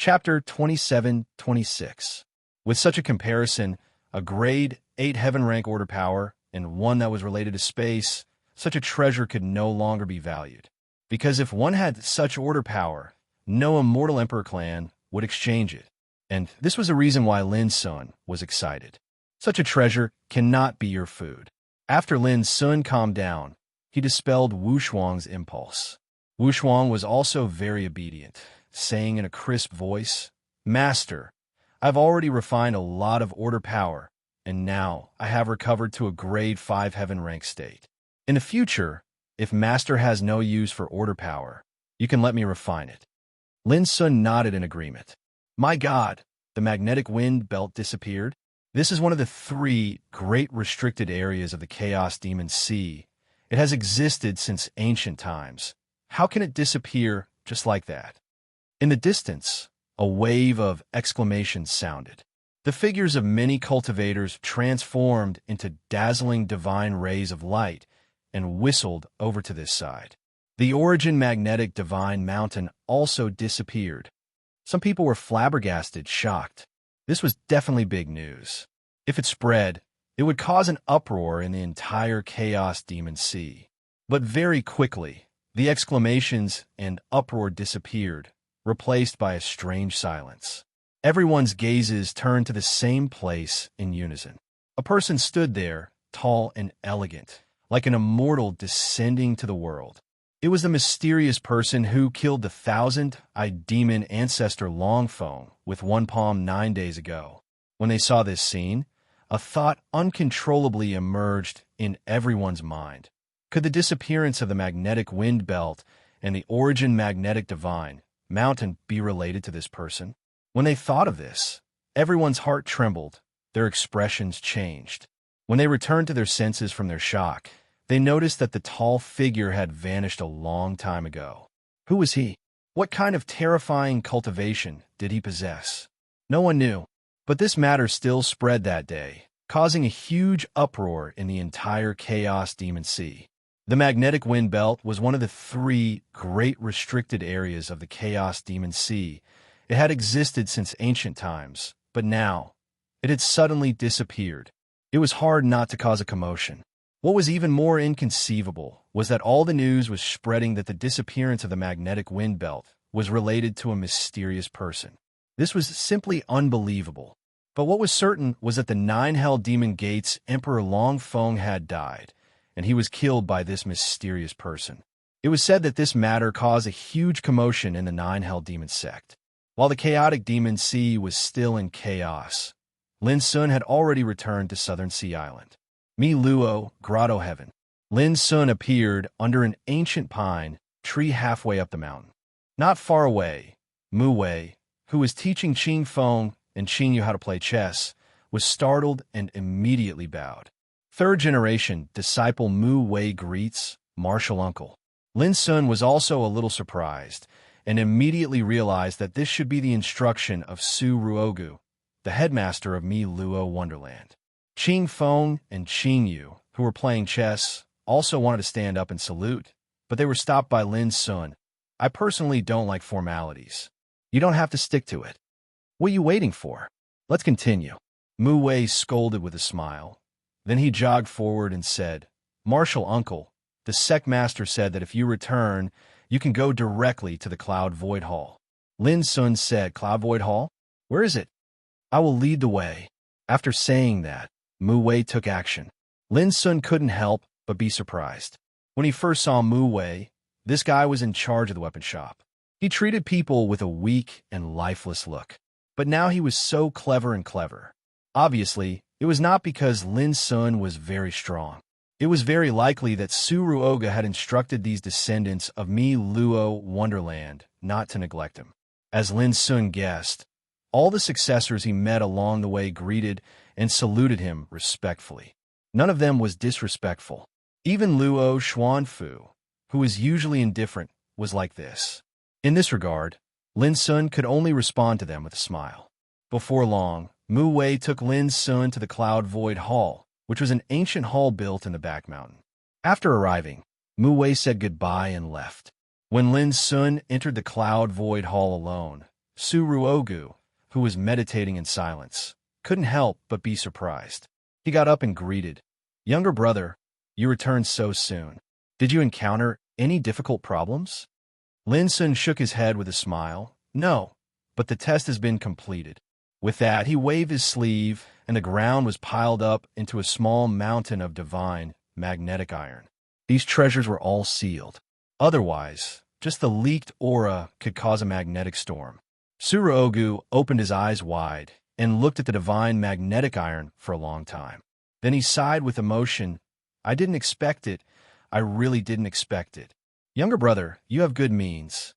Chapter 27-26. With such a comparison, a grade 8 heaven rank order power and one that was related to space, such a treasure could no longer be valued. Because if one had such order power, no immortal emperor clan would exchange it. And this was a reason why Lin Sun was excited. Such a treasure cannot be your food. After Lin Sun calmed down, he dispelled Wu Shuang's impulse. Wu Shuang was also very obedient, saying in a crisp voice, "Master, I've already refined a lot of order power, and now I have recovered to a grade 5 heaven rank state. In the future, if Master has no use for order power, you can let me refine it." Lin Sun nodded in agreement. My God, the magnetic wind belt disappeared? This is one of the 3 great restricted areas of the Chaos Demon Sea. It has existed since ancient times. How can it disappear just like that? In the distance, a wave of exclamations sounded. The figures of many cultivators transformed into dazzling divine rays of light and whistled over to this side. The origin magnetic divine mountain also disappeared. Some people were flabbergasted, shocked. This was definitely big news. If it spread, it would cause an uproar in the entire Chaos Demon Sea. But very quickly, the exclamations and uproar disappeared, replaced by a strange silence. Everyone's gazes turned to the same place in unison. A person stood there, tall and elegant, like an immortal descending to the world. It was the mysterious person who killed the 1,000-eyed demon ancestor Longfeng with one palm 9 days ago. When they saw this scene, a thought uncontrollably emerged in everyone's mind. Could the disappearance of the magnetic wind belt and the origin magnetic divine mountain be related to this person? When they thought of this, everyone's heart trembled, their expressions changed. When they returned to their senses from their shock, they noticed that the tall figure had vanished a long time ago. Who was he? What kind of terrifying cultivation did he possess? No one knew, but this matter still spread that day, causing a huge uproar in the entire Chaos Demon Sea. The magnetic wind belt was one of the 3 great restricted areas of the Chaos Demon Sea. It had existed since ancient times, but now it had suddenly disappeared. It was hard not to cause a commotion. What was even more inconceivable was that all the news was spreading that the disappearance of the magnetic wind belt was related to a mysterious person. This was simply unbelievable. But what was certain was that the 9 Hell Demon Gates Emperor Longfeng had died, and he was killed by this mysterious person. It was said that this matter caused a huge commotion in the 9 Hell Demon sect. While the chaotic Demon Sea was still in chaos, Lin Sun had already returned to Southern Sea Island. Mi Luo, Grotto Heaven. Lin Sun appeared under an ancient pine tree halfway up the mountain. Not far away, Mu Wei, who was teaching Qing Feng and Qing Yu how to play chess, was startled and immediately bowed. 3rd generation disciple Mu Wei greets Martial Uncle. Lin Sun was also a little surprised and immediately realized that this should be the instruction of Su Ruogu, the headmaster of Mi Luo Wonderland. Qing Feng and Qing Yu, who were playing chess, also wanted to stand up and salute, but they were stopped by Lin Sun. I personally don't like formalities. You don't have to stick to it. What are you waiting for? Let's continue. Mu Wei scolded with a smile. Then he jogged forward and said, "Martial Uncle, the sect master said that if you return, you can go directly to the Cloud Void Hall." Lin Sun said, "Cloud Void Hall? Where is it?" "I will lead the way." After saying that, Mu Wei took action. Lin Sun couldn't help but be surprised. When he first saw Mu Wei, this guy was in charge of the weapon shop. He treated people with a weak and lifeless look. But now he was so clever and clever. Obviously, it was not because Lin Sun was very strong. It was very likely that Su Ruoga had instructed these descendants of Mi Luo Wonderland not to neglect him. As Lin Sun guessed, all the successors he met along the way greeted and saluted him respectfully. None of them was disrespectful. Even Luo Xuanfu, who was usually indifferent, was like this. In this regard, Lin Sun could only respond to them with a smile. Before long, Mu Wei took Lin Sun to the Cloud Void Hall, which was an ancient hall built in the back mountain. After arriving, Mu Wei said goodbye and left. When Lin Sun entered the Cloud Void Hall alone, Suruogu, who was meditating in silence, couldn't help but be surprised. He got up and greeted, "Younger brother, you returned so soon. Did you encounter any difficult problems?" Lin Sun shook his head with a smile. "No, but the test has been completed." With that, he waved his sleeve, and the ground was piled up into a small mountain of divine, magnetic iron. These treasures were all sealed. Otherwise, just the leaked aura could cause a magnetic storm. Suruogu opened his eyes wide and looked at the divine magnetic iron for a long time. Then he sighed with emotion. "I didn't expect it. I really didn't expect it. Younger brother, you have good means."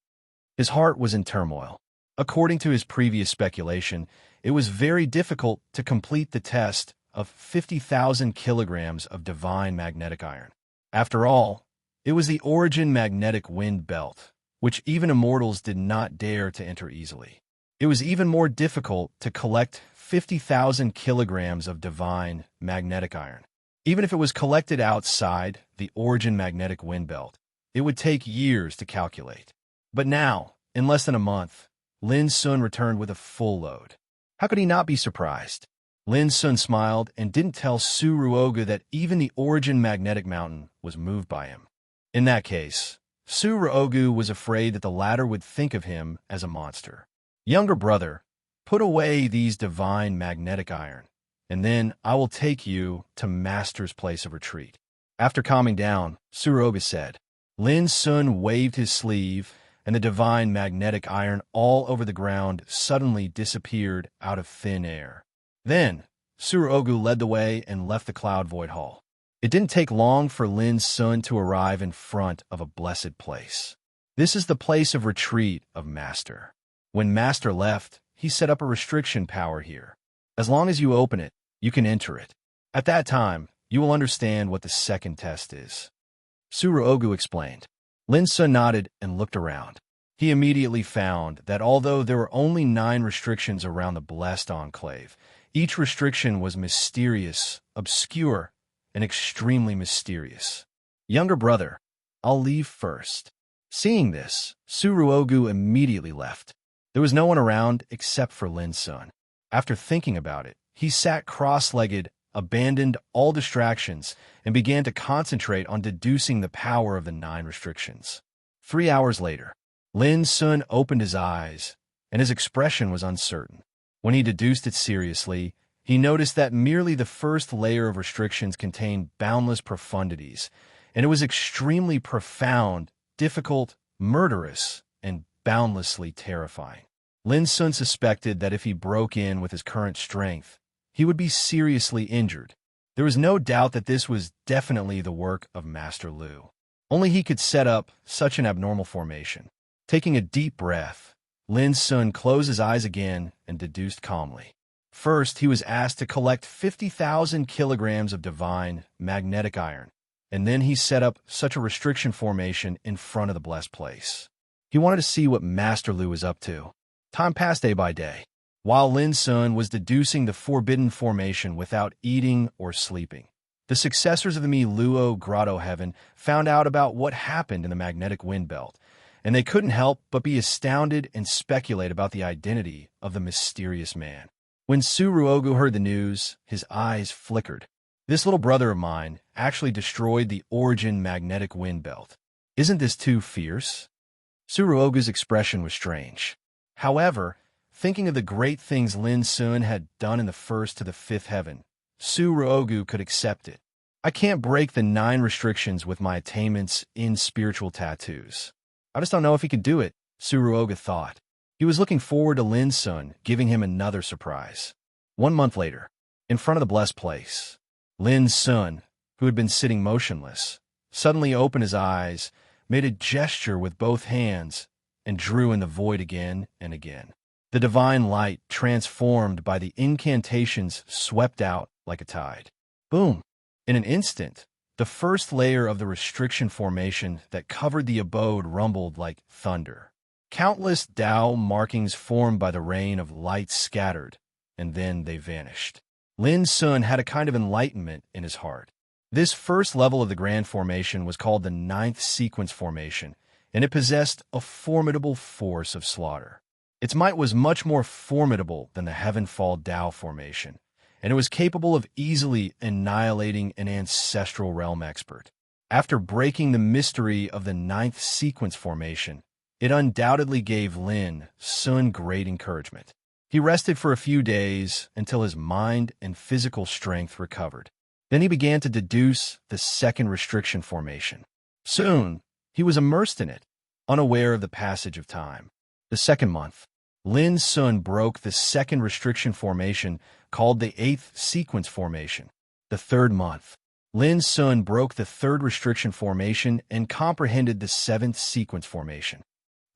His heart was in turmoil. According to his previous speculation, it was very difficult to complete the test of 50,000 kilograms of divine magnetic iron. After all, it was the origin magnetic wind belt, which even immortals did not dare to enter easily. It was even more difficult to collect 50,000 kilograms of divine magnetic iron. Even if it was collected outside the origin magnetic wind belt, it would take years to calculate. But now, in less than a month, Lin Sun returned with a full load. How could he not be surprised? Lin Sun smiled and didn't tell Suruogu that even the origin magnetic mountain was moved by him. In that case, Suruogu was afraid that the latter would think of him as a monster. "Younger brother, put away these divine magnetic iron, and then I will take you to Master's place of retreat." After calming down, Suruogu said. Lin Sun waved his sleeve, and the divine magnetic iron all over the ground suddenly disappeared out of thin air. Then, Suruogu led the way and left the Cloud Void Hall. It didn't take long for Lin Sun to arrive in front of a blessed place. This is the place of retreat of Master. When Master left, he set up a restriction power here. As long as you open it, you can enter it. At that time, you will understand what the second test is. Suruogu explained. Lin Sun nodded and looked around. He immediately found that although there were only 9 restrictions around the blessed enclave, each restriction was mysterious, obscure, and extremely mysterious. "Younger brother, I'll leave first." Seeing this, Suruogu immediately left. There was no one around except for Lin Sun. After thinking about it, he sat cross-legged, abandoned all distractions, and began to concentrate on deducing the power of the 9 restrictions. 3 hours later, Lin Sun opened his eyes, and his expression was uncertain. When he deduced it seriously, he noticed that merely the first layer of restrictions contained boundless profundities, and it was extremely profound, difficult, murderous, and boundlessly terrifying. Lin Sun suspected that if he broke in with his current strength, he would be seriously injured. There was no doubt that this was definitely the work of Master Lu. Only he could set up such an abnormal formation. Taking a deep breath, Lin Sun closed his eyes again and deduced calmly. First, he was asked to collect 50,000 kilograms of divine magnetic iron, and then he set up such a restriction formation in front of the blessed place. He wanted to see what Master Lu was up to. Time passed day by day, while Lin Sun was deducing the forbidden formation without eating or sleeping. The successors of the Mi Luo Grotto Heaven found out about what happened in the magnetic wind belt, and they couldn't help but be astounded and speculate about the identity of the mysterious man. When Suruogu heard the news, his eyes flickered. This little brother of mine actually destroyed the origin magnetic wind belt. Isn't this too fierce? Suruogu's expression was strange. However, thinking of the great things Lin Sun had done in the 1st to the 5th heaven, Suruogu could accept it. "I can't break the 9 restrictions with my attainments in spiritual tattoos. I just don't know if he could do it," Suruogu thought. He was looking forward to Lin Sun giving him another surprise. 1 month later, in front of the blessed place, Lin Sun, who had been sitting motionless, suddenly opened his eyes, made a gesture with both hands, and drew in the void again and again. The divine light, transformed by the incantations, swept out like a tide. Boom! In an instant, the first layer of the restriction formation that covered the abode rumbled like thunder. Countless Tao markings formed by the rain of light scattered, and then they vanished. Lin Sun had a kind of enlightenment in his heart. This first level of the grand formation was called the 9th sequence formation, and it possessed a formidable force of slaughter. Its might was much more formidable than the Heavenfall Tao formation, and it was capable of easily annihilating an ancestral realm expert. After breaking the mystery of the ninth sequence formation, it undoubtedly gave Lin Sun great encouragement. He rested for a few days until his mind and physical strength recovered. Then he began to deduce the second restriction formation. Soon, he was immersed in it, unaware of the passage of time. The second month, Lin Sun broke the second restriction formation called the eighth sequence formation. The third month, Lin Sun broke the third restriction formation and comprehended the seventh sequence formation.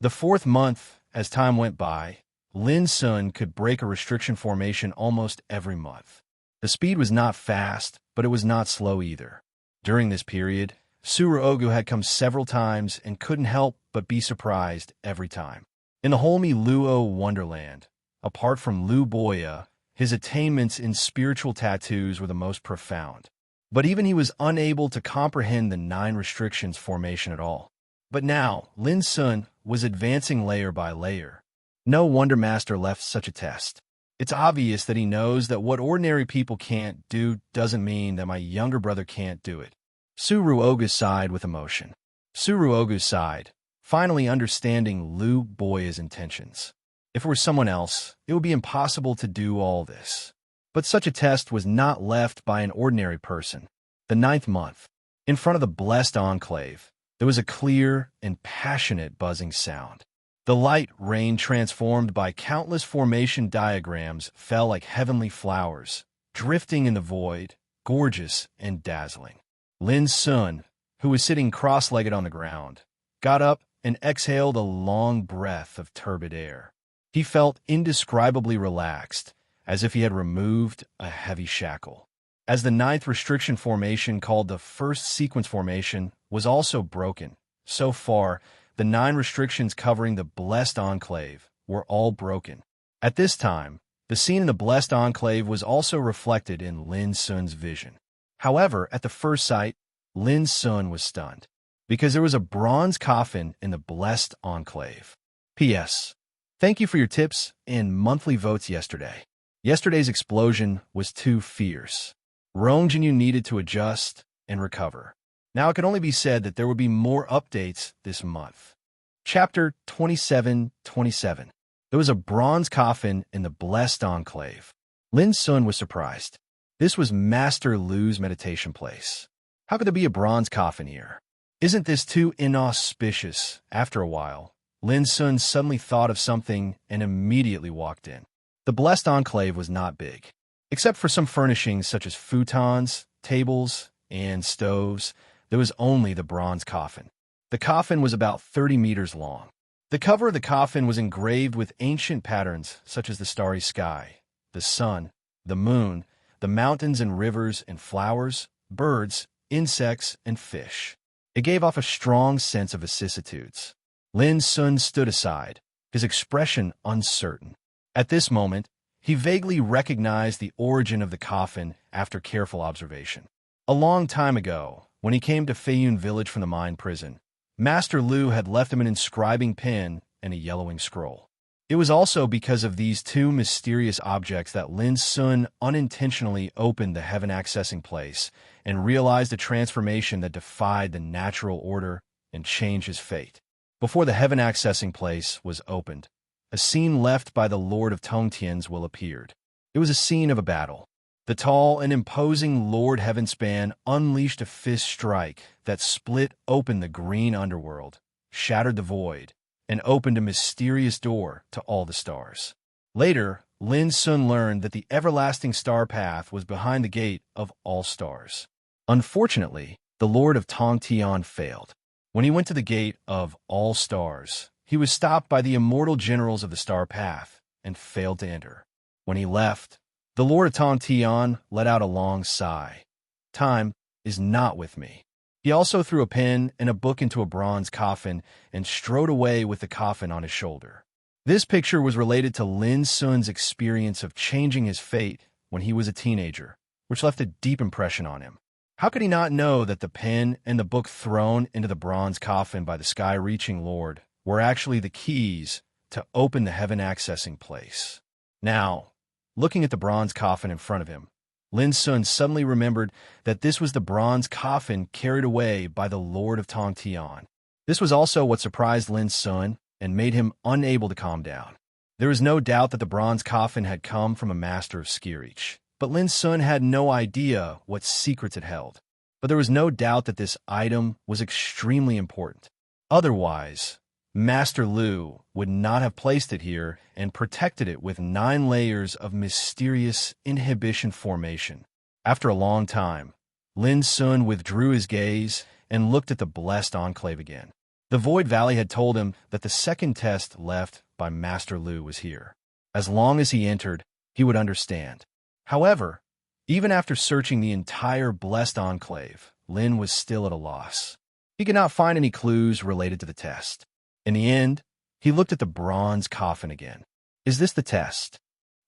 The fourth month, as time went by, Lin Sun could break a restriction formation almost every month. The speed was not fast, but it was not slow either. During this period, Suruogu had come several times and couldn't help but be surprised every time. In the Holmi Luo wonderland, apart from Lu Boya, his attainments in spiritual tattoos were the most profound. But even he was unable to comprehend the nine restrictions formation at all. But now, Lin Sun was advancing layer by layer. No wonder Master left such a test. It's obvious that he knows that what ordinary people can't do doesn't mean that my younger brother can't do it. Suruogu sighed with emotion. Suruogu sighed, finally understanding Lu Boya's intentions. If it were someone else, it would be impossible to do all this. But such a test was not left by an ordinary person. The ninth month, in front of the blessed enclave, there was a clear and passionate buzzing sound. The light rain transformed by countless formation diagrams fell like heavenly flowers, drifting in the void, gorgeous and dazzling. Lin Sun, who was sitting cross-legged on the ground, got up and exhaled a long breath of turbid air. He felt indescribably relaxed, as if he had removed a heavy shackle. As the ninth restriction formation, called the first sequence formation, was also broken, so far, the nine restrictions covering the Blessed Enclave were all broken. At this time, the scene in the Blessed Enclave was also reflected in Lin Sun's vision. However, at the first sight, Lin Sun was stunned, because there was a bronze coffin in the Blessed Enclave. P.S. Thank you for your tips and monthly votes yesterday. Yesterday's explosion was too fierce. Rongjinyu needed to adjust and recover. Now it can only be said that there will be more updates this month. Chapter 27:27. There was a bronze coffin in the Blessed Enclave. Lin Sun was surprised. This was Master Lu's meditation place. How could there be a bronze coffin here? Isn't this too inauspicious? After a while, Lin Sun suddenly thought of something and immediately walked in. The Blessed Enclave was not big. Except for some furnishings such as futons, tables, and stoves, there was only the bronze coffin. The coffin was about 30 meters long. The cover of the coffin was engraved with ancient patterns such as the starry sky, the sun, the moon, the mountains and rivers and flowers, birds, insects, and fish. It gave off a strong sense of vicissitudes. Lin Sun stood aside, his expression uncertain. At this moment, he vaguely recognized the origin of the coffin after careful observation. A long time ago, when he came to Feiyun village from the mine prison, Master Lu had left him an inscribing pen and a yellowing scroll. It was also because of these two mysterious objects that Lin Sun unintentionally opened the heaven-accessing place and realized a transformation that defied the natural order and changed his fate. Before the heaven-accessing place was opened, a scene left by the Lord of Tongtian's will appeared. It was a scene of a battle. The tall and imposing Lord Heavenspan unleashed a fist strike that split open the green underworld, shattered the void, and opened a mysterious door to all the stars. Later, Lin Sun learned that the everlasting star path was behind the gate of all stars. Unfortunately, the Lord of Tongtian failed. When he went to the gate of all stars, he was stopped by the immortal generals of the star path and failed to enter. When he left, the Lord of Tongtian let out a long sigh. Time is not with me. He also threw a pen and a book into a bronze coffin and strode away with the coffin on his shoulder. This picture was related to Lin Sun's experience of changing his fate when he was a teenager, which left a deep impression on him. How could he not know that the pen and the book thrown into the bronze coffin by the sky-reaching Lord were actually the keys to open the heaven-accessing place. Now, looking at the bronze coffin in front of him, Lin Sun suddenly remembered that this was the bronze coffin carried away by the Lord of Tongtian. This was also what surprised Lin Sun and made him unable to calm down. There was no doubt that the bronze coffin had come from a master of Skirich, but Lin Sun had no idea what secrets it held. But there was no doubt that this item was extremely important. Otherwise, Master Lu would not have placed it here and protected it with 9 layers of mysterious inhibition formation. After a long time, Lin Sun withdrew his gaze and looked at the blessed enclave again. The Void Valley had told him that the second test left by Master Lu was here. As long as he entered, he would understand. However, even after searching the entire blessed enclave, Lin was still at a loss. He could not find any clues related to the test. In the end, he looked at the bronze coffin again. Is this the test?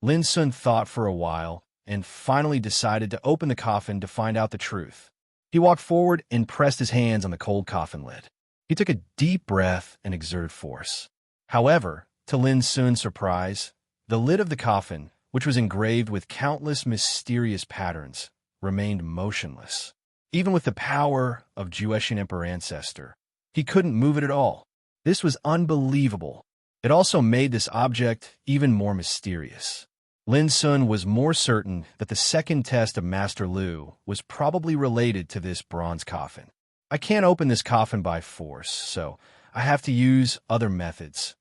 Lin Sun thought for a while and finally decided to open the coffin to find out the truth. He walked forward and pressed his hands on the cold coffin lid. He took a deep breath and exerted force. However, to Lin Sun's surprise, the lid of the coffin, which was engraved with countless mysterious patterns, remained motionless. Even with the power of Juetian Emperor Ancestor, he couldn't move it at all. This was unbelievable. It also made this object even more mysterious. Lin Sun was more certain that the second test of Master Lu was probably related to this bronze coffin. I can't open this coffin by force, so I have to use other methods.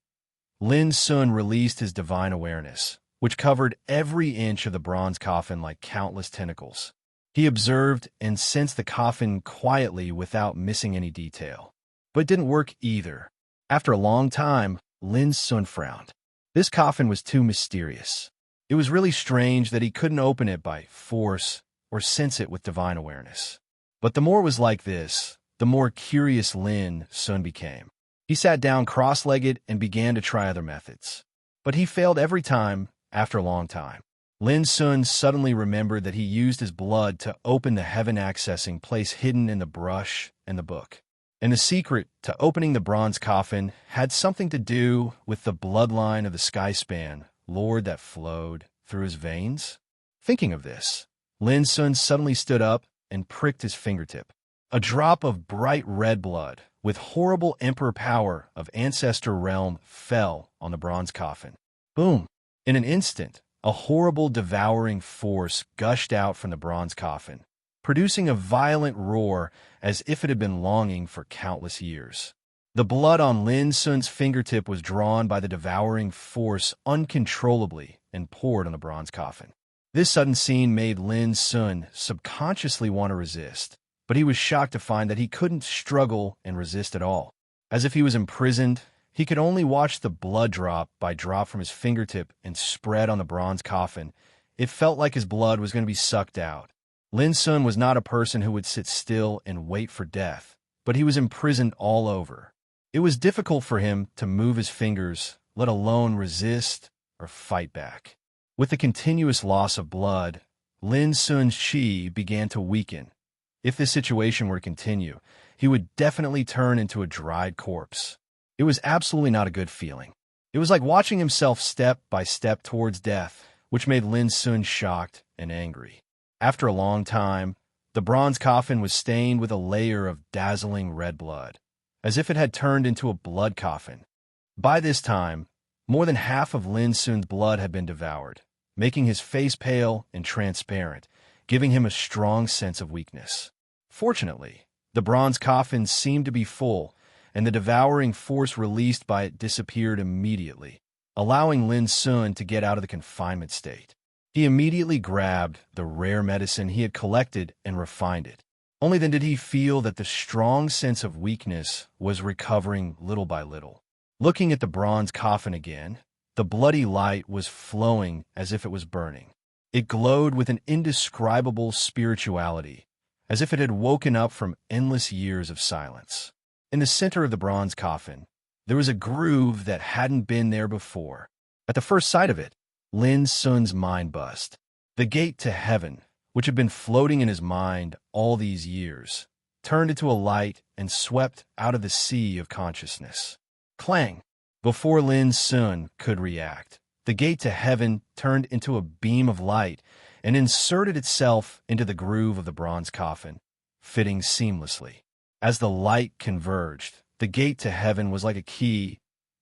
Lin Sun released his divine awareness, which covered every inch of the bronze coffin like countless tentacles. He observed and sensed the coffin quietly without missing any detail. But it didn't work either. After a long time, Lin Sun frowned. This coffin was too mysterious. It was really strange that he couldn't open it by force or sense it with divine awareness. But the more it was like this, the more curious Lin Sun became. He sat down cross-legged and began to try other methods. But he failed every time after a long time. Lin Sun suddenly remembered that he used his blood to open the heaven-accessing place hidden in the brush and the book. And the secret to opening the bronze coffin had something to do with the bloodline of the Skyspan Lord that flowed through his veins. Thinking of this, Lin Sun suddenly stood up and pricked his fingertip. A drop of bright red blood with horrible emperor power of Ancestor Realm fell on the bronze coffin. Boom! In an instant, a horrible devouring force gushed out from the bronze coffin, producing a violent roar as if it had been longing for countless years. The blood on Lin Sun's fingertip was drawn by the devouring force uncontrollably and poured on the bronze coffin. This sudden scene made Lin Sun subconsciously want to resist, but he was shocked to find that he couldn't struggle and resist at all. As if he was imprisoned, he could only watch the blood drop by drop from his fingertip and spread on the bronze coffin. It felt like his blood was going to be sucked out. Lin Sun was not a person who would sit still and wait for death, but he was imprisoned all over. It was difficult for him to move his fingers, let alone resist or fight back. With the continuous loss of blood, Lin Sun's chi began to weaken. If this situation were to continue, he would definitely turn into a dried corpse. It was absolutely not a good feeling. It was like watching himself step by step towards death, which made Lin Sun shocked and angry. After a long time, the bronze coffin was stained with a layer of dazzling red blood, as if it had turned into a blood coffin. By this time, more than half of Lin Sun's blood had been devoured, making his face pale and transparent, giving him a strong sense of weakness. Fortunately, the bronze coffin seemed to be full, and the devouring force released by it disappeared immediately, allowing Lin Sun to get out of the confinement state. He immediately grabbed the rare medicine he had collected and refined it. Only then did he feel that the strong sense of weakness was recovering little by little. Looking at the bronze coffin again, the bloody light was flowing as if it was burning. It glowed with an indescribable spirituality, as if it had woken up from endless years of silence. In the center of the bronze coffin, there was a groove that hadn't been there before. At the first sight of it, Lin Sun's mind buzzed. The gate to heaven, which had been floating in his mind all these years, turned into a light and swept out of the sea of consciousness. Clang! Before Lin Sun could react, the gate to heaven turned into a beam of light and inserted itself into the groove of the bronze coffin, fitting seamlessly. As the light converged, the gate to heaven was like a key,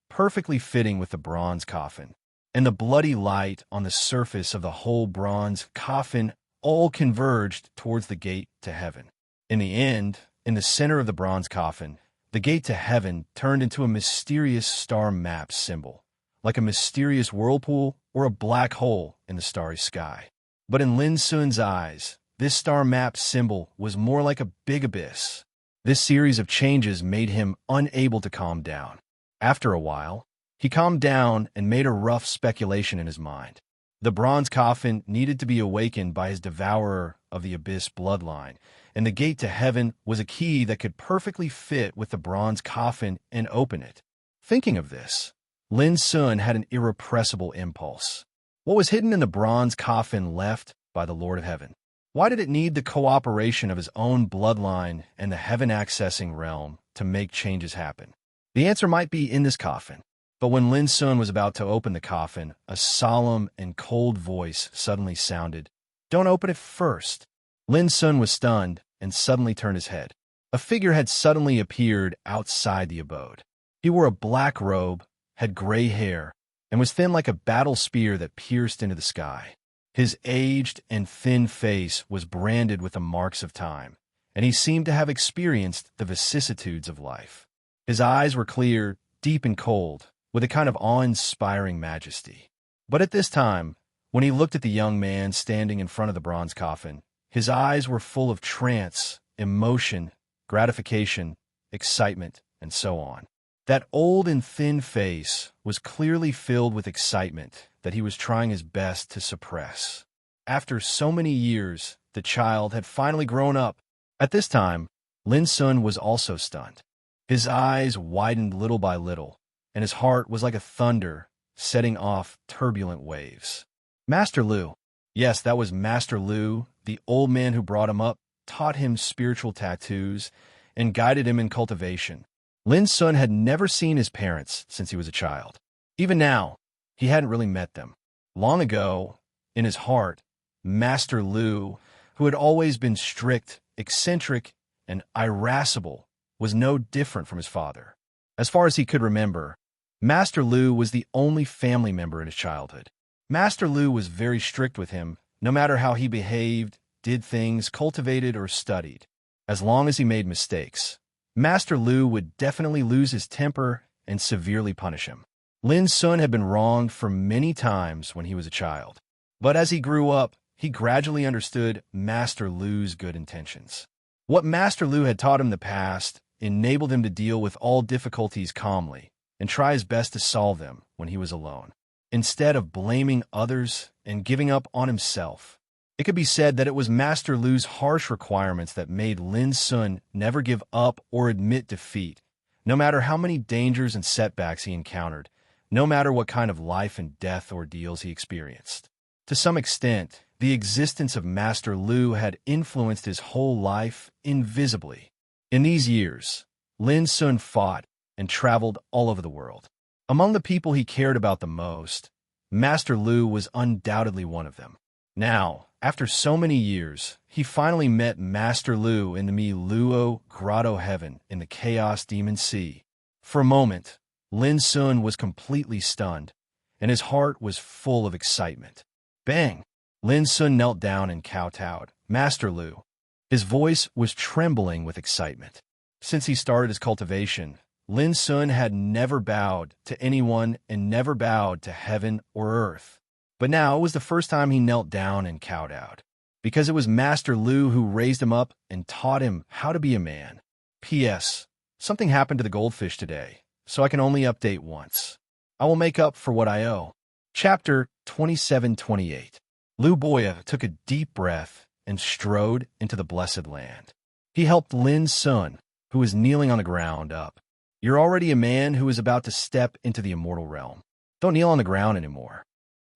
perfectly fitting with the bronze coffin, and the bloody light on the surface of the whole bronze coffin all converged towards the gate to heaven. In the end, in the center of the bronze coffin, the gate to heaven turned into a mysterious star map symbol, like a mysterious whirlpool or a black hole in the starry sky. But in Lin Sun's eyes, this star map symbol was more like a big abyss. This series of changes made him unable to calm down. After a while, he calmed down and made a rough speculation in his mind. The bronze coffin needed to be awakened by his devourer of the abyss bloodline, and the gate to heaven was a key that could perfectly fit with the bronze coffin and open it. Thinking of this, Lin Sun had an irrepressible impulse. What was hidden in the bronze coffin left by the Lord of Heaven? Why did it need the cooperation of his own bloodline and the heaven-accessing realm to make changes happen? The answer might be in this coffin. But when Lin Sun was about to open the coffin, a solemn and cold voice suddenly sounded. "Don't open it first." Lin Sun was stunned and suddenly turned his head. A figure had suddenly appeared outside the abode. He wore a black robe, had gray hair, and was thin like a battle spear that pierced into the sky. His aged and thin face was branded with the marks of time, and he seemed to have experienced the vicissitudes of life. His eyes were clear, deep and cold, with a kind of awe-inspiring majesty. But at this time, when he looked at the young man standing in front of the bronze coffin, his eyes were full of trance, emotion, gratification, excitement, and so on. That old and thin face was clearly filled with excitement that he was trying his best to suppress. After so many years, the child had finally grown up. At this time, Lin Sun was also stunned. His eyes widened little by little, and his heart was like a thunder setting off turbulent waves. Master Lu. Yes, that was Master Lu, the old man who brought him up, taught him spiritual tattoos, and guided him in cultivation. Lin Sun had never seen his parents since he was a child. Even now, he hadn't really met them. Long ago, in his heart, Master Lu, who had always been strict, eccentric, and irascible, was no different from his father. As far as he could remember, Master Lu was the only family member in his childhood. Master Lu was very strict with him, no matter how he behaved, did things, cultivated, or studied. As long as he made mistakes, Master Lu would definitely lose his temper and severely punish him. Lin Sun had been wronged for many times when he was a child. But as he grew up, he gradually understood Master Lu's good intentions. What Master Lu had taught him in the past enabled him to deal with all difficulties calmly and try his best to solve them when he was alone, instead of blaming others and giving up on himself. It could be said that it was Master Lu's harsh requirements that made Lin Sun never give up or admit defeat, no matter how many dangers and setbacks he encountered, no matter what kind of life and death ordeals he experienced. To some extent, the existence of Master Lu had influenced his whole life invisibly. In these years, Lin Sun fought and traveled all over the world. Among the people he cared about the most, Master Lu was undoubtedly one of them. Now, after so many years, he finally met Master Lu in the Mi-Luo Grotto Heaven in the Chaos Demon Sea. For a moment, Lin Sun was completely stunned, and his heart was full of excitement. Bang! Lin Sun knelt down and kowtowed. Master Lu. His voice was trembling with excitement. Since he started his cultivation, Lin Sun had never bowed to anyone and never bowed to heaven or earth. But now it was the first time he knelt down and kowtowed, because it was Master Lu who raised him up and taught him how to be a man. P.S. Something happened to the goldfish today, so I can only update once. I will make up for what I owe. Chapter 27-28. Lu Boya took a deep breath and strode into the blessed land. He helped Lin Sun, who was kneeling on the ground, up. You're already a man who is about to step into the immortal realm. Don't kneel on the ground anymore.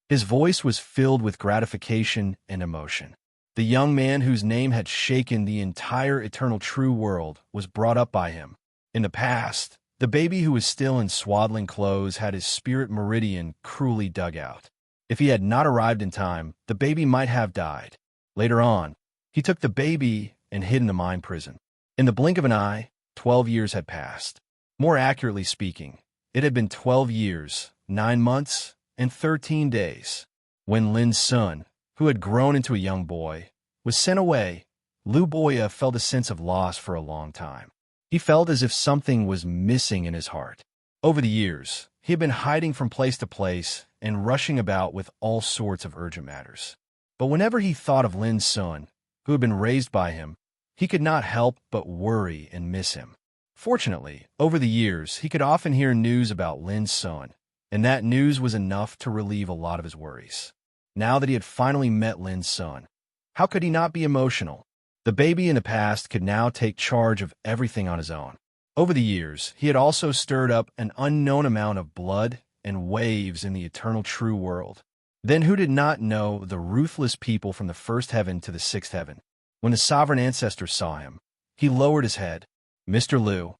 His voice was filled with gratification and emotion. The young man whose name had shaken the entire eternal true world was brought up by him. In the past, The baby, who was still in swaddling clothes, had his spirit meridian cruelly dug out. If he had not arrived in time, the baby might have died. Later on, he took the baby and hid in the mine prison. In the blink of an eye, 12 years had passed. More accurately speaking, it had been 12 years, 9 months, and 13 days. When Lin's son, who had grown into a young boy, was sent away, Lu Boya felt a sense of loss for a long time. He felt as if something was missing in his heart. Over the years, he had been hiding from place to place and rushing about with all sorts of urgent matters. But whenever he thought of Lin's son, who had been raised by him, he could not help but worry and miss him. Fortunately, over the years, he could often hear news about Lin's son, and that news was enough to relieve a lot of his worries. Now that he had finally met Lin's son, how could he not be emotional? The baby in the past could now take charge of everything on his own. Over the years, he had also stirred up an unknown amount of blood and waves in the eternal true world. Then who did not know the ruthless people from the first heaven to the sixth heaven? When the sovereign ancestor saw him, he lowered his head. Mr. Lu.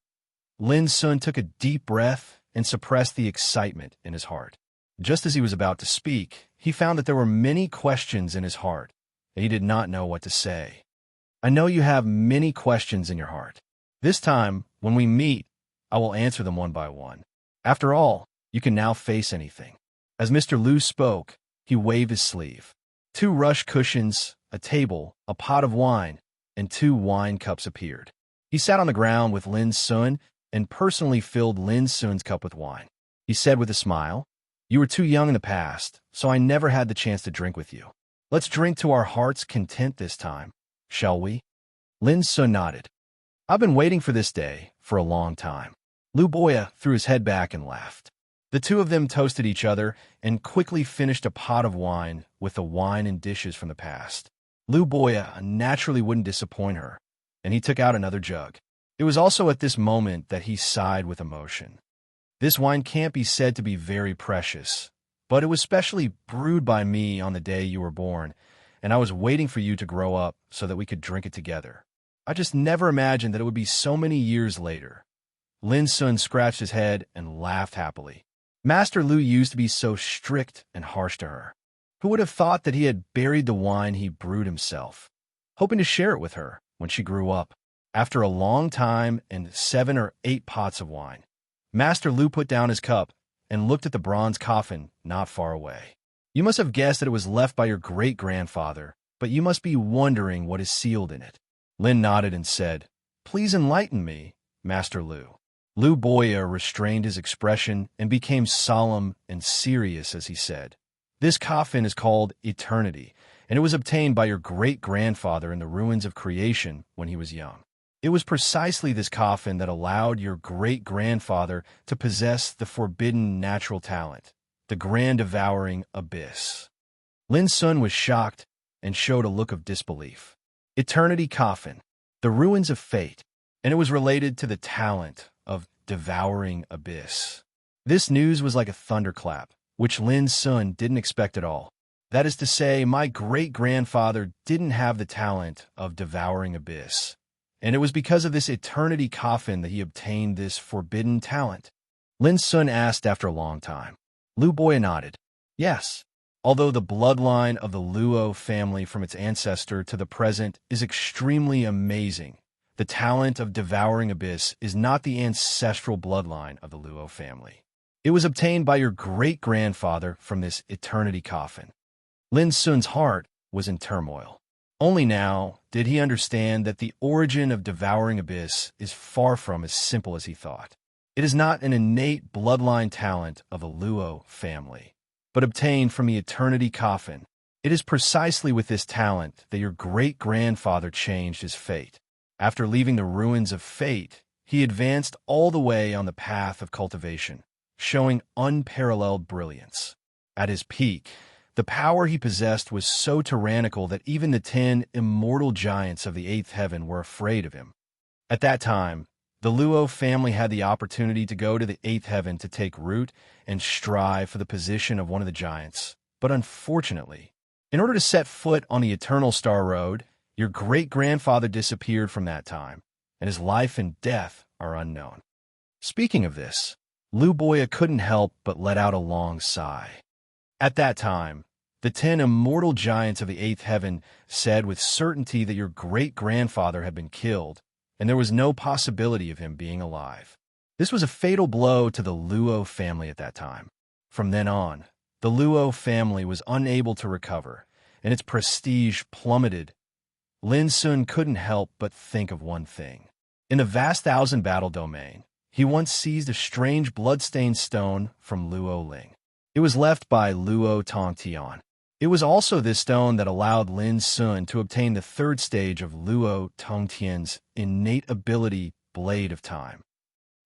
Lin's son took a deep breath and suppressed the excitement in his heart. Just as he was about to speak, he found that there were many questions in his heart, and he did not know what to say. I know you have many questions in your heart. This time, when we meet, I will answer them one by one. After all, you can now face anything. As Mr. Lu spoke, he waved his sleeve. 2 rush cushions, a table, a pot of wine, and 2 wine cups appeared. He sat on the ground with Lin's son and personally filled Lin's son's cup with wine. He said with a smile, "You were too young in the past, so I never had the chance to drink with you. Let's drink to our heart's content this time, shall we?" Lin's son nodded. "I've been waiting for this day for a long time." Lu Boya threw his head back and laughed. The two of them toasted each other and quickly finished a pot of wine with the wine and dishes from the past. Lu Boya naturally wouldn't disappoint her, and he took out another jug. It was also at this moment that he sighed with emotion. "This wine can't be said to be very precious, but it was specially brewed by me on the day you were born, and I was waiting for you to grow up so that we could drink it together. I just never imagined that it would be so many years later." Lin's son scratched his head and laughed happily. Master Lu used to be so strict and harsh to her. Who would have thought that he had buried the wine he brewed himself, hoping to share it with her when she grew up? After a long time and 7 or 8 pots of wine, Master Lu put down his cup and looked at the bronze coffin not far away. "You must have guessed that it was left by your great-grandfather, but you must be wondering what is sealed in it." Lin nodded and said, "Please enlighten me, Master Lu." Lu Boya restrained his expression and became solemn and serious as he said, "This coffin is called Eternity, and it was obtained by your great-grandfather in the ruins of creation when he was young. It was precisely this coffin that allowed your great-grandfather to possess the forbidden natural talent, the grand devouring abyss." Lin's son was shocked and showed a look of disbelief. Eternity coffin, the ruins of fate, and it was related to the talent of devouring abyss. This news was like a thunderclap, which Lin's son didn't expect at all. That is to say, my great-grandfather didn't have the talent of devouring abyss, and it was because of this eternity coffin that he obtained this forbidden talent. Lin's son asked after a long time. Lu Boya nodded. "Yes. Although the bloodline of the Luo family from its ancestor to the present is extremely amazing, the talent of devouring abyss is not the ancestral bloodline of the Luo family. It was obtained by your great-grandfather from this eternity coffin." Lin's son's heart was in turmoil. Only now did he understand that the origin of devouring abyss is far from as simple as he thought. It is not an innate bloodline talent of a Luo family, but obtained from the eternity coffin. It is precisely with this talent that your great-grandfather changed his fate. After leaving the ruins of fate, he advanced all the way on the path of cultivation, showing unparalleled brilliance. At his peak, the power he possessed was so tyrannical that even the 10 immortal giants of the 8th heaven were afraid of him. At that time, the Luo family had the opportunity to go to the 8th heaven to take root and strive for the position of one of the giants. But unfortunately, in order to set foot on the Eternal Star Road, your great-grandfather disappeared from that time, and his life and death are unknown. Speaking of this, Lu Boya couldn't help but let out a long sigh. At that time, the 10 immortal giants of the eighth heaven said with certainty that your great-grandfather had been killed, and there was no possibility of him being alive. This was a fatal blow to the Luo family at that time. From then on, the Luo family was unable to recover, and its prestige plummeted. Lin Sun couldn't help but think of one thing. In the vast thousand-battle domain, he once seized a strange blood-stained stone from Luo Ling. It was left by Luo Tongtian. It was also this stone that allowed Lin Sun to obtain the third stage of Luo Tongtian's innate ability, Blade of Time.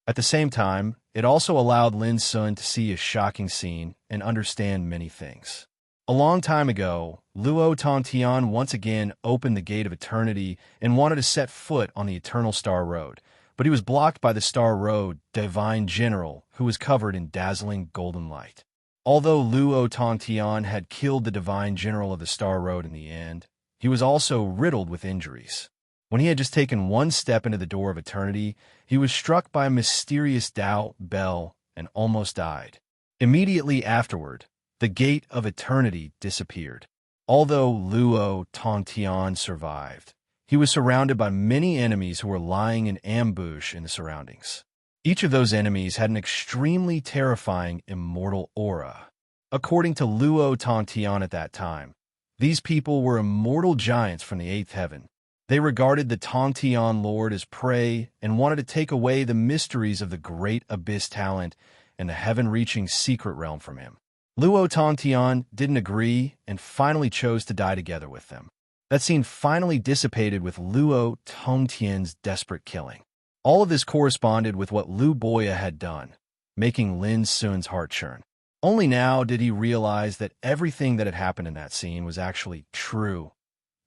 At the same time, it also allowed Lin Sun to see a shocking scene and understand many things. A long time ago, Luo Tongtian once again opened the Gate of Eternity and wanted to set foot on the Eternal Star Road, but he was blocked by the Star Road Divine General, who was covered in dazzling golden light. Although Luo Tongtian had killed the Divine General of the Star Road in the end, he was also riddled with injuries. When he had just taken one step into the door of eternity, he was struck by a mysterious Tao bell and almost died. Immediately afterward, the Gate of Eternity disappeared. Although Luo Tongtian survived, he was surrounded by many enemies who were lying in ambush in the surroundings. Each of those enemies had an extremely terrifying immortal aura. According to Luo Tongtian at that time, these people were immortal giants from the eighth heaven. They regarded the Tongtian Lord as prey and wanted to take away the mysteries of the great abyss talent and the heaven-reaching secret realm from him. Luo Tongtian didn't agree and finally chose to die together with them. That scene finally dissipated with Luo Tongtian's desperate killing. All of this corresponded with what Lu Boya had done, making Lin Sun's heart churn. Only now did he realize that everything that had happened in that scene was actually true.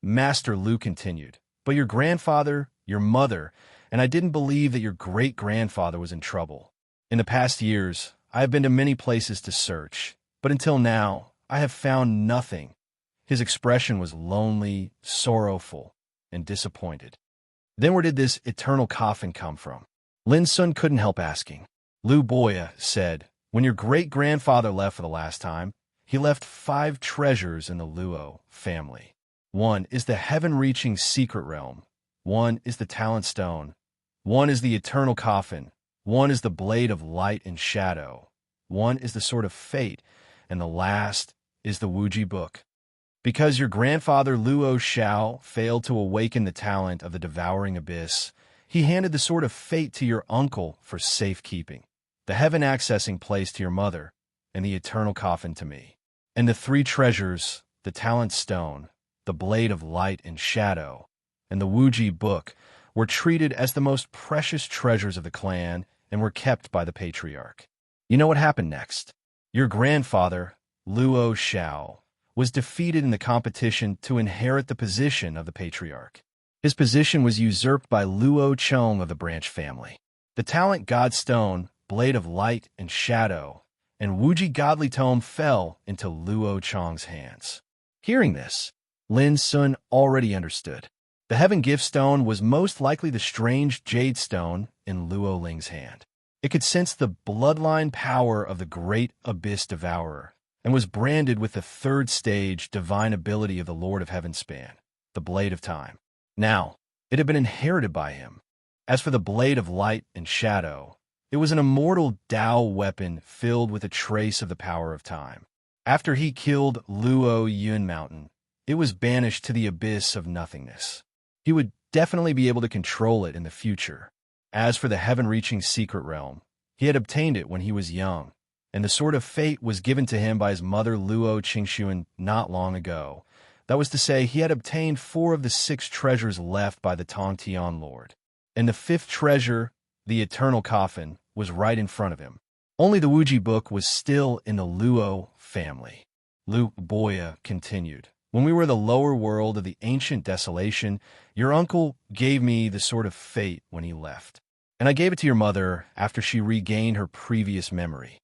Master Lu continued, "But your grandfather, your mother, and I didn't believe that your great-grandfather was in trouble. In the past years, I have been to many places to search, but until now, I have found nothing." His expression was lonely, sorrowful, and disappointed. Then where did this eternal coffin come from? Lin Sun couldn't help asking. Lu Boya said, "When your great-grandfather left for the last time, he left 5 treasures in the Luo family. 1 is the heaven-reaching secret realm. 1 is the talent stone. 1 is the eternal coffin. 1 is the blade of light and shadow. 1 is the sword of fate. And the last is the Wuji book. Because your grandfather Luo Shao failed to awaken the talent of the devouring abyss, he handed the sword of fate to your uncle for safekeeping, the heaven-accessing place to your mother, and the eternal coffin to me. And the 3 treasures, the talent stone, the blade of light and shadow, and the Wuji book, were treated as the most precious treasures of the clan and were kept by the patriarch. You know what happened next? Your grandfather, Luo Shao, was defeated in the competition to inherit the position of the patriarch. His position was usurped by Luo Chong of the branch family. The talent God Stone, Blade of Light and Shadow, and Wuji Godly Tome fell into Luo Chong's hands. Hearing this, Lin Sun already understood. The Heaven Gift Stone was most likely the strange Jade Stone in Luo Ling's hand. It could sense the bloodline power of the great Abyss Devourer, and was branded with the 3rd stage divine ability of the Lord of Heavenspan, the Blade of Time. Now, it had been inherited by him. As for the Blade of Light and Shadow, it was an immortal Tao weapon filled with a trace of the power of time. After he killed Luo Yun Mountain, it was banished to the abyss of nothingness. He would definitely be able to control it in the future. As for the heaven-reaching secret realm, he had obtained it when he was young, and the Sword of Fate was given to him by his mother Luo Qingxuan not long ago. That was to say, he had obtained 4 of the 6 treasures left by the Tongtian Lord. And the 5th treasure, the Eternal Coffin, was right in front of him. Only the Wuji book was still in the Luo family. Lu Boya continued, "When we were the lower world of the ancient desolation, your uncle gave me the Sword of Fate when he left. And I gave it to your mother after she regained her previous memory.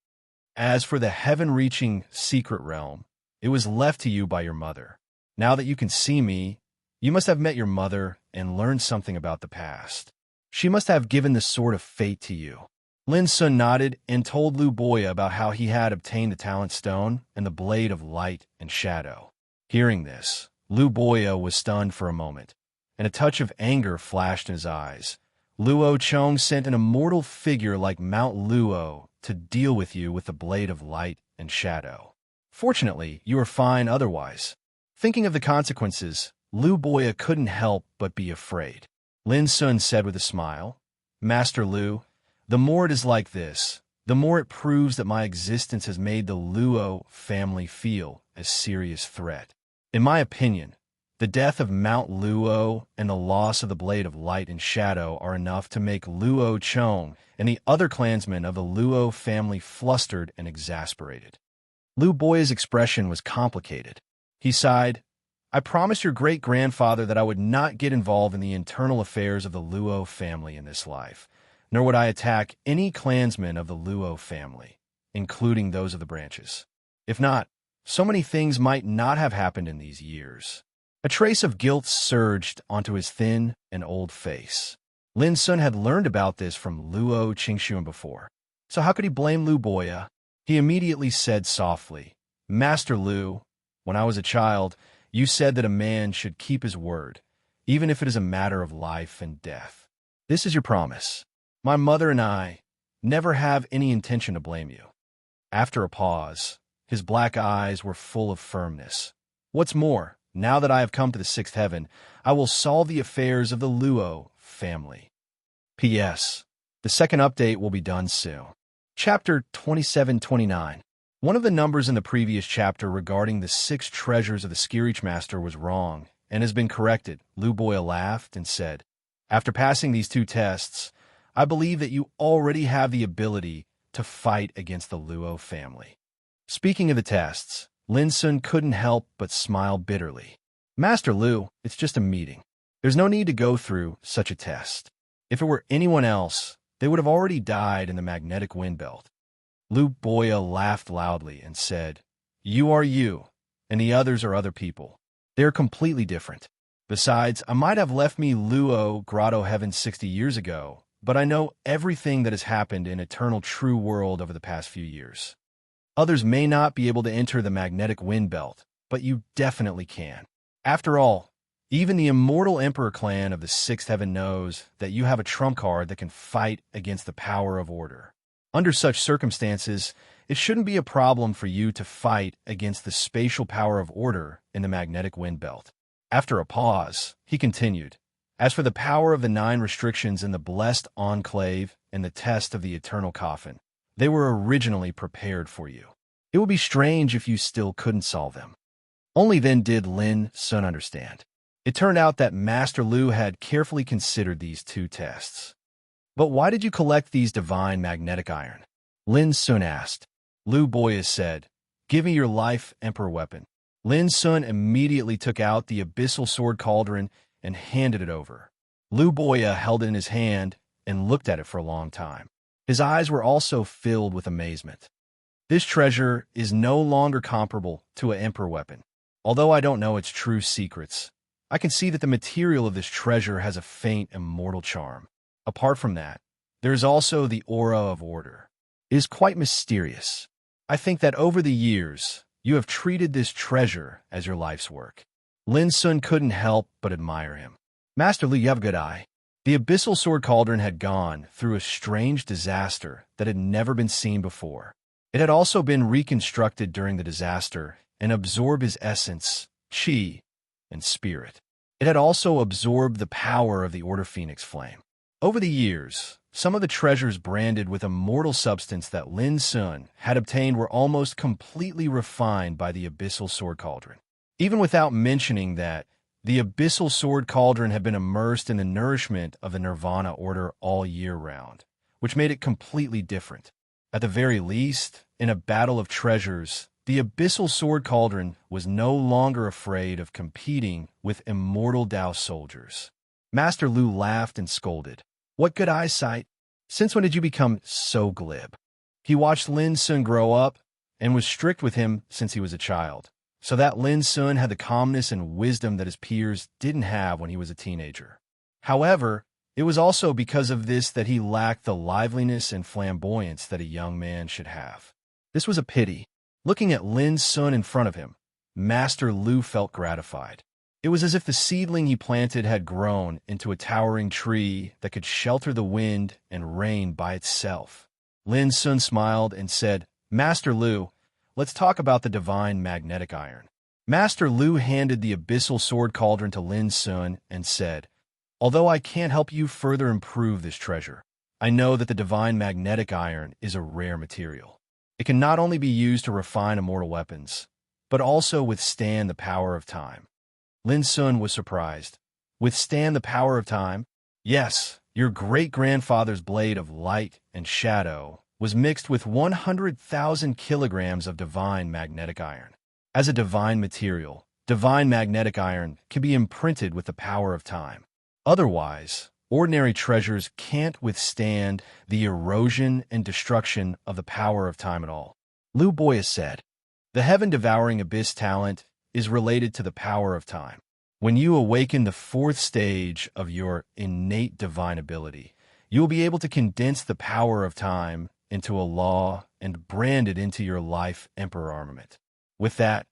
As for the heaven-reaching secret realm, it was left to you by your mother. Now that you can see me, you must have met your mother and learned something about the past. She must have given the Sword of Fate to you. Lin Sun nodded and told Lu Boya about how he had obtained the talent stone and the blade of light and shadow. Hearing this, Lu Boya was stunned for a moment, and a touch of anger flashed in his eyes. Luo Chong sent an immortal figure like Mount Luo to deal with you with the blade of light and shadow. Fortunately, you are fine otherwise. Thinking of the consequences, Lu Boya couldn't help but be afraid. Lin Sun said with a smile, "Master Lu, the more it is like this, the more it proves that my existence has made the Luo family feel a serious threat. In my opinion, the death of Mount Luo and the loss of the blade of light and shadow are enough to make Luo Chong and the other clansmen of the Luo family flustered and exasperated." Lu Boya's expression was complicated. He sighed, "I promised your great-grandfather that I would not get involved in the internal affairs of the Luo family in this life, nor would I attack any clansmen of the Luo family, including those of the branches. If not, so many things might not have happened in these years." A trace of guilt surged onto his thin and old face. Lin Sun had learned about this from Luo Qingxuan before, so how could he blame Lu Boya? He immediately said softly, "Master Lu, when I was a child, you said that a man should keep his word, even if it is a matter of life and death. This is your promise. My mother and I never have any intention to blame you." After a pause, his black eyes were full of firmness. "What's more, now that I have come to the sixth heaven, I will solve the affairs of the Luo family." P.S. The second update will be done soon. Chapter 27-29. One of the numbers in the previous chapter regarding the 6 treasures of the Skirich Master was wrong and has been corrected. Lu Boya laughed and said, "After passing these 2 tests, I believe that you already have the ability to fight against the Luo family." Speaking of the tests, Lin Sun couldn't help but smile bitterly. "Master Lu, it's just a meeting. There's no need to go through such a test. If it were anyone else, they would have already died in the magnetic wind belt." Lu Boya laughed loudly and said, "You are you, and the others are other people. They are completely different. Besides, I might have left me Luo Grotto Heaven 60 years ago, but I know everything that has happened in Eternal True World over the past few years. Others may not be able to enter the magnetic wind belt, but you definitely can. After all, even the immortal Emperor clan of the Sixth Heaven knows that you have a trump card that can fight against the power of order. Under such circumstances, it shouldn't be a problem for you to fight against the spatial power of order in the magnetic wind belt." After a pause, he continued, "As for the power of the 9 restrictions in the Blessed Enclave and the test of the Eternal Coffin, they were originally prepared for you. It would be strange if you still couldn't solve them." Only then did Lin Sun understand. It turned out that Master Lu had carefully considered these 2 tests. "But why did you collect these divine magnetic iron?" Lin Sun asked. Lu Boya said, "Give me your life Emperor weapon." Lin Sun immediately took out the abyssal sword cauldron and handed it over. Lu Boya held it in his hand and looked at it for a long time. His eyes were also filled with amazement. "This treasure is no longer comparable to an Emperor weapon. Although I don't know its true secrets, I can see that the material of this treasure has a faint immortal charm. Apart from that, there is also the aura of order. It is quite mysterious. I think that over the years, you have treated this treasure as your life's work." Lin Sun couldn't help but admire him. "Master Lu, you have a good eye." The abyssal sword cauldron had gone through a strange disaster that had never been seen before. It had also been reconstructed during the disaster and absorbed his essence, qi, and spirit. It had also absorbed the power of the Order Phoenix flame. Over the years, some of the treasures branded with immortal substance that Lin Sun had obtained were almost completely refined by the abyssal sword cauldron. Even without mentioning that, the abyssal sword cauldron had been immersed in the nourishment of the Nirvana order all year round, which made it completely different. At the very least, in a battle of treasures, the abyssal sword cauldron was no longer afraid of competing with immortal Dao soldiers. Master Lu laughed and scolded. "What good eyesight! Since when did you become so glib?" He watched Lin Sun grow up and was strict with him since he was a child, so that Lin Sun had the calmness and wisdom that his peers didn't have when he was a teenager. However, It was also because of this that he lacked the liveliness and flamboyance that a young man should have. This was a pity. Looking at Lin Sun in front of him, Master Lu felt gratified. It was as if the seedling he planted had grown into a towering tree that could shelter the wind and rain by itself. Lin Sun smiled and said, "Master Lu, let's talk about the divine magnetic iron." Master Lu handed the abyssal sword cauldron to Lin Sun and said, "Although I can't help you further improve this treasure, I know that the divine magnetic iron is a rare material. It can not only be used to refine immortal weapons, but also withstand the power of time." Lin Sun was surprised. "Withstand the power of time?" "Yes, your great-grandfather's blade of light and shadow was mixed with 100,000 kilograms of divine magnetic iron. As a divine material, divine magnetic iron can be imprinted with the power of time. Otherwise, ordinary treasures can't withstand the erosion and destruction of the power of time at all." Lu Boya said, "The heaven-devouring abyss talent is related to the power of time. When you awaken the fourth stage of your innate divine ability, you will be able to condense the power of time into a law and brand it into your life emperor armament. With that,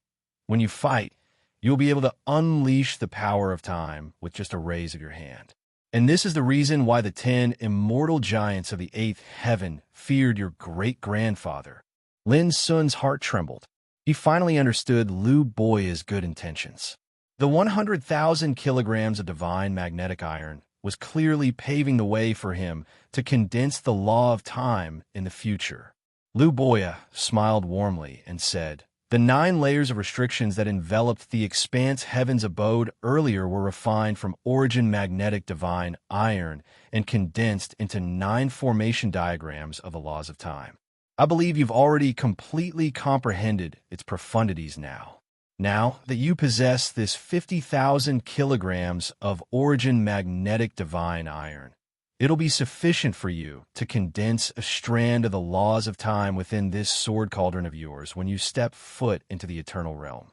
when you fight, you'll be able to unleash the power of time with just a raise of your hand. And this is the reason why the 10 immortal giants of the 8th heaven feared your great-grandfather." Lin Sun's heart trembled. He finally understood Lu Boya's good intentions. The 100,000 kilograms of divine magnetic iron was clearly paving the way for him to condense the law of time in the future. Lu Boya smiled warmly and said, "The 9 layers of restrictions that enveloped the expanse heaven's abode earlier were refined from origin magnetic divine iron and condensed into 9 formation diagrams of the laws of time. I believe you've already completely comprehended its profundities now. Now that you possess this 50,000 kilograms of origin magnetic divine iron, it'll be sufficient for you to condense a strand of the laws of time within this sword cauldron of yours when you step foot into the eternal realm."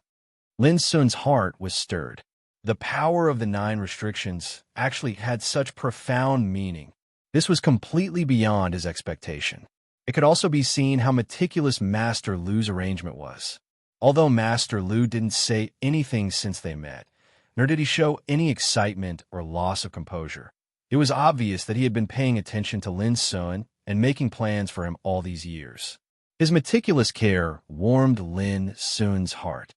Lin Sun's heart was stirred. The power of the 9 restrictions actually had such profound meaning. This was completely beyond his expectation. It could also be seen how meticulous Master Lu's arrangement was. Although Master Lu didn't say anything since they met, nor did he show any excitement or loss of composure, it was obvious that he had been paying attention to Lin Sun and making plans for him all these years. His meticulous care warmed Lin Sun's heart.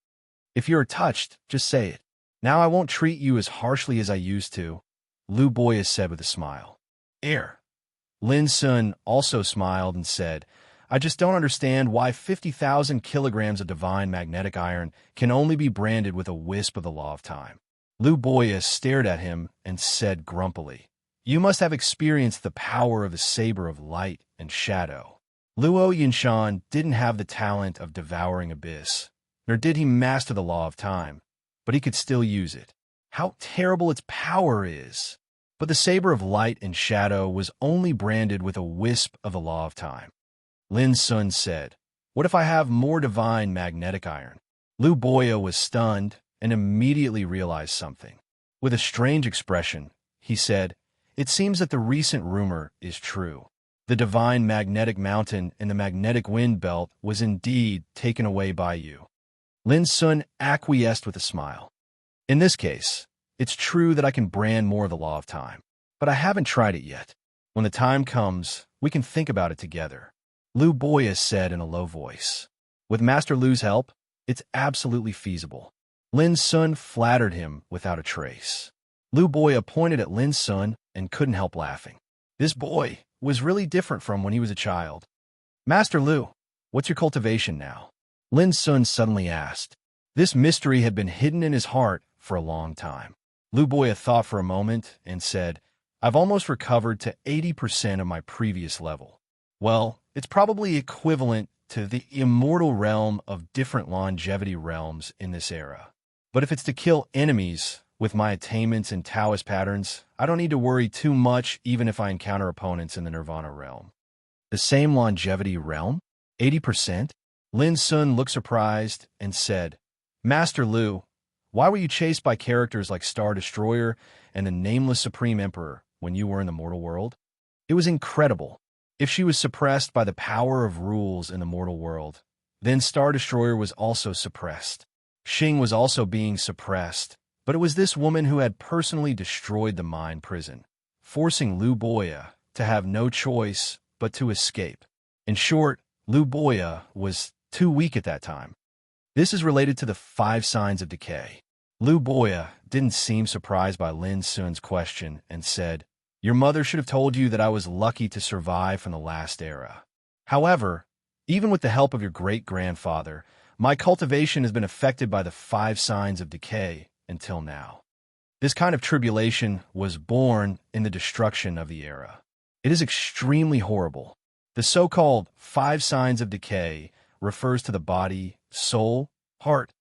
"If you're touched, just say it. Now I won't treat you as harshly as I used to," Lu Boya said with a smile. Lin Sun also smiled and said, "I just don't understand why 50,000 kilograms of divine magnetic iron can only be branded with a wisp of the law of time." Lu Boya stared at him and said grumpily, "You must have experienced the power of the saber of light and shadow." Luo Yinshan didn't have the talent of devouring abyss, nor did he master the law of time, but he could still use it. How terrible its power is! But the saber of light and shadow was only branded with a wisp of the law of time. Lin Sun said, "What if I have more divine magnetic iron?" Lu Boya was stunned and immediately realized something. With a strange expression, he said, "It seems that the recent rumor is true. The divine magnetic mountain in the magnetic wind belt was indeed taken away by you." Lin Sun acquiesced with a smile. "In this case, it's true that I can brand more of the law of time, but I haven't tried it yet. When the time comes, we can think about it together," Lu Boya said in a low voice. "With Master Lu's help, it's absolutely feasible." Lin Sun flattered him without a trace. Lu Boya pointed at Lin Sun and couldn't help laughing. This boy was really different from when he was a child. "Master Lu, what's your cultivation now?" Lin Sun suddenly asked. This mystery had been hidden in his heart for a long time. Lu Boya thought for a moment and said, "I've almost recovered to 80% of my previous level. Well, it's probably equivalent to the immortal realm of different longevity realms in this era. But if it's to kill enemies with my attainments and Taoist patterns, I don't need to worry too much even if I encounter opponents in the Nirvana realm." "The same longevity realm? 80%? Lin Sun looked surprised and said, "Master Lu, why were you chased by characters like Star Destroyer and the Nameless Supreme Emperor when you were in the mortal world? It was incredible. If she was suppressed by the power of rules in the mortal world, then Star Destroyer was also suppressed. Xing was also being suppressed, but it was this woman who had personally destroyed the mind prison, forcing Lu Boya to have no choice but to escape. In short, Lu Boya was too weak at that time. This is related to the 5 signs of decay. Lu Boya didn't seem surprised by Lin Sun's question and said, "Your mother should have told you that I was lucky to survive from the last era. However, even with the help of your great-grandfather, my cultivation has been affected by the 5 signs of decay until now." This kind of tribulation was born in the destruction of the era. It is extremely horrible. The so-called 5 signs of decay refers to the body, soul, heart,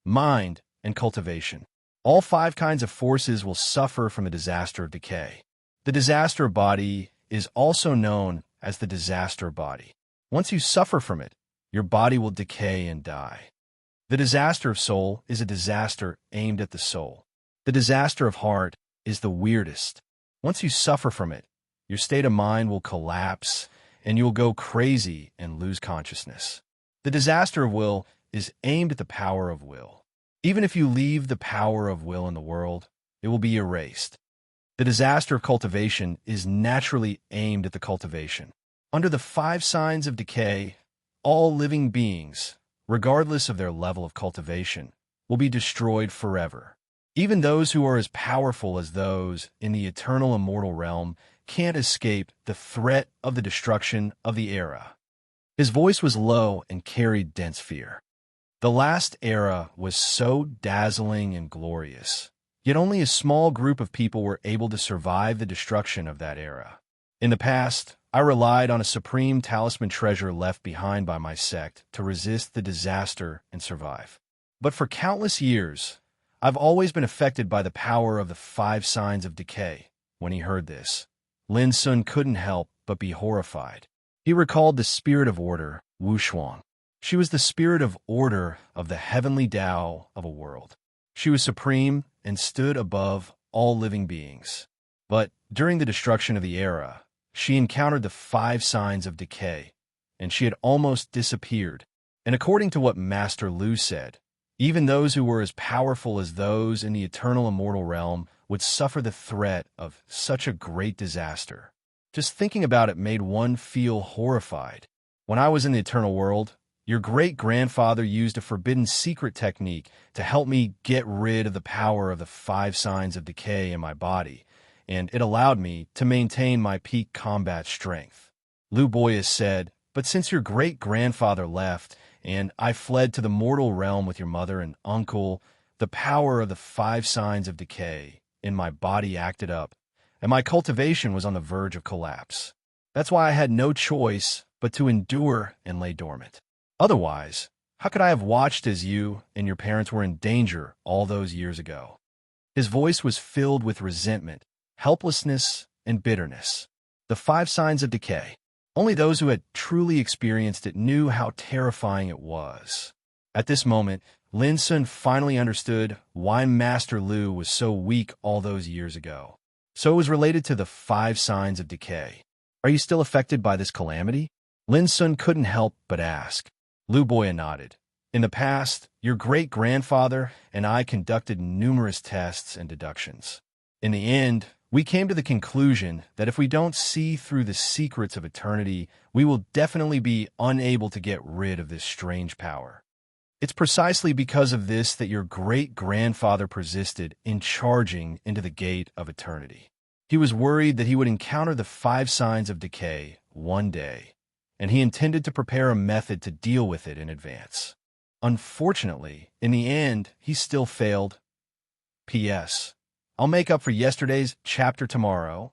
mind, and cultivation. All 5 kinds of forces will suffer from the disaster of decay. The disaster body is also known as the disaster body. Once you suffer from it, your body will decay and die. The disaster of soul is a disaster aimed at the soul. The disaster of heart is the weirdest. Once you suffer from it, your state of mind will collapse and you will go crazy and lose consciousness. The disaster of will is aimed at the power of will. Even if you leave the power of will in the world, it will be erased. The disaster of cultivation is naturally aimed at the cultivation. Under the 5 signs of decay, all living beings, regardless of their level of cultivation, will be destroyed forever. Even those who are as powerful as those in the eternal immortal realm can't escape the threat of the destruction of the era. His voice was low and carried dense fear. The last era was so dazzling and glorious, yet only a small group of people were able to survive the destruction of that era. In the past, I relied on a supreme talisman treasure left behind by my sect to resist the disaster and survive. But for countless years, I've always been affected by the power of the 5 signs of decay. When he heard this, Lin Sun couldn't help but be horrified. He recalled the spirit of order, Wu Shuang. She was the spirit of order of the heavenly Tao of a world. She was supreme and stood above all living beings. But during the destruction of the era, she encountered the 5 signs of decay, and she had almost disappeared. And according to what Master Lu said, even those who were as powerful as those in the eternal immortal realm would suffer the threat of such a great disaster. Just thinking about it made one feel horrified. When I was in the eternal world, your great-grandfather used a forbidden secret technique to help me get rid of the power of the 5 signs of decay in my body, and it allowed me to maintain my peak combat strength. Lu Boya said, "But since your great-grandfather left, and I fled to the mortal realm with your mother and uncle, the power of the 5 signs of decay in my body acted up, and my cultivation was on the verge of collapse. That's why I had no choice but to endure and lay dormant. Otherwise, how could I have watched as you and your parents were in danger all those years ago?" His voice was filled with resentment, helplessness, and bitterness. The 5 signs of decay. Only those who had truly experienced it knew how terrifying it was. At this moment, Lin Sun finally understood why Master Lu was so weak all those years ago. So it was related to the 5 signs of decay. Are you still affected by this calamity? Lin Sun couldn't help but ask. Lu Boya nodded. In the past, your great-grandfather and I conducted numerous tests and deductions. In the end, we came to the conclusion that if we don't see through the secrets of eternity, we will definitely be unable to get rid of this strange power. It's precisely because of this that your great-grandfather persisted in charging into the gate of eternity. He was worried that he would encounter the 5 signs of decay one day, and he intended to prepare a method to deal with it in advance. Unfortunately, in the end, he still failed. P.S. I'll make up for yesterday's chapter tomorrow.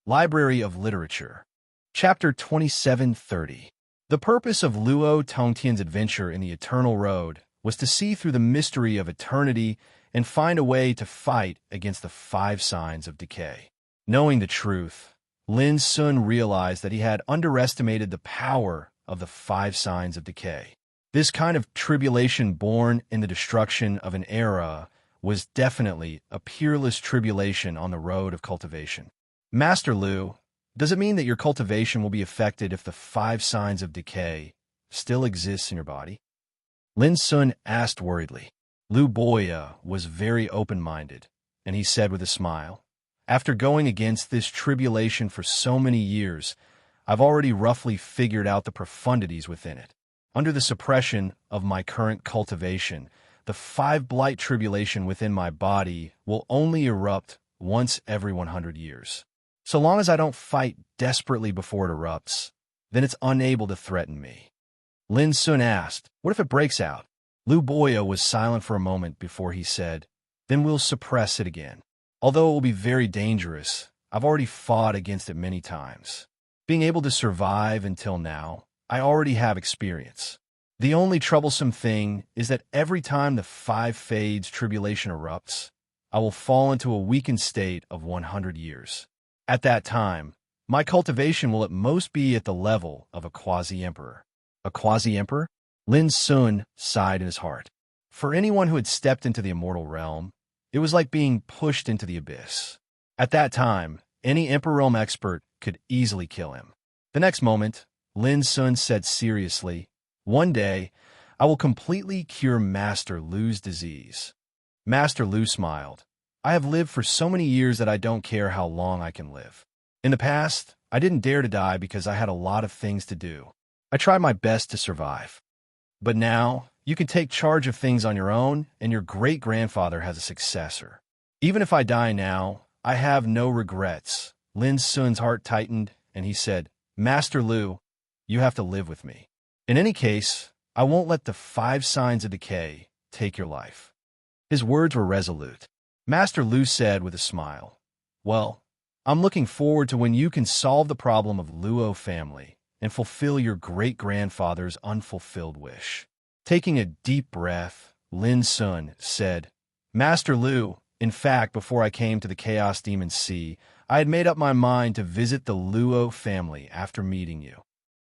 Library of Literature. Chapter 2730. The purpose of Luo Tongtian's adventure in the Eternal Road was to see through the mystery of eternity and find a way to fight against the 5 signs of decay. Knowing the truth, Lin Sun realized that he had underestimated the power of the 5 signs of decay. This kind of tribulation born in the destruction of an era was definitely a peerless tribulation on the road of cultivation. Master Lu, does it mean that your cultivation will be affected if the 5 signs of decay still exist in your body? Lin Sun asked worriedly. Lu Boya was very open-minded, and he said with a smile, after going against this tribulation for so many years, I've already roughly figured out the profundities within it. Under the suppression of my current cultivation, the 5 blight tribulation within my body will only erupt once every 100 years. So long as I don't fight desperately before it erupts, then it's unable to threaten me. Lin Sun asked, what if it breaks out? Lu Boya was silent for a moment before he said, then we'll suppress it again. Although it will be very dangerous, I've already fought against it many times. Being able to survive until now, I already have experience. The only troublesome thing is that every time the 5 fades tribulation erupts, I will fall into a weakened state of 100 years. At that time, my cultivation will at most be at the level of a quasi-emperor. A quasi-emperor? Lin Sun sighed in his heart. For anyone who had stepped into the immortal realm, it was like being pushed into the abyss. At that time, any Emperor Realm expert could easily kill him. The next moment, Lin Sun said seriously, one day, I will completely cure Master Lu's disease. Master Lu smiled. I have lived for so many years that I don't care how long I can live. In the past, I didn't dare to die because I had a lot of things to do. I tried my best to survive. But now, you can take charge of things on your own, and your great-grandfather has a successor. Even if I die now, I have no regrets. Lin Sun's heart tightened, and he said, Master Lu, you have to live with me. In any case, I won't let the 5 signs of decay take your life. His words were resolute. Master Lu said with a smile, well, I'm looking forward to when you can solve the problem of Luo family and fulfill your great-grandfather's unfulfilled wish. Taking a deep breath, Lin Sun said, Master Lu, in fact, before I came to the Chaos Demon Sea, I had made up my mind to visit the Luo family after meeting you.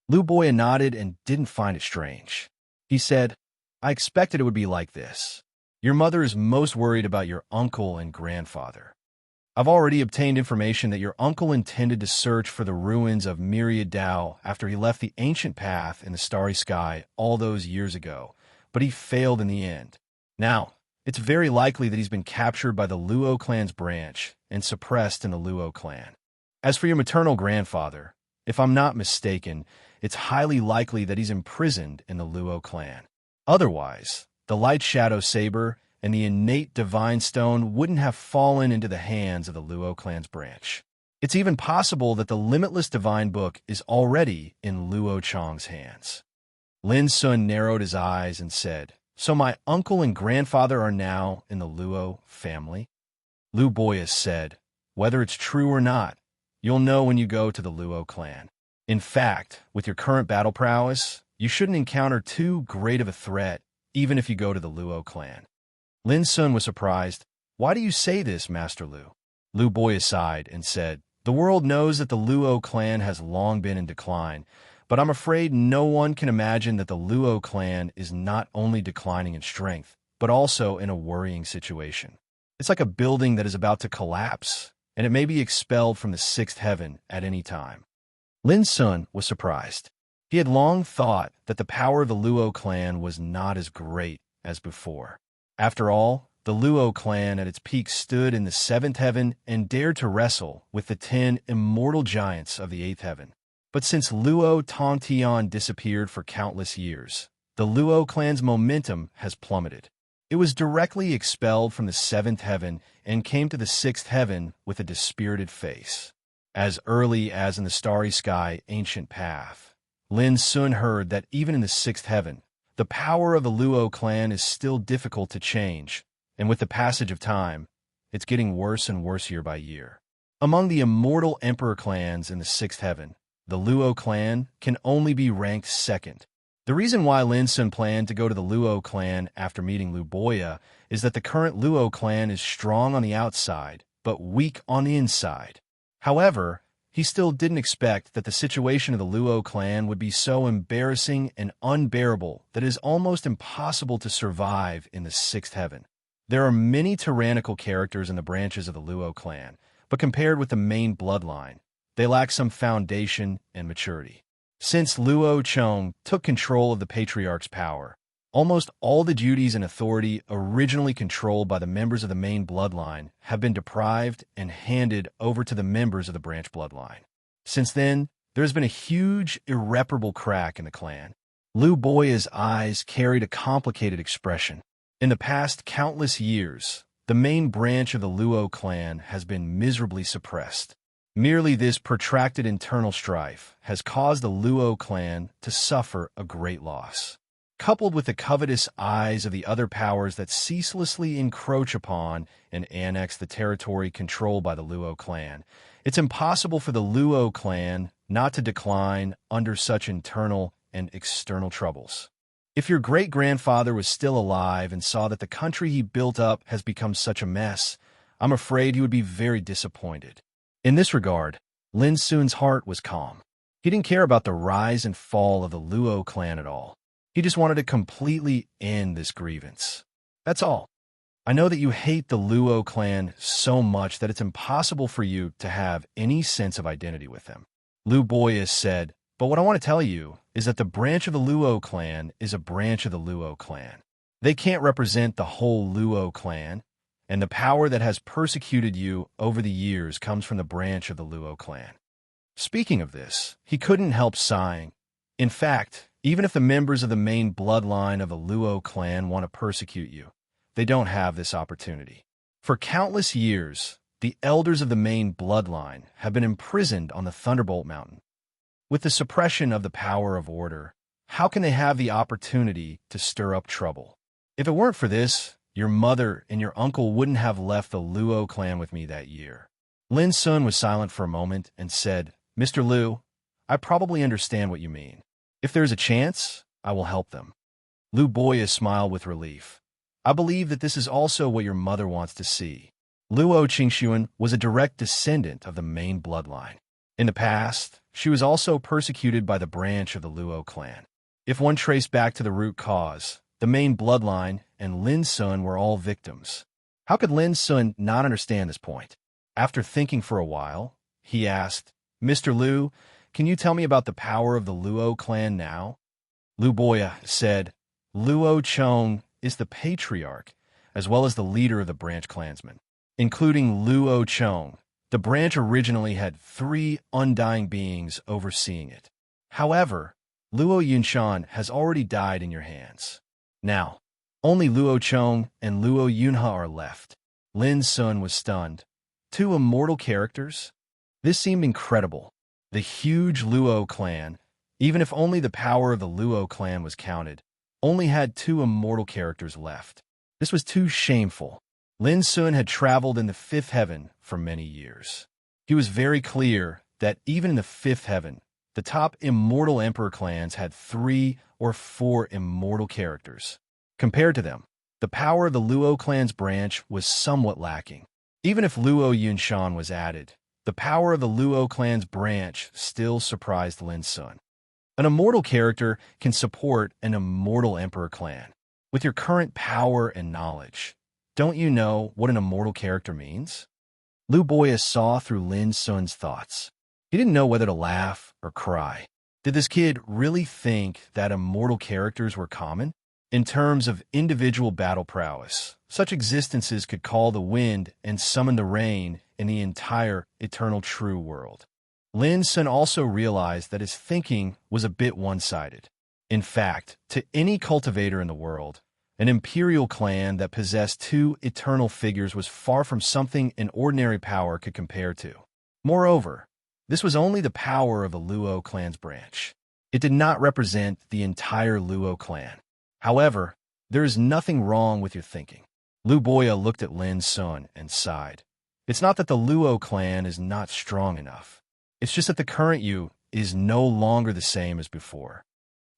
Lu Boya nodded and didn't find it strange. He said, I expected it would be like this. Your mother is most worried about your uncle and grandfather. I've already obtained information that your uncle intended to search for the ruins of Myriad Dao after he left the ancient path in the starry sky all those years ago, but he failed in the end. Now, it's very likely that he's been captured by the Luo clan's branch and suppressed in the Luo clan. As for your maternal grandfather, if I'm not mistaken, it's highly likely that he's imprisoned in the Luo clan. Otherwise, the light shadow saber and the innate divine stone wouldn't have fallen into the hands of the Luo clan's branch. It's even possible that the limitless divine book is already in Luo Chang's hands. Lin Sun narrowed his eyes and said, so my uncle and grandfather are now in the Luo family? Lu Boya said, whether it's true or not, you'll know when you go to the Luo clan. In fact, with your current battle prowess, you shouldn't encounter too great of a threat, even if you go to the Luo clan. Lin Sun was surprised. Why do you say this, Master Lu? Lu Boya sighed and said, the world knows that the Luo clan has long been in decline, but I'm afraid no one can imagine that the Luo clan is not only declining in strength, but also in a worrying situation. It's like a building that is about to collapse, and it may be expelled from the 6th heaven at any time. Lin Sun was surprised. He had long thought that the power of the Luo clan was not as great as before. After all, the Luo clan at its peak stood in the 7th heaven and dared to wrestle with the 10 immortal giants of the 8th heaven. But since Luo Tongtian disappeared for countless years, the Luo clan's momentum has plummeted. It was directly expelled from the 7th heaven and came to the 6th heaven with a dispirited face. As early as in the starry sky ancient path, Lin Sun heard that even in the 6th heaven, the power of the Luo clan is still difficult to change, and with the passage of time, it's getting worse and worse year by year. Among the immortal emperor clans in the 6th heaven, the Luo clan can only be ranked 2nd. The reason why Lin Sun planned to go to the Luo clan after meeting Lu Boya is that the current Luo clan is strong on the outside, but weak on the inside. However, he still didn't expect that the situation of the Luo clan would be so embarrassing and unbearable that it is almost impossible to survive in the 6th heaven. There are many tyrannical characters in the branches of the Luo clan, but compared with the main bloodline, they lack some foundation and maturity. Since Luo Chong took control of the patriarch's power, almost all the duties and authority originally controlled by the members of the main bloodline have been deprived and handed over to the members of the branch bloodline. Since then, there has been a huge, irreparable crack in the clan. Lu Boya's eyes carried a complicated expression. In the past countless years, the main branch of the Luo clan has been miserably suppressed. Merely this protracted internal strife has caused the Luo clan to suffer a great loss. Coupled with the covetous eyes of the other powers that ceaselessly encroach upon and annex the territory controlled by the Luo clan, it's impossible for the Luo clan not to decline under such internal and external troubles. If your great-grandfather was still alive and saw that the country he built up has become such a mess, I'm afraid he would be very disappointed. In this regard, Lin Sun's heart was calm. He didn't care about the rise and fall of the Luo clan at all. He just wanted to completely end this grievance. That's all. I know that you hate the Luo clan so much that it's impossible for you to have any sense of identity with them. Lu Boya said, but what I want to tell you is that the branch of the Luo clan is a branch of the Luo clan. They can't represent the whole Luo clan, and the power that has persecuted you over the years comes from the branch of the Luo clan. Speaking of this, he couldn't help sighing. In fact, even if the members of the main bloodline of the Luo clan want to persecute you, they don't have this opportunity. For countless years, the elders of the main bloodline have been imprisoned on the Thunderbolt Mountain. With the suppression of the power of order, how can they have the opportunity to stir up trouble? If it weren't for this, your mother and your uncle wouldn't have left the Luo clan with me that year. Lin Sun was silent for a moment and said, Mr. Lu, I probably understand what you mean. If there's a chance, I will help them. Lu Boya smiled with relief. I believe that this is also what your mother wants to see. Luo Qingxuan was a direct descendant of the main bloodline. In the past, she was also persecuted by the branch of the Luo clan. If one traced back to the root cause, the main bloodline and Lin Sun were all victims. How could Lin Sun not understand this point? After thinking for a while, he asked, Mr. Lu, can you tell me about the power of the Luo clan now? Lu Boya said, Luo Chong is the patriarch, as well as the leader of the branch clansmen. Including Luo Chong, the branch originally had 3 undying beings overseeing it. However, Luo Yunshan has already died in your hands. Now, only Luo Chong and Luo Yunha are left. Lin Sun was stunned. 2 immortal characters? This seemed incredible. The huge Luo clan, even if only the power of the Luo clan was counted, only had 2 immortal characters left. This was too shameful. Lin Sun had traveled in the 5th heaven for many years. He was very clear that even in the 5th heaven, the top immortal emperor clans had 3 or 4 immortal characters. Compared to them, the power of the Luo clan's branch was somewhat lacking. Even if Luo Yunshan was added, the power of the Luo clan's branch still surprised Lin Sun. An immortal character can support an immortal emperor clan. With your current power and knowledge, don't you know what an immortal character means? Lu Boya saw through Lin Sun's thoughts. He didn't know whether to laugh or cry. Did this kid really think that immortal characters were common? In terms of individual battle prowess, such existences could call the wind and summon the rain in the entire eternal true world. Lin Sun also realized that his thinking was a bit one-sided. In fact, to any cultivator in the world, an imperial clan that possessed 2 eternal figures was far from something an ordinary power could compare to. Moreover, this was only the power of the Luo clan's branch. It did not represent the entire Luo clan. However, there is nothing wrong with your thinking. Lu Boya looked at Lin Sun and sighed. It's not that the Luo clan is not strong enough. It's just that the current you is no longer the same as before.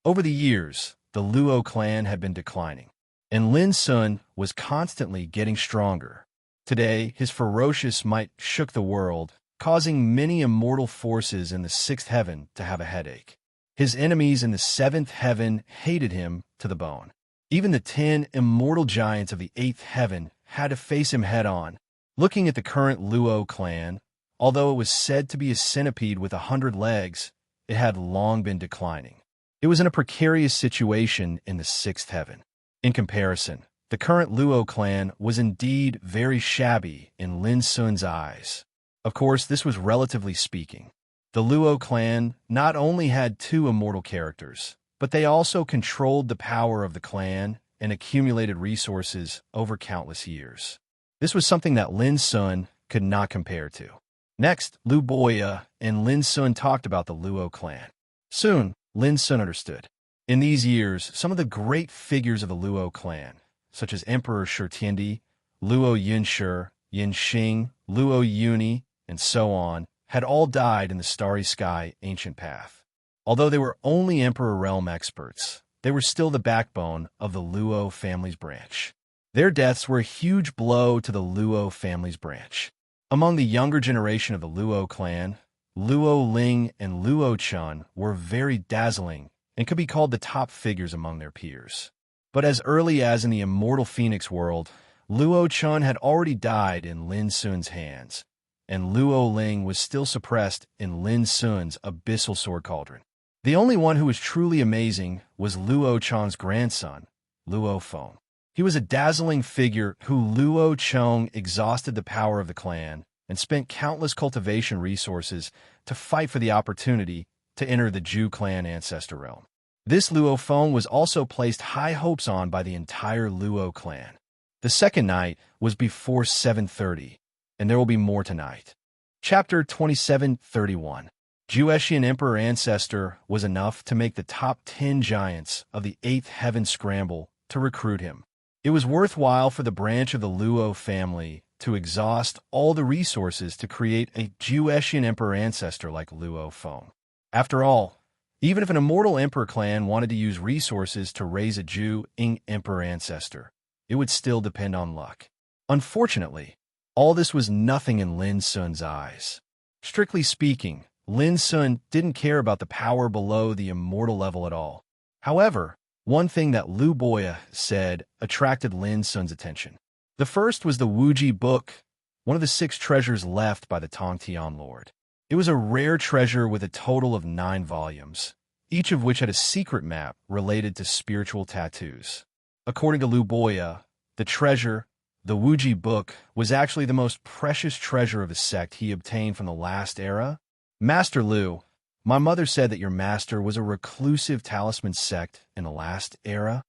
Over the years, the Luo clan had been declining, and Lin Sun was constantly getting stronger. Today, his ferocious might shook the world, causing many immortal forces in the 6th heaven to have a headache. His enemies in the 7th heaven hated him to the bone. Even the 10 immortal giants of the 8th heaven had to face him head-on. Looking at the current Luo clan, although it was said to be a centipede with 100 legs, it had long been declining. It was in a precarious situation in the sixth heaven. In comparison, the current Luo clan was indeed very shabby in Lin Sun's eyes. Of course, this was relatively speaking. The Luo clan not only had two immortal characters, but they also controlled the power of the clan and accumulated resources over countless years. This was something that Lin Sun could not compare to. Next, Lu Boya and Lin Sun talked about the Luo clan. Soon, Lin Sun understood. In these years, some of the great figures of the Luo clan, such as Emperor Shi Tiandi, Luo Yunshi, Yin Xing, Luo Yuni, and so on, had all died in the Starry Sky ancient path. Although they were only Emperor Realm experts, they were still the backbone of the Luo family's branch. Their deaths were a huge blow to the Luo family's branch. Among the younger generation of the Luo clan, Luo Ling and Luo Chun were very dazzling and could be called the top figures among their peers. But as early as in the immortal Phoenix world, Luo Chun had already died in Lin Sun's hands, and Luo Ling was still suppressed in Lin Sun's abyssal sword cauldron. The only one who was truly amazing was Luo Chun's grandson, Luo Feng. He was a dazzling figure who Luo Cheng exhausted the power of the clan and spent countless cultivation resources to fight for the opportunity to enter the Zhu clan ancestor realm. This Luo Feng was also placed high hopes on by the entire Luo clan. The second night was before 7:30, and there will be more tonight. Chapter 27:31. Zhuetian Emperor Ancestor was enough to make the top 10 giants of the 8th heaven scramble to recruit him. It was worthwhile for the branch of the Luo family to exhaust all the resources to create a Zhuetian Emperor Ancestor like Luo Feng. After all, even if an immortal Emperor clan wanted to use resources to raise a Zhu-ing Emperor Ancestor, it would still depend on luck. Unfortunately, all this was nothing in Lin Sun's eyes. Strictly speaking, Lin Sun didn't care about the power below the immortal level at all. However, one thing that Lu Boya said attracted Lin Sun's attention. The first was the Wuji book, one of the 6 treasures left by the Tongtian Lord. It was a rare treasure with a total of 9 volumes, each of which had a secret map related to spiritual tattoos. According to Lu Boya, the treasure, the Wuji book, was actually the most precious treasure of the sect he obtained from the last era. Master Lu, my mother said that your master was a reclusive talisman sect in the last era.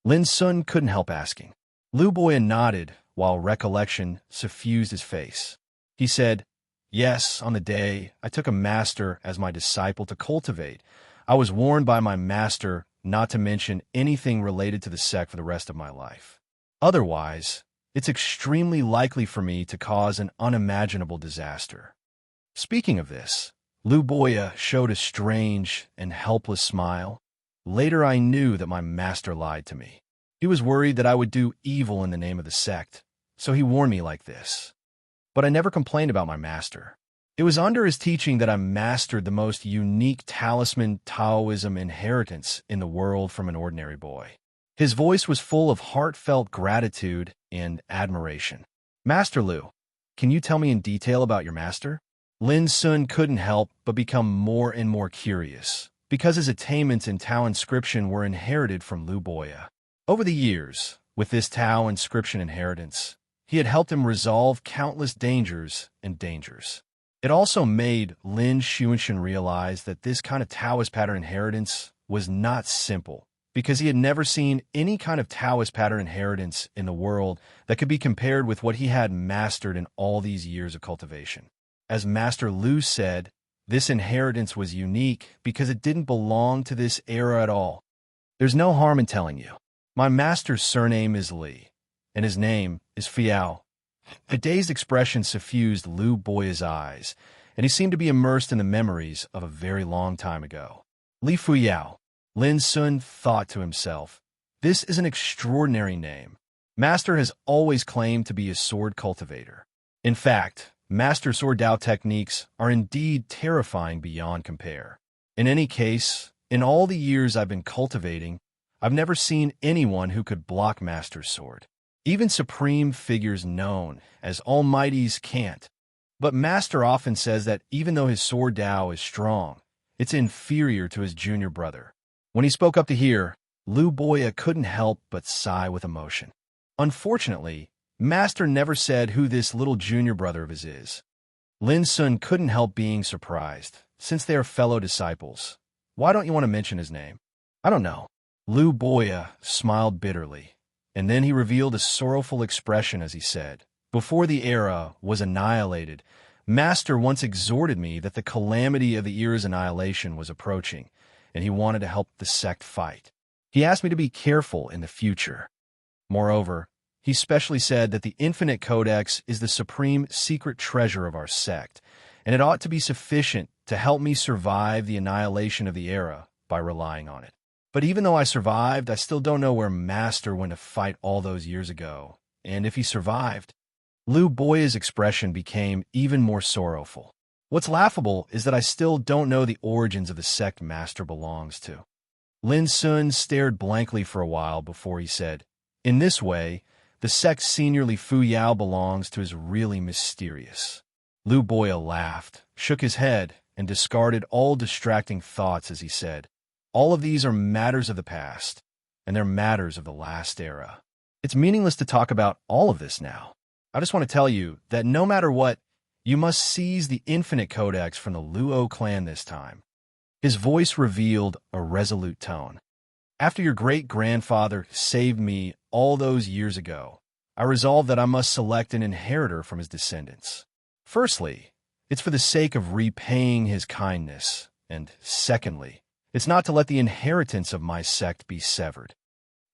Lin Sun couldn't help asking. Lu Boya nodded while recollection suffused his face. He said, "Yes, on the day I took a master as my disciple to cultivate, I was warned by my master not to mention anything related to the sect for the rest of my life. Otherwise, it's extremely likely for me to cause an unimaginable disaster." Speaking of this, Lu Boya showed a strange and helpless smile. Later I knew that my master lied to me. He was worried that I would do evil in the name of the sect, so he warned me like this. But I never complained about my master. It was under his teaching that I mastered the most unique talisman Taoism inheritance in the world from an ordinary boy. His voice was full of heartfelt gratitude and admiration. "Master Lu, can you tell me in detail about your master?" Lin Sun couldn't help but become more and more curious, because his attainments in Tao inscription were inherited from Lu Boya. Over the years, with this Tao inscription inheritance, he had helped him resolve countless dangers and dangers. It also made Lin Xuanxin realize that this kind of Taoist pattern inheritance was not simple, because he had never seen any kind of Taoist pattern inheritance in the world that could be compared with what he had mastered in all these years of cultivation. As Master Lu said, this inheritance was unique because it didn't belong to this era at all. There's no harm in telling you. My master's surname is Li, and his name is Fiao. A dazed expression suffused Lu Boya's eyes, and he seemed to be immersed in the memories of a very long time ago. Li Fuyao. Lin Sun thought to himself, this is an extraordinary name. Master has always claimed to be a sword cultivator. In fact, Master Sword Dao techniques are indeed terrifying beyond compare. In any case, in all the years I've been cultivating, I've never seen anyone who could block Master's sword. Even supreme figures known as almighties can't. But Master often says that even though his sword Tao is strong, it's inferior to his junior brother. When he spoke up to hear, Lu Boya couldn't help but sigh with emotion. Unfortunately, Master never said who this little junior brother of his is. Lin Sun couldn't help being surprised, since they are fellow disciples. Why don't you want to mention his name? I don't know. Lu Boya smiled bitterly, and then he revealed a sorrowful expression as he said, "Before the era was annihilated, Master once exhorted me that the calamity of the era's annihilation was approaching, and he wanted to help the sect fight. He asked me to be careful in the future. Moreover, he specially said that the Infinite Codex is the supreme secret treasure of our sect, and it ought to be sufficient to help me survive the annihilation of the era by relying on it. But even though I survived, I still don't know where Master went to fight all those years ago, and if he survived." Lu Boya's expression became even more sorrowful. "What's laughable is that I still don't know the origins of the sect Master belongs to." Lin Sun stared blankly for a while before he said, "In this way, the sect's senior Li Fu Yao belongs to is really mysterious." Lu Boya laughed, shook his head, and discarded all distracting thoughts as he said, "All of these are matters of the past, and they're matters of the last era. It's meaningless to talk about all of this now. I just want to tell you that no matter what, you must seize the Infinite Codex from the Luo clan this time." His voice revealed a resolute tone. "After your great-grandfather saved me all those years ago, I resolved that I must select an inheritor from his descendants. Firstly, it's for the sake of repaying his kindness, and secondly, it's not to let the inheritance of my sect be severed.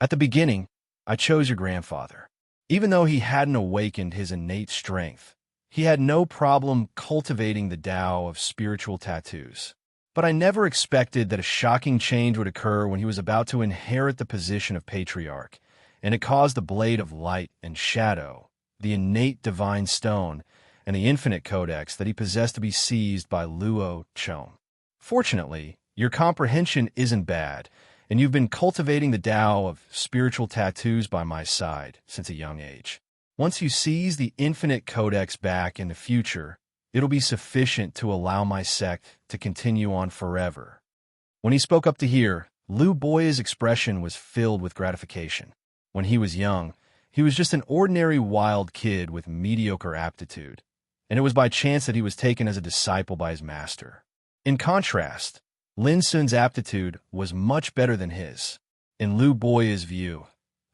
At the beginning, I chose your grandfather. Even though he hadn't awakened his innate strength, he had no problem cultivating the Tao of spiritual tattoos. But I never expected that a shocking change would occur when he was about to inherit the position of patriarch, and it caused the blade of light and shadow, the innate divine stone, and the infinite codex that he possessed to be seized by Luo Chong. Fortunately, your comprehension isn't bad, and you've been cultivating the Tao of spiritual tattoos by my side since a young age. Once you seize the infinite codex back in the future, it'll be sufficient to allow my sect to continue on forever." When he spoke up to hear, Lu Boya's expression was filled with gratification. When he was young, he was just an ordinary wild kid with mediocre aptitude, and it was by chance that he was taken as a disciple by his master. In contrast, Lin Sun's aptitude was much better than his. In Lu Boya's view,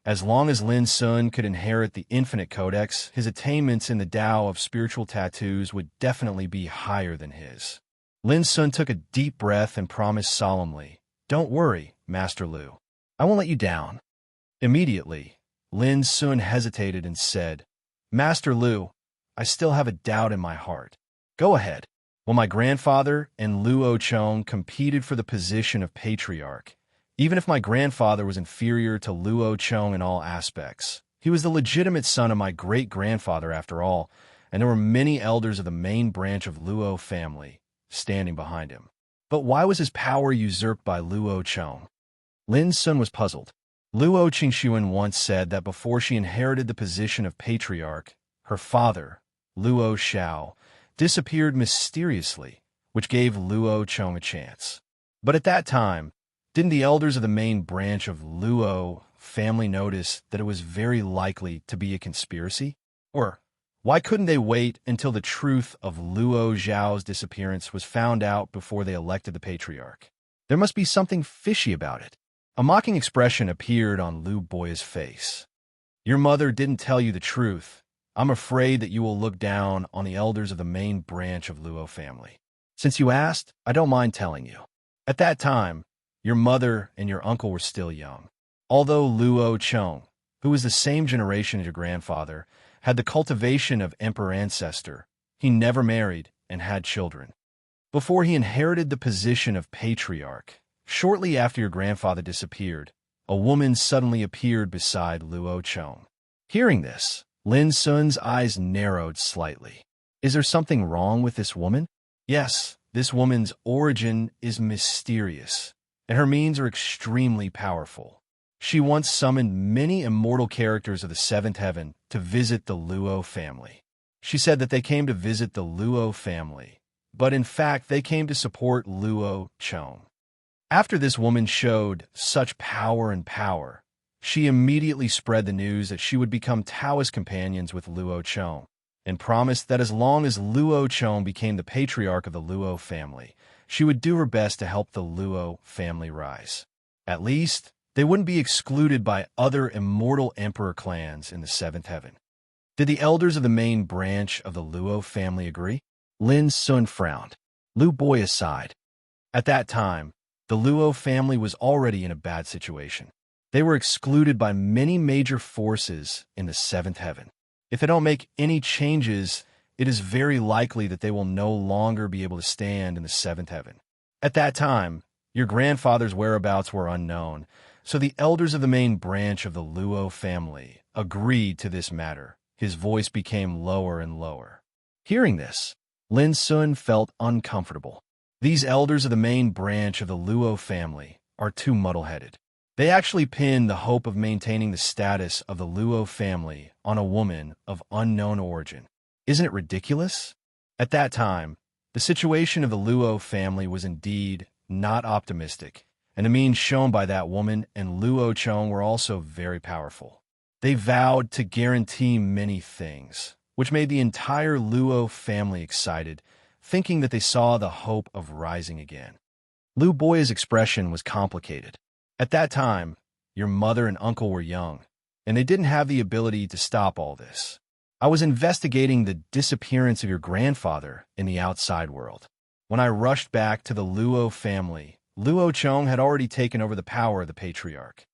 as long as Lin Sun could inherit the infinite codex, his attainments in the Tao of spiritual tattoos would definitely be higher than his. Lin Sun took a deep breath and promised solemnly, "Don't worry, Master Lu. I won't let you down." Immediately, Lin Sun hesitated and said, "Master Lu, I still have a doubt in my heart. Go ahead. When my grandfather and Luo Chong competed for the position of patriarch, even if my grandfather was inferior to Luo Chong in all aspects, he was the legitimate son of my great-grandfather after all, and there were many elders of the main branch of Luo family standing behind him. But why was his power usurped by Luo Chong?" Lin Sun was puzzled. Luo Qingxuan once said that before she inherited the position of patriarch, her father, Luo Xiao, disappeared mysteriously, which gave Luo Chong a chance. But at that time, didn't the elders of the main branch of Luo family notice that it was very likely to be a conspiracy? Or why couldn't they wait until the truth of Luo Xiao's disappearance was found out before they elected the patriarch? There must be something fishy about it. A mocking expression appeared on Lu Boya's face. "Your mother didn't tell you the truth. I'm afraid that you will look down on the elders of the main branch of Luo family. Since you asked, I don't mind telling you. At that time, your mother and your uncle were still young. Although Luo Chong, who was the same generation as your grandfather, had the cultivation of emperor ancestor, he never married and had children. Before he inherited the position of patriarch, shortly after your grandfather disappeared, a woman suddenly appeared beside Luo Chong." Hearing this, Lin Sun's eyes narrowed slightly. "Is there something wrong with this woman?" "Yes, this woman's origin is mysterious, and her means are extremely powerful. She once summoned many immortal characters of the seventh heaven to visit the Luo family. She said that they came to visit the Luo family, but in fact they came to support Luo Chong. After this woman showed such power, she immediately spread the news that she would become Taoist companions with Luo Chong, and promised that as long as Luo Chong became the patriarch of the Luo family, she would do her best to help the Luo family rise. At least, they wouldn't be excluded by other immortal emperor clans in the seventh heaven. Did the elders of the main branch of the Luo family agree? Lin Sun frowned. Lu Boya sighed. At that time, the Luo family was already in a bad situation. They were excluded by many major forces in the seventh heaven. If they don't make any changes, it is very likely that they will no longer be able to stand in the seventh heaven. At that time, your grandfather's whereabouts were unknown, so the elders of the main branch of the Luo family agreed to this matter. His voice became lower and lower. Hearing this, Lin Sun felt uncomfortable. These elders of the main branch of the Luo family are too muddle-headed. They actually pinned the hope of maintaining the status of the Luo family on a woman of unknown origin. Isn't it ridiculous? At that time, the situation of the Luo family was indeed not optimistic, and the means shown by that woman and Luo Chong were also very powerful. They vowed to guarantee many things, which made the entire Luo family excited, thinking that they saw the hope of rising again. Lu Boya's expression was complicated. At that time, your mother and uncle were young, and they didn't have the ability to stop all this. I was investigating the disappearance of your grandfather in the outside world. When I rushed back to the Luo family, Luo Chong had already taken over the power of the patriarch.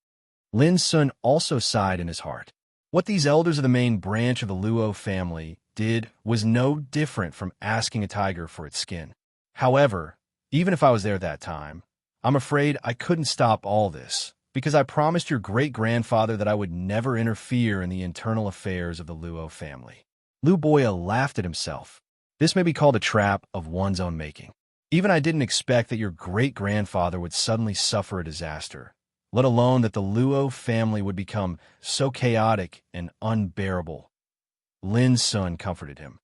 Lin Sun also sighed in his heart. What these elders of the main branch of the Luo family did was no different from asking a tiger for its skin. However, even if I was there at that time, I'm afraid I couldn't stop all this, because I promised your great-grandfather that I would never interfere in the internal affairs of the Luo family. Lu Boya laughed at himself. This may be called a trap of one's own making. Even I didn't expect that your great-grandfather would suddenly suffer a disaster, let alone that the Luo family would become so chaotic and unbearable. Lin Sun comforted him.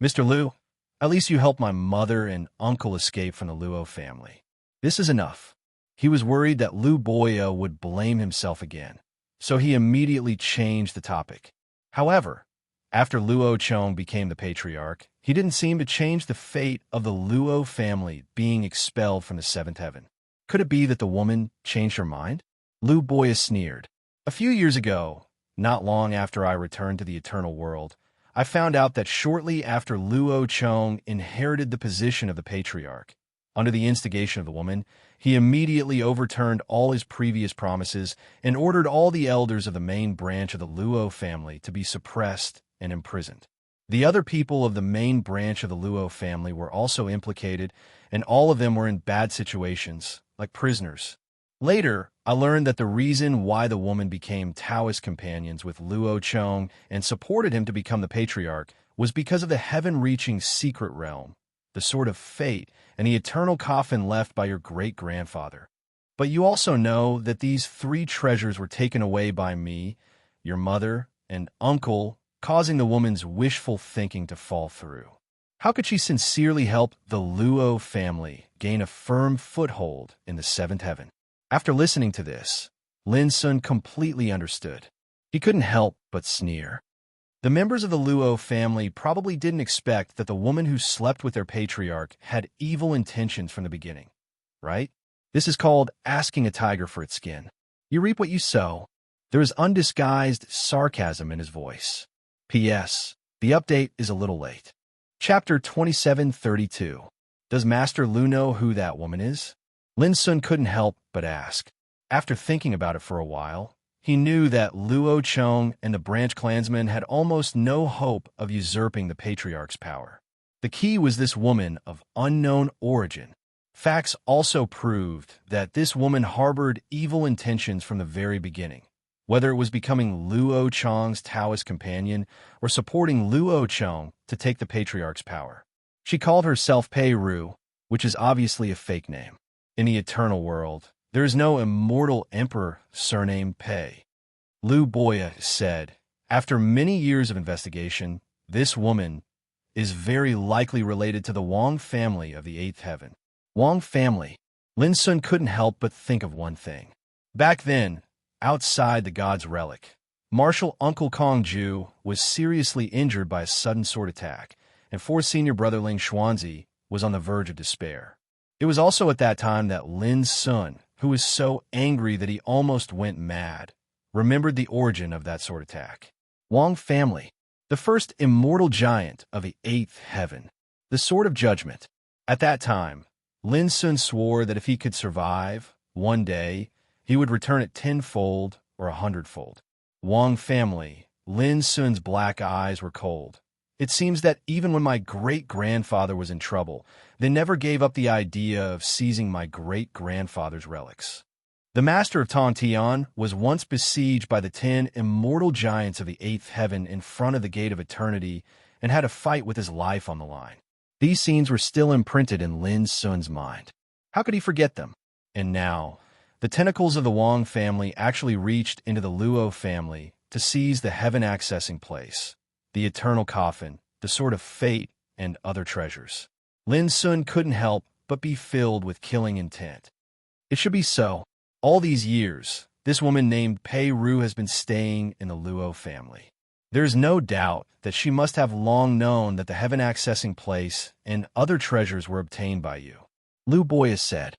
Mr. Lu, at least you helped my mother and uncle escape from the Luo family. This is enough. He was worried that Lu Boya would blame himself again, so he immediately changed the topic. However, after Luo Chong became the patriarch, he didn't seem to change the fate of the Luo family being expelled from the seventh heaven. Could it be that the woman changed her mind? Lu Boya sneered. A few years ago, not long after I returned to the eternal world, I found out that shortly after Luo Chong inherited the position of the patriarch, under the instigation of the woman, he immediately overturned all his previous promises and ordered all the elders of the main branch of the Luo family to be suppressed and imprisoned. The other people of the main branch of the Luo family were also implicated, and all of them were in bad situations, like prisoners. Later, I learned that the reason why the woman became Taoist companions with Luo Chong and supported him to become the patriarch was because of the heaven-reaching secret realm, the sword of fate, and the eternal coffin left by your great-grandfather. But you also know that these three treasures were taken away by me, your mother, and uncle, causing the woman's wishful thinking to fall through. How could she sincerely help the Luo family gain a firm foothold in the seventh heaven? After listening to this, Lin Sun completely understood. He couldn't help but sneer. The members of the Luo family probably didn't expect that the woman who slept with their patriarch had evil intentions from the beginning, right? This is called asking a tiger for its skin. You reap what you sow. There is undisguised sarcasm in his voice. P.S. The update is a little late. Chapter 2732. Does Master Lu know who that woman is? Lin Sun couldn't help but ask. After thinking about it for a while, he knew that Luo Chong and the branch clansmen had almost no hope of usurping the patriarch's power. The key was this woman of unknown origin. Facts also proved that this woman harbored evil intentions from the very beginning, whether it was becoming Luo Chong's Taoist companion or supporting Luo Chong to take the patriarch's power. She called herself Pei Ru, which is obviously a fake name. In the eternal world, There is no immortal emperor surnamed Pei. Lu Boya said, after many years of investigation, this woman is very likely related to the Wang family of the eighth heaven. Wang family. Lin Sun couldn't help but think of one thing. Back then, outside the god's relic, Marshal Uncle Kong Ju was seriously injured by a sudden sword attack, and fourth senior brother Ling Xuanzi was on the verge of despair. It was also at that time that Lin Sun, who was so angry that he almost went mad, remembered the origin of that sword attack. Wang family, the first immortal giant of the eighth heaven, the Sword of Judgment. At that time, Lin Sun swore that if he could survive, one day, he would return it tenfold or 100-fold. Wang family, Lin Sun's black eyes were cold. It seems that even when my great-grandfather was in trouble, they never gave up the idea of seizing my great-grandfather's relics. The master of Tontian was once besieged by the 10 immortal giants of the eighth heaven in front of the gate of eternity and had a fight with his life on the line. These scenes were still imprinted in Lin Sun's mind. How could he forget them? And now, the tentacles of the Wang family actually reached into the Luo family to seize the heaven-accessing place, the eternal coffin, the sword of fate, and other treasures. Lin Sun couldn't help but be filled with killing intent. It should be so. All these years, this woman named Pei Ru has been staying in the Luo family. There is no doubt that she must have long known that the heaven-accessing place and other treasures were obtained by you. Lu Boya said,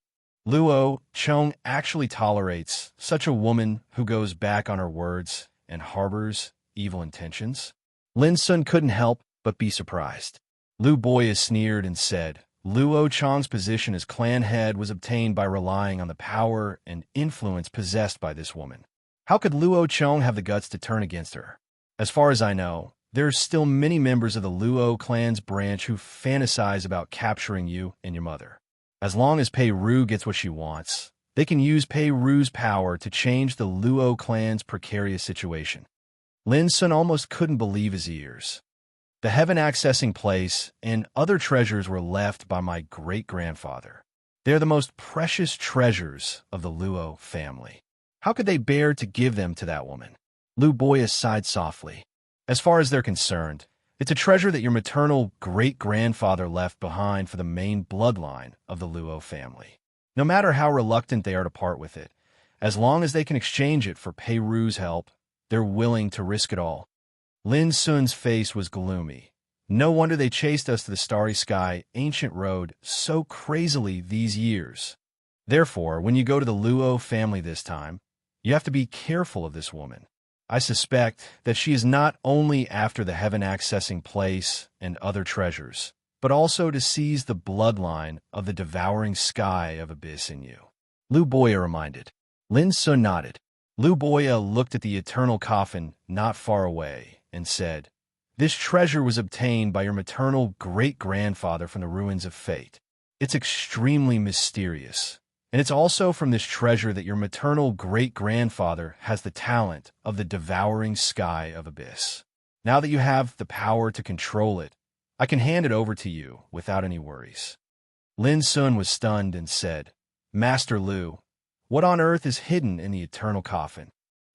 Luo Chong actually tolerates such a woman who goes back on her words and harbors evil intentions? Lin Sun couldn't help but be surprised. Lu Boya sneered and said, Luo Chang's position as clan head was obtained by relying on the power and influence possessed by this woman. How could Luo Chang have the guts to turn against her? As far as I know, there are still many members of the Luo clan's branch who fantasize about capturing you and your mother. As long as Pei Ru gets what she wants, they can use Pei Ru's power to change the Luo clan's precarious situation. Lin Sun almost couldn't believe his ears. The heaven-accessing place and other treasures were left by my great-grandfather. They are the most precious treasures of the Luo family. How could they bear to give them to that woman? Lu Boya sighed softly. As far as they're concerned, it's a treasure that your maternal great-grandfather left behind for the main bloodline of the Luo family. No matter how reluctant they are to part with it, as long as they can exchange it for Pei Ru's help, they're willing to risk it all. Lin Sun's face was gloomy. No wonder they chased us to the starry sky, ancient road, so crazily these years. Therefore, when you go to the Luo family this time, you have to be careful of this woman. I suspect that she is not only after the heaven-accessing place and other treasures, but also to seize the bloodline of the devouring sky of abyss in you. Lu Boya reminded. Lin Sun nodded. Lu Boya looked at the eternal coffin not far away and said, This treasure was obtained by your maternal great-grandfather from the ruins of fate. It's extremely mysterious. And it's also from this treasure that your maternal great-grandfather has the talent of the devouring sky of abyss. Now that you have the power to control it, I can hand it over to you without any worries. Lin Sun was stunned and said, Master Lu, what on earth is hidden in the eternal coffin?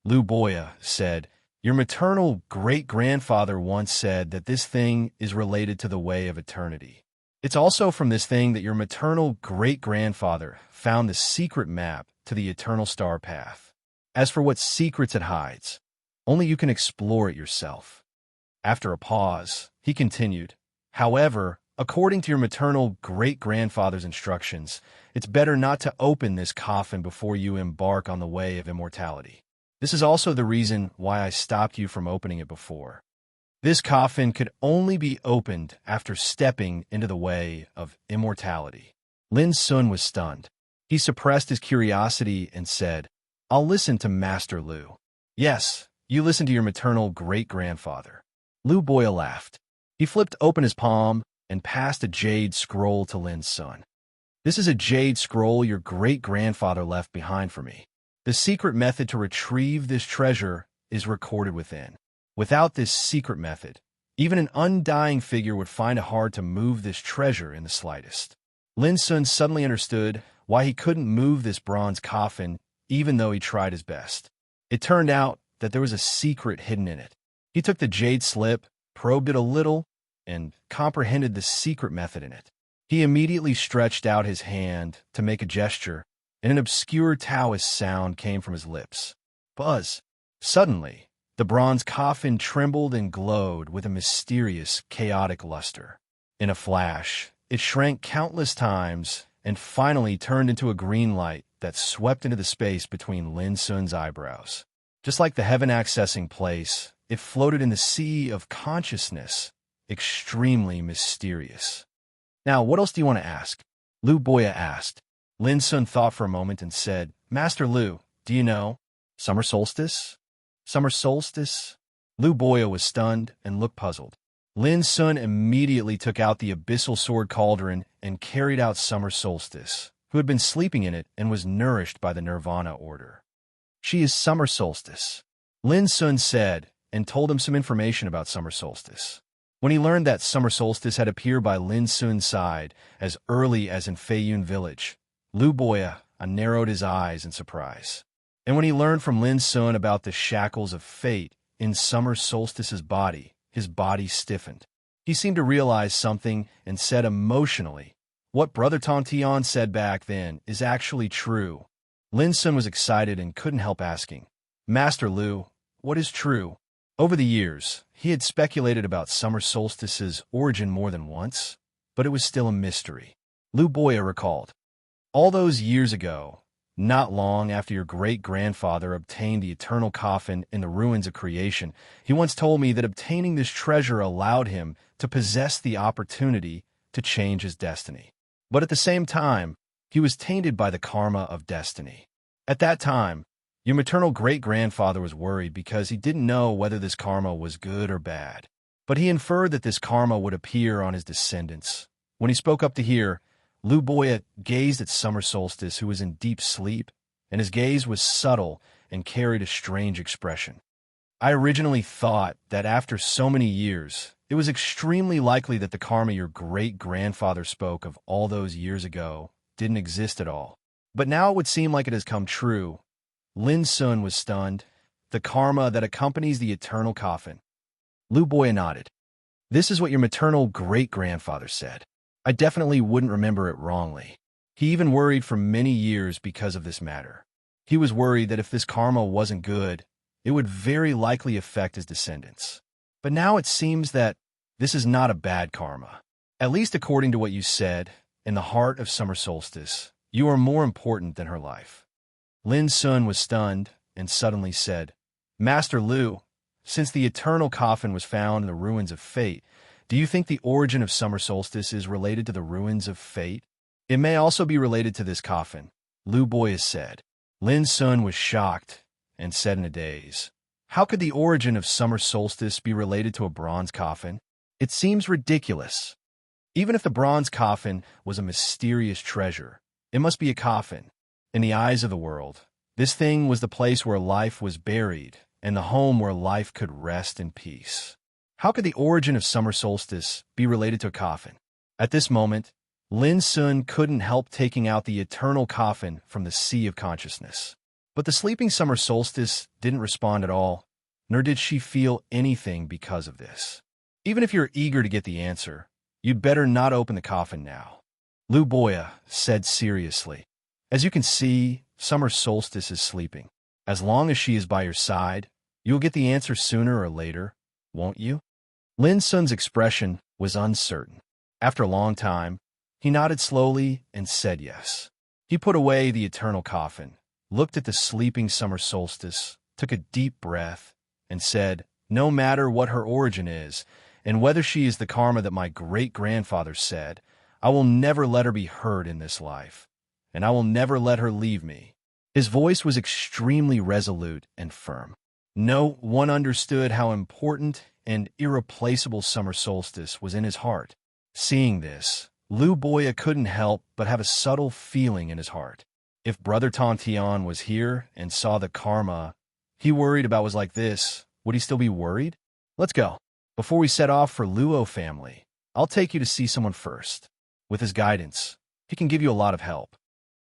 Lu Boya said, Your maternal great-grandfather once said that this thing is related to the way of eternity. It's also from this thing that your maternal great-grandfather found the secret map to the eternal star path. As for what secrets it hides, only you can explore it yourself. After a pause, he continued, However, according to your maternal great-grandfather's instructions, it's better not to open this coffin before you embark on the way of immortality. This is also the reason why I stopped you from opening it before. This coffin could only be opened after stepping into the way of immortality. Lin Sun was stunned. He suppressed his curiosity and said, I'll listen to Master Lu. Yes, you listen to your maternal great-grandfather. Lu Boya laughed. He flipped open his palm and passed a jade scroll to Lin Sun. This is a jade scroll your great-grandfather left behind for me. The secret method to retrieve this treasure is recorded within. Without this secret method, even an undying figure would find it hard to move this treasure in the slightest. Lin Sun suddenly understood why he couldn't move this bronze coffin even though he tried his best. It turned out that there was a secret hidden in it. He took the jade slip, probed it a little, and comprehended the secret method in it. He immediately stretched out his hand to make a gesture, and an obscure Taoist sound came from his lips. Buzz. Suddenly, the bronze coffin trembled and glowed with a mysterious, chaotic luster. In a flash, it shrank countless times and finally turned into a green light that swept into the space between Lin Sun's eyebrows. Just like the heaven-accessing place, it floated in the sea of consciousness, extremely mysterious. Now, what else do you want to ask? Lu Boya asked. Lin Sun thought for a moment and said, Master Lu, do you know? Summer solstice? Summer solstice? Lu Boya was stunned and looked puzzled. Lin Sun immediately took out the abyssal sword cauldron and carried out Summer Solstice, who had been sleeping in it and was nourished by the Nirvana order. She is Summer Solstice, Lin Sun said, and told him some information about Summer Solstice. When he learned that Summer Solstice had appeared by Lin Sun's side as early as in Feiyun village, Lu Boya narrowed his eyes in surprise. And when he learned from Lin Sun about the shackles of fate in Summer Solstice's body, his body stiffened. He seemed to realize something and said emotionally, what Brother Tontian said back then is actually true. Lin Sun was excited and couldn't help asking, Master Lu, what is true? Over the years, he had speculated about Summer Solstice's origin more than once, but it was still a mystery. Lu Boya recalled, all those years ago, not long after your great-grandfather obtained the eternal coffin in the ruins of creation, he once told me that obtaining this treasure allowed him to possess the opportunity to change his destiny. But at the same time, he was tainted by the karma of destiny. At that time, your maternal great-grandfather was worried because he didn't know whether this karma was good or bad. But he inferred that this karma would appear on his descendants. When he spoke up to hear, Lu Boya gazed at Summer Solstice, who was in deep sleep, and his gaze was subtle and carried a strange expression. I originally thought that after so many years, it was extremely likely that the karma your great-grandfather spoke of all those years ago didn't exist at all. But now it would seem like it has come true. Lin Sun was stunned. The karma that accompanies the eternal coffin. Lu Boya nodded. This is what your maternal great-grandfather said. I definitely wouldn't remember it wrongly. He even worried for many years because of this matter. He was worried that if this karma wasn't good, it would very likely affect his descendants. But now it seems that this is not a bad karma. At least according to what you said, in the heart of Summer Solstice, you are more important than her life. Lin Sun was stunned and suddenly said, Master Lu, since the eternal coffin was found in the ruins of fate, do you think the origin of Summer Solstice is related to the ruins of fate? It may also be related to this coffin, Lu Boya said. Lin Sun was shocked and said in a daze, how could the origin of Summer Solstice be related to a bronze coffin? It seems ridiculous. Even if the bronze coffin was a mysterious treasure, it must be a coffin. In the eyes of the world, this thing was the place where life was buried and the home where life could rest in peace. How could the origin of Summer Solstice be related to a coffin? At this moment, Lin Sun couldn't help taking out the eternal coffin from the sea of consciousness. But the sleeping Summer Solstice didn't respond at all, nor did she feel anything because of this. Even if you're eager to get the answer, you'd better not open the coffin now. Lu Boya said seriously, as you can see, Summer Solstice is sleeping. As long as she is by your side, you'll get the answer sooner or later, won't you? Lin Sun's expression was uncertain. After a long time, he nodded slowly and said yes. He put away the eternal coffin, looked at the sleeping Summer Solstice, took a deep breath, and said, no matter what her origin is, and whether she is the karma that my great-grandfather said, I will never let her be hurt in this life, and I will never let her leave me. His voice was extremely resolute and firm. No one understood how important and irreplaceable Summer Solstice was in his heart. Seeing this, Lu Boya couldn't help but have a subtle feeling in his heart. If Brother Tontian was here and saw the karma he worried about was like this, would he still be worried? Let's go. Before we set off for Luo family, I'll take you to see someone first. With his guidance, he can give you a lot of help.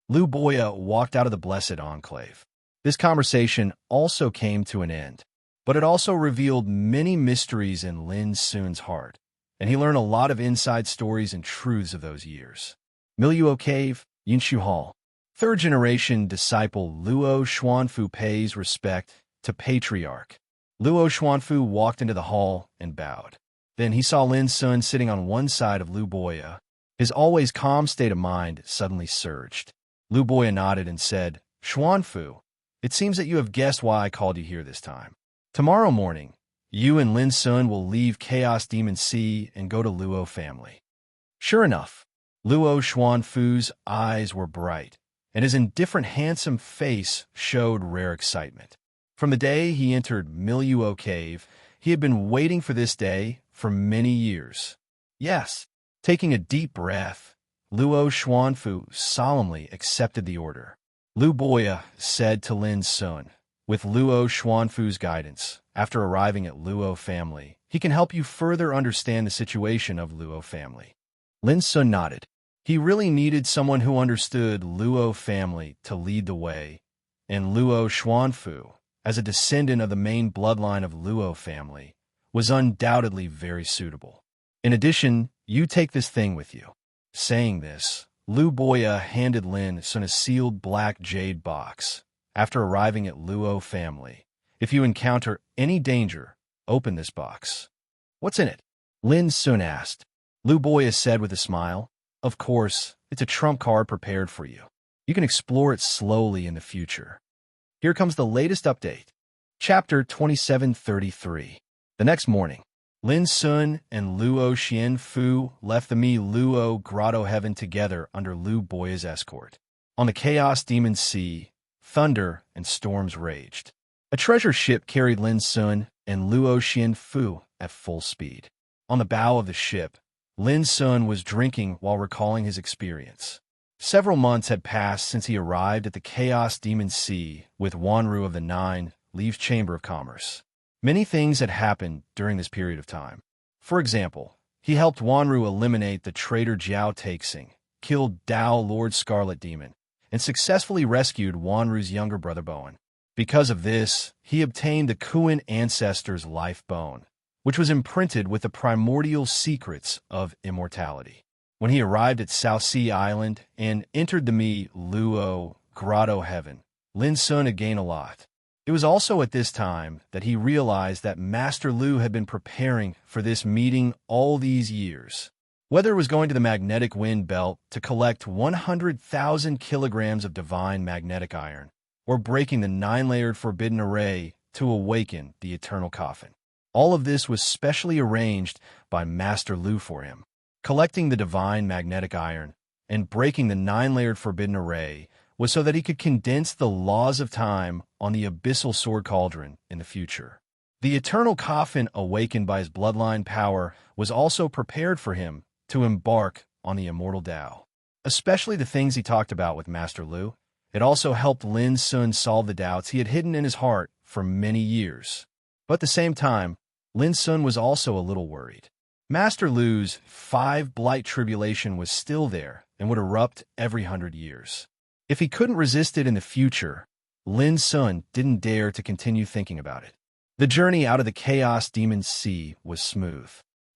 Lu Boya walked out of the Blessed Enclave. This conversation also came to an end, but it also revealed many mysteries in Lin Sun's heart, and he learned a lot of inside stories and truths of those years. Miluo Cave, Yinshu Hall. Third-generation disciple Luo Xuanfu pays respect to Patriarch. Luo Xuanfu walked into the hall and bowed. Then he saw Lin Sun sitting on one side of Lu Boya. His always calm state of mind suddenly surged. Lu Boya nodded and said, "Xuanfu, it seems that you have guessed why I called you here this time. Tomorrow morning, you and Lin Sun will leave Chaos Demon Sea and go to Luo family." Sure enough, Luo Xuanfu's eyes were bright, and his indifferent, handsome face showed rare excitement. From the day he entered Miluo Cave, he had been waiting for this day for many years. Yes, taking a deep breath, Luo Xuanfu solemnly accepted the order. Lu Boya said to Lin Sun, "With Luo Xuanfu's guidance, after arriving at Luo family, he can help you further understand the situation of Luo family." Lin Sun nodded. He really needed someone who understood Luo family to lead the way, and Luo Xuanfu, as a descendant of the main bloodline of Luo family, was undoubtedly very suitable. "In addition, you take this thing with you." Saying this, Lu Boya handed Lin Sun a sealed black jade box. "After arriving at Luo family, if you encounter any danger, open this box." "What's in it?" Lin Sun asked. Lu Boya said with a smile, "Of course, it's a trump card prepared for you. You can explore it slowly in the future." Here comes the latest update. Chapter 2733. The next morning, Lin Sun and Luo Xianfu left the Luo Grotto Heaven together under Lu Boya's escort. On the Chaos Demon Sea, thunder and storms raged. A treasure ship carried Lin Sun and Luo Xianfu at full speed. On the bow of the ship, Lin Sun was drinking while recalling his experience. Several months had passed since he arrived at the Chaos Demon Sea with Wanru of the Nine Leaves Chamber of Commerce. Many things had happened during this period of time. For example, he helped Wanru eliminate the traitor Jiao Taixing, killed Dao Lord Scarlet Demon, and successfully rescued Wanru's younger brother Bowen. Because of this, he obtained the Kuan ancestor's life bone, which was imprinted with the primordial secrets of immortality. When he arrived at South Sea Island and entered the Luo Grotto Heaven, Lin Sun had gained a lot. It was also at this time that he realized that Master Lu had been preparing for this meeting all these years. Whether it was going to the magnetic wind belt to collect 100,000 kilograms of divine magnetic iron, or breaking the 9-layered forbidden array to awaken the eternal coffin. All of this was specially arranged by Master Lu for him. Collecting the divine magnetic iron and breaking the 9-layered forbidden array was so that he could condense the laws of time on the abyssal sword cauldron in the future. The eternal coffin awakened by his bloodline power was also prepared for him to embark on the immortal Tao. Especially the things he talked about with Master Lu, it also helped Lin Sun solve the doubts he had hidden in his heart for many years. But at the same time, Lin Sun was also a little worried. Master Lu's 5 blight tribulation was still there and would erupt every 100 years. If he couldn't resist it in the future, Lin Sun didn't dare to continue thinking about it. The journey out of the Chaos Demon Sea was smooth.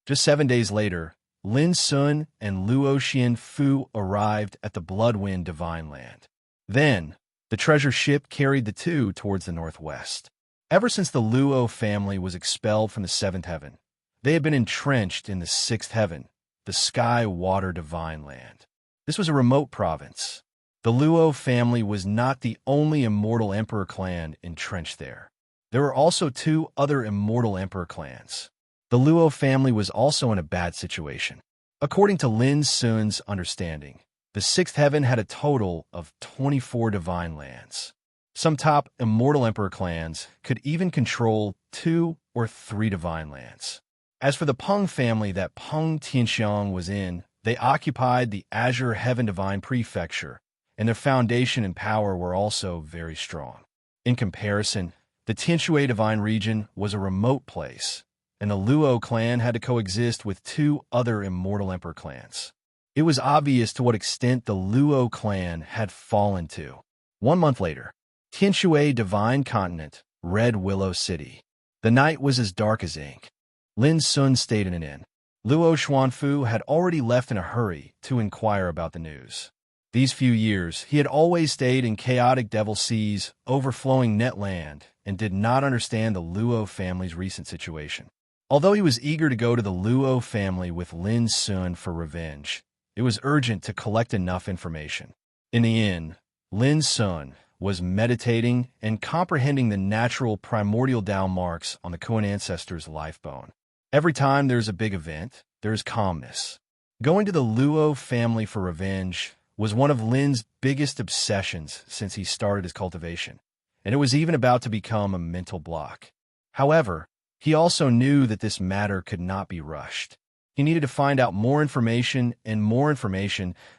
Just 7 days later, Lin Sun and Luo Xianfu arrived at the Bloodwind Divine Land. Then, the treasure ship carried the two towards the northwest. Ever since the Luo family was expelled from the 7th heaven, they had been entrenched in the 6th heaven, the Sky Water Divine Land. This was a remote province. The Luo family was not the only immortal emperor clan entrenched there. There were also 2 other immortal emperor clans. The Luo family was also in a bad situation. According to Lin Sun's understanding, the 6th heaven had a total of 24 divine lands. Some top immortal emperor clans could even control 2 or 3 divine lands. As for the Peng family that Peng Tianxiang was in, they occupied the Azure Heaven Divine Prefecture, and their foundation and power were also very strong. In comparison, the Tianshui Divine Region was a remote place, and the Luo clan had to coexist with 2 other immortal emperor clans. It was obvious to what extent the Luo clan had fallen to. 1 month later, Tianshui Divine Continent, Red Willow City. The night was as dark as ink. Lin Sun stayed in an inn. Luo Xuanfu had already left in a hurry to inquire about the news. These few years, he had always stayed in chaotic devil seas, overflowing net land, and did not understand the Luo family's recent situation. Although he was eager to go to the Luo family with Lin Sun for revenge, it was urgent to collect enough information. In the inn, Lin Sun was meditating and comprehending the natural primordial Tao marks on the Kuan ancestor's life bone. Every time there's a big event, there is calmness. Going to the Luo family for revenge was one of Lin's biggest obsessions since he started his cultivation, and it was even about to become a mental block. However, he also knew that this matter could not be rushed. He needed to find out more information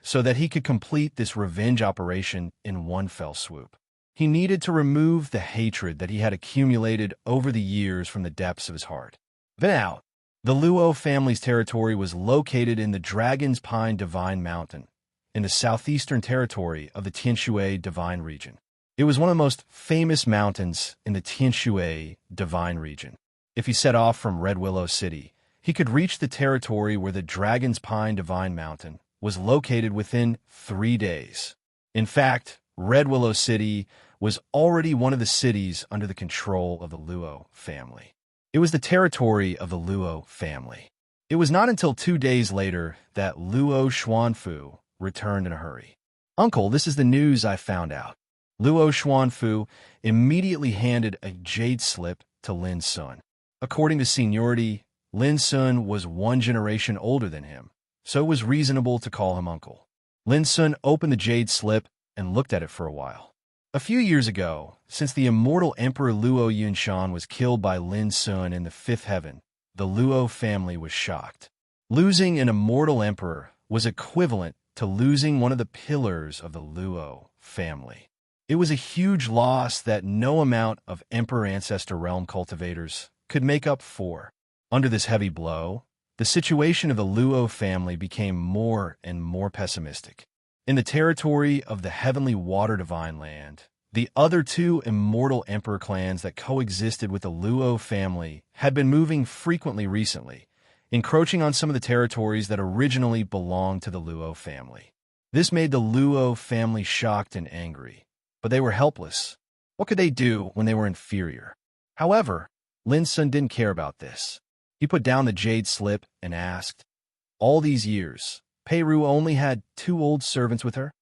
so that he could complete this revenge operation in one fell swoop. He needed to remove the hatred that he had accumulated over the years from the depths of his heart. Now, the Luo family's territory was located in the Dragon's Pine Divine Mountain, in the southeastern territory of the Tianshui Divine Region. It was one of the most famous mountains in the Tianshui Divine Region. If he set off from Red Willow City, he could reach the territory where the Dragon's Pine Divine Mountain was located within 3 days. In fact, Red Willow City was already one of the cities under the control of the Luo family. It was the territory of the Luo family. It was not until 2 days later that Luo Xuanfu returned in a hurry. "Uncle, this is the news I found out." Luo Xuanfu immediately handed a jade slip to Lin Sun. According to seniority, Lin Sun was 1 generation older than him, so it was reasonable to call him uncle. Lin Sun opened the jade slip and looked at it for a while. A few years ago, since the immortal Emperor Luo Yunshan was killed by Lin Sun in the 5th heaven, the Luo family was shocked. Losing an immortal emperor was equivalent to losing one of the pillars of the Luo family. It was a huge loss that no amount of Emperor Ancestor Realm cultivators could make up for. Under this heavy blow, the situation of the Luo family became more and more pessimistic. In the territory of the Heavenly Water Divine Land, the other 2 immortal emperor clans that coexisted with the Luo family had been moving frequently recently, encroaching on some of the territories that originally belonged to the Luo family. This made the Luo family shocked and angry, but they were helpless. What could they do when they were inferior? However, Lin Sun didn't care about this. He put down the jade slip and asked, "All these years, Pei Ru only had 2 old servants with her?"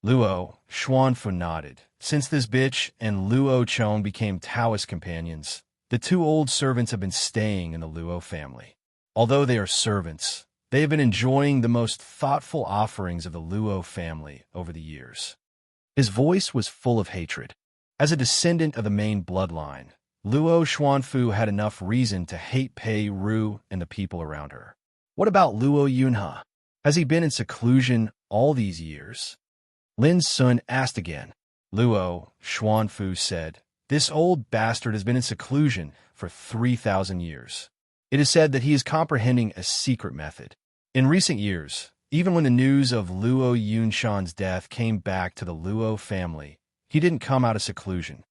Luo Xuanfu nodded. Since this bitch and Luo Chong became Taoist companions, the 2 old servants have been staying in the Luo family. Although they are servants, they have been enjoying the most thoughtful offerings of the Luo family over the years. His voice was full of hatred. As a descendant of the main bloodline, Luo Xuanfu had enough reason to hate Pei Ru and the people around her. What about Luo Yunhe? Has he been in seclusion all these years? Lin Sun asked again. Luo Xuanfu said, "This old bastard has been in seclusion for 3,000 years. It is said that he is comprehending a secret method. In recent years, even when the news of Luo Yunshan's death came back to the Luo family, he didn't come out of seclusion."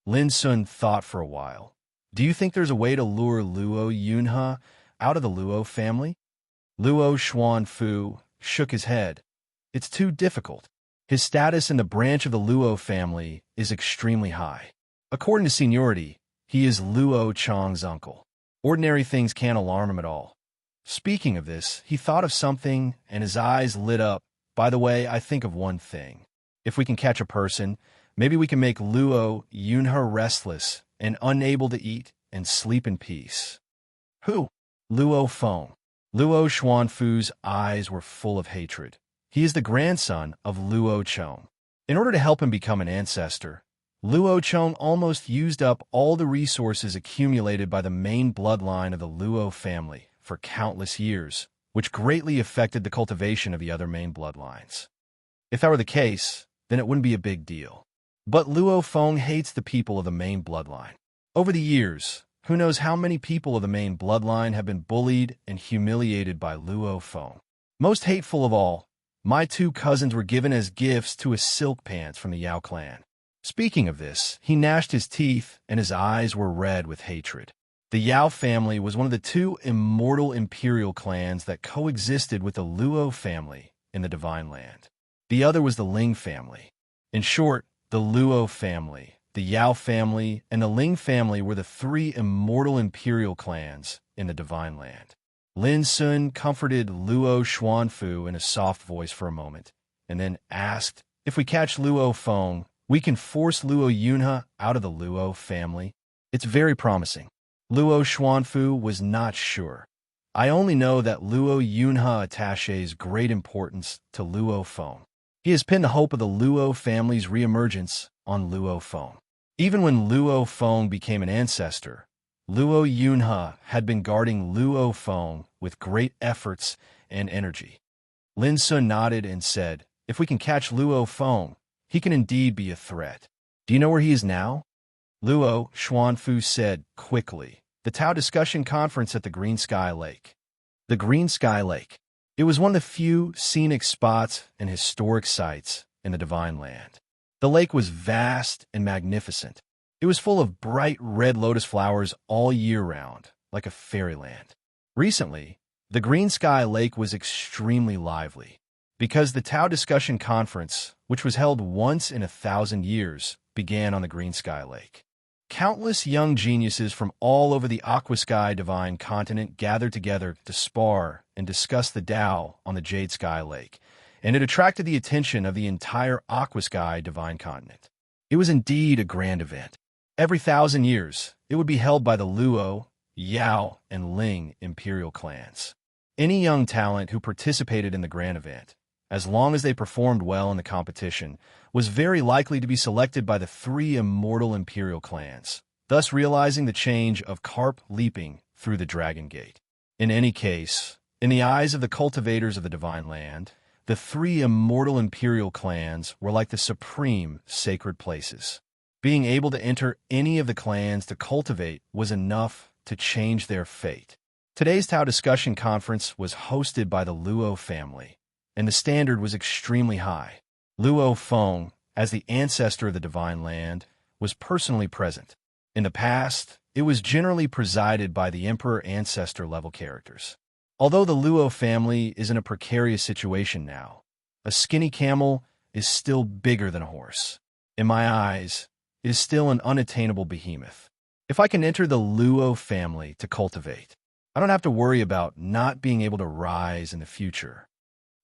Lin Sun thought for a while. "Do you think there's a way to lure Luo Yunhe out of the Luo family?" Luo Xuanfu shook his head. "It's too difficult. His status in the branch of the Luo family is extremely high. According to seniority, he is Luo Chong's uncle. Ordinary things can't alarm him at all." Speaking of this, he thought of something and his eyes lit up. "By the way, I think of one thing. If we can catch a person, maybe we can make Luo Yunhe restless and unable to eat and sleep in peace." "Who?" "Luo Feng." Luo Xuanfu's eyes were full of hatred. He is the grandson of Luo Chong. In order to help him become an ancestor, Luo Chong almost used up all the resources accumulated by the main bloodline of the Luo family for countless years, which greatly affected the cultivation of the other main bloodlines. If that were the case, then it wouldn't be a big deal. But Luo Feng hates the people of the main bloodline. Over the years, who knows how many people of the main bloodline have been bullied and humiliated by Luo Feng. Most hateful of all, My two cousins were given as gifts to a silk pants from the Yao clan. Speaking of this, he gnashed his teeth, and his eyes were red with hatred. The Yao family was one of the two immortal imperial clans that coexisted with the Luo family in the Divine Land. The other was the Ling family. In short, the Luo family, the Yao family, and the Ling family were the three immortal imperial clans in the Divine Land. Lin Sun comforted Luo Xuanfu in a soft voice for a moment, and then asked, "If we catch Luo Feng, we can force Luo Yunhe out of the Luo family." "It's very promising." Luo Xuanfu was not sure. "I only know that Luo Yunhe attaches great importance to Luo Feng. He has pinned the hope of the Luo family's reemergence on Luo Feng. Even when Luo Feng became an ancestor, Luo Yunhe had been guarding Luo Feng with great efforts and energy." Lin Sun nodded and said, "If we can catch Luo Feng, he can indeed be a threat." "Do you know where he is now?" Luo Xuanfu said quickly, "The Tao Discussion Conference at the Green Sky Lake." The Green Sky Lake. It was one of the few scenic spots and historic sites in the Divine Land. The lake was vast and magnificent. It was full of bright red lotus flowers all year round, like a fairyland. Recently, the Green Sky Lake was extremely lively, because the Tao Discussion Conference, which was held once in 1,000 years, began on the Green Sky Lake. Countless young geniuses from all over the Aqua Sky Divine Continent gathered together to spar and discuss the Tao on the Jade Sky Lake, and it attracted the attention of the entire Aqua Sky Divine Continent. It was indeed a grand event. Every 1,000 years, it would be held by the Luo, Yao, and Ling imperial clans. Any young talent who participated in the grand event, as long as they performed well in the competition, was very likely to be selected by the three immortal imperial clans, thus realizing the change of carp leaping through the Dragon Gate. In any case, in the eyes of the cultivators of the Divine Land, the three immortal imperial clans were like the supreme sacred places. Being able to enter any of the clans to cultivate was enough to change their fate. Today's Tao Discussion Conference was hosted by the Luo family, and the standard was extremely high. Luo Feng, as the ancestor of the Divine Land, was personally present. In the past, it was generally presided by the Emperor ancestor level characters. Although the Luo family is in a precarious situation now, a skinny camel is still bigger than a horse. In my eyes, it is still an unattainable behemoth. If I can enter the Luo family to cultivate, I don't have to worry about not being able to rise in the future.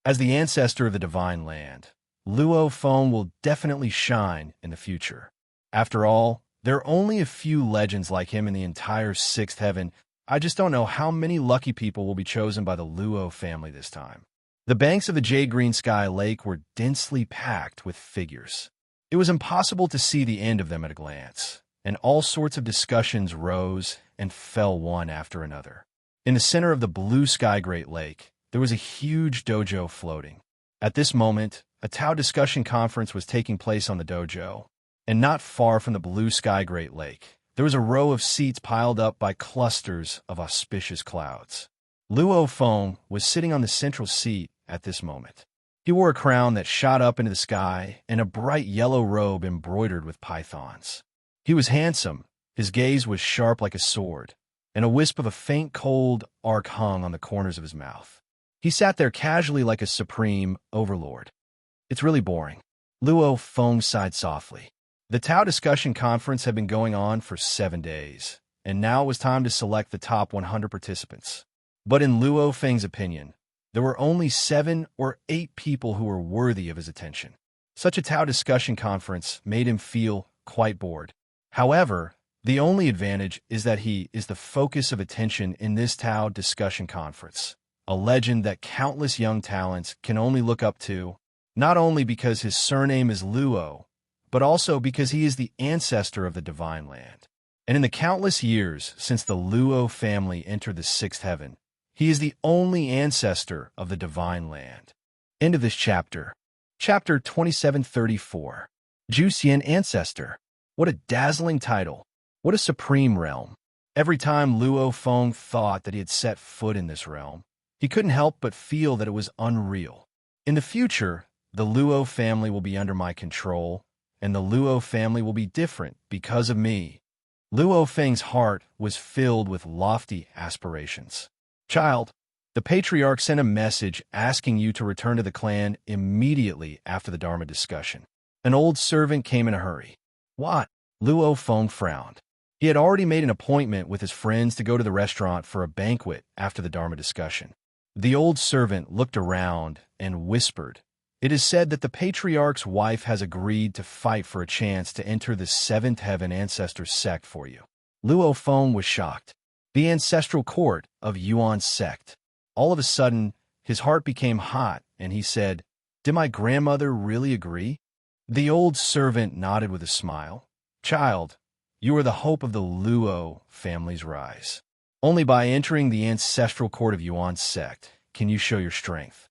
As the ancestor of the Divine Land, Luo Feng will definitely shine in the future. After all, there are only a few legends like him in the entire sixth heaven. I just don't know how many lucky people will be chosen by the Luo family this time. The banks of the Jade Green Sky Lake were densely packed with figures. It was impossible to see the end of them at a glance, and all sorts of discussions rose and fell one after another. In the center of the blue sky Great Lake, there was a huge dojo floating. At this moment, a Tao Discussion Conference was taking place on the dojo, and not far from the blue sky Great Lake, there was a row of seats piled up by clusters of auspicious clouds. Luo Feng was sitting on the central seat at this moment. He wore a crown that shot up into the sky and a bright yellow robe embroidered with pythons. He was handsome, his gaze was sharp like a sword, and a wisp of a faint cold arc hung on the corners of his mouth. He sat there casually like a supreme overlord. "It's really boring." Luo Feng sighed softly. The Tao Discussion Conference had been going on for 7 days, and now it was time to select the top 100 participants. But in Luo Feng's opinion, there were only 7 or 8 people who were worthy of his attention. Such a Tao Discussion Conference made him feel quite bored. However, the only advantage is that he is the focus of attention in this Tao Discussion Conference, a legend that countless young talents can only look up to, not only because his surname is Luo, but also because he is the ancestor of the Divine Land. And in the countless years since the Luo family entered the sixth heaven, he is the only ancestor of the Divine Land. End of this chapter. Chapter 2734. Juxian Ancestor. What a dazzling title. What a supreme realm. Every time Luo Feng thought that he had set foot in this realm, he couldn't help but feel that it was unreal. In the future, the Luo family will be under my control, and the Luo family will be different because of me. Luo Feng's heart was filled with lofty aspirations. Child, the patriarch sent a message asking you to return to the clan immediately after the Dharma discussion. An old servant came in a hurry. What? Luo Feng frowned. He had already made an appointment with his friends to go to the restaurant for a banquet after the Dharma discussion. The old servant looked around and whispered, "It is said that the patriarch's wife has agreed to fight for a chance to enter the seventh heaven ancestor sect for you." Luo Feng was shocked. The ancestral court of Yuan's sect. All of a sudden, his heart became hot, and he said, "Did my grandmother really agree?" The old servant nodded with a smile. "Child, you are the hope of the Luo family's rise. Only by entering the ancestral court of Yuan's sect can you show your strength."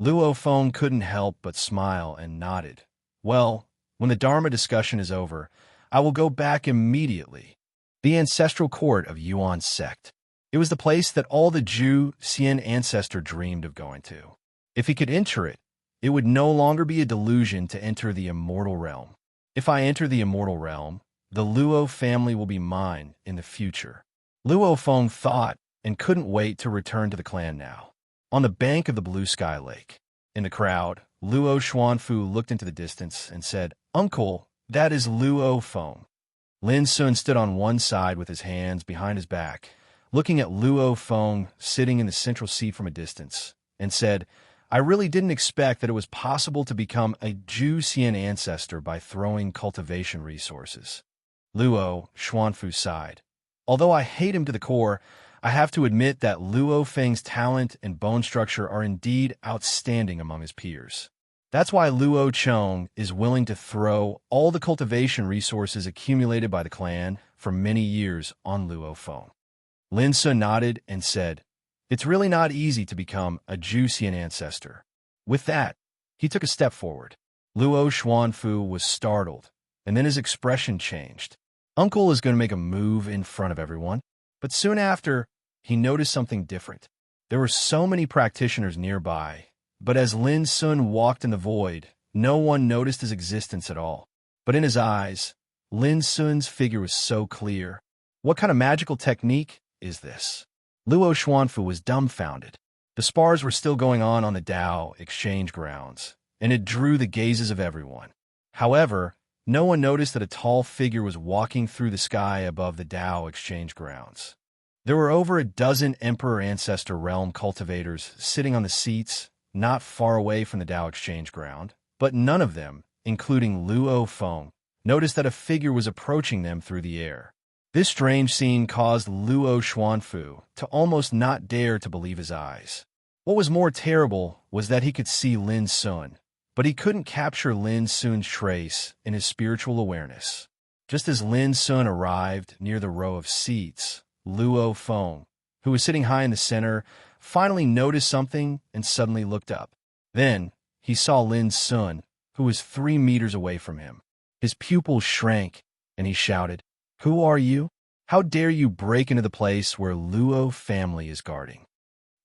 Luo Feng couldn't help but smile and nodded. "Well, when the Dharma discussion is over, I will go back immediately." The ancestral court of Yuan's sect. It was the place that all the Zhu Xian ancestor dreamed of going to. If he could enter it, it would no longer be a delusion to enter the immortal realm. If I enter the immortal realm, the Luo family will be mine in the future. Luo Feng thought and couldn't wait to return to the clan now. On the bank of the blue sky lake, in the crowd, Luo Xuanfu looked into the distance and said, "Uncle, that is Luo Feng." Lin Sun stood on one side with his hands behind his back, looking at Luo Feng sitting in the central seat from a distance, and said, "I really didn't expect that it was possible to become a Zhu Xian ancestor by throwing cultivation resources." Luo Xuanfu sighed. "Although I hate him to the core, I have to admit that Luo Feng's talent and bone structure are indeed outstanding among his peers. That's why Luo Chong is willing to throw all the cultivation resources accumulated by the clan for many years on Luo Feng." Lin Sun nodded and said, "It's really not easy to become a Zhu Xian ancestor." With that, he took a step forward. Luo Xuanfu was startled, and then his expression changed. Uncle is going to make a move in front of everyone. But soon after, he noticed something different. There were so many practitioners nearby, but as Lin Sun walked in the void, no one noticed his existence at all. But in his eyes, Lin Sun's figure was so clear. What kind of magical technique is this? Luo Xuanfu was dumbfounded. The spars were still going on the Dao exchange grounds, and it drew the gazes of everyone. However, no one noticed that a tall figure was walking through the sky above the Dao exchange grounds. There were over a dozen Emperor Ancestor Realm cultivators sitting on the seats not far away from the Dao exchange ground, but none of them, including Luo Feng, noticed that a figure was approaching them through the air. This strange scene caused Luo Xuanfu to almost not dare to believe his eyes. What was more terrible was that he could see Lin Sun, but he couldn't capture Lin Sun's trace in his spiritual awareness. Just as Lin Sun arrived near the row of seats, Luo Feng, who was sitting high in the center, finally noticed something and suddenly looked up. Then he saw Lin Sun, who was 3 meters away from him. His pupils shrank, and he shouted, "Who are you? How dare you break into the place where Luo family is guarding?"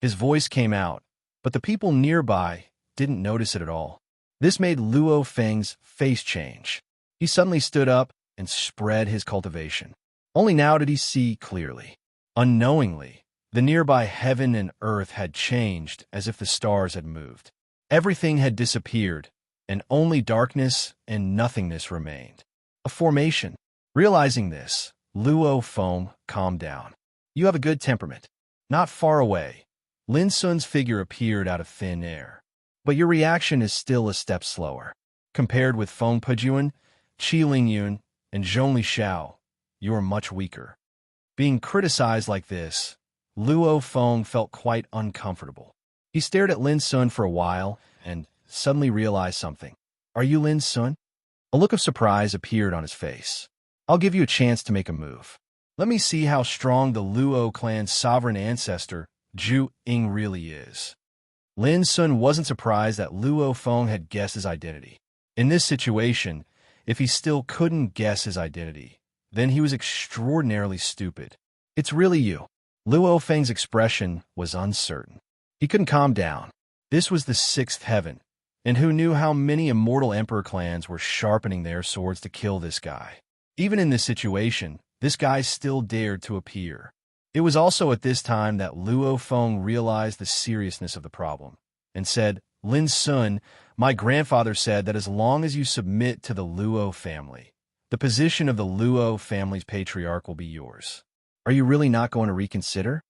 His voice came out, but the people nearby didn't notice it at all. This made Luo Feng's face change. He suddenly stood up and spread his cultivation. Only now did he see clearly. Unknowingly, the nearby heaven and earth had changed as if the stars had moved. Everything had disappeared, and only darkness and nothingness remained. A formation. Realizing this, Luo Feng calmed down. "You have a good temperament." Not far away, Lin Sun's figure appeared out of thin air. "But your reaction is still a step slower. Compared with Feng Pejuan, Qi Lingyun, and Zhongli Xiao, you are much weaker." Being criticized like this, Luo Feng felt quite uncomfortable. He stared at Lin Sun for a while and suddenly realized something. "Are you Lin Sun?" A look of surprise appeared on his face. "I'll give you a chance to make a move. Let me see how strong the Luo clan's sovereign ancestor, Zhu Ying, really is." Lin Sun wasn't surprised that Luo Feng had guessed his identity. In this situation, if he still couldn't guess his identity, then he was extraordinarily stupid. "It's really you." Luo Feng's expression was uncertain. He couldn't calm down. This was the 6th heaven, And who knew how many immortal emperor clans were sharpening their swords to kill this guy? Even in this situation, this guy still dared to appear. It was also at this time that Luo Feng realized the seriousness of the problem and said, Lin Sun, my grandfather said that as long as you submit to the Luo family, the position of the Luo family's patriarch will be yours. Are you really not going to reconsider?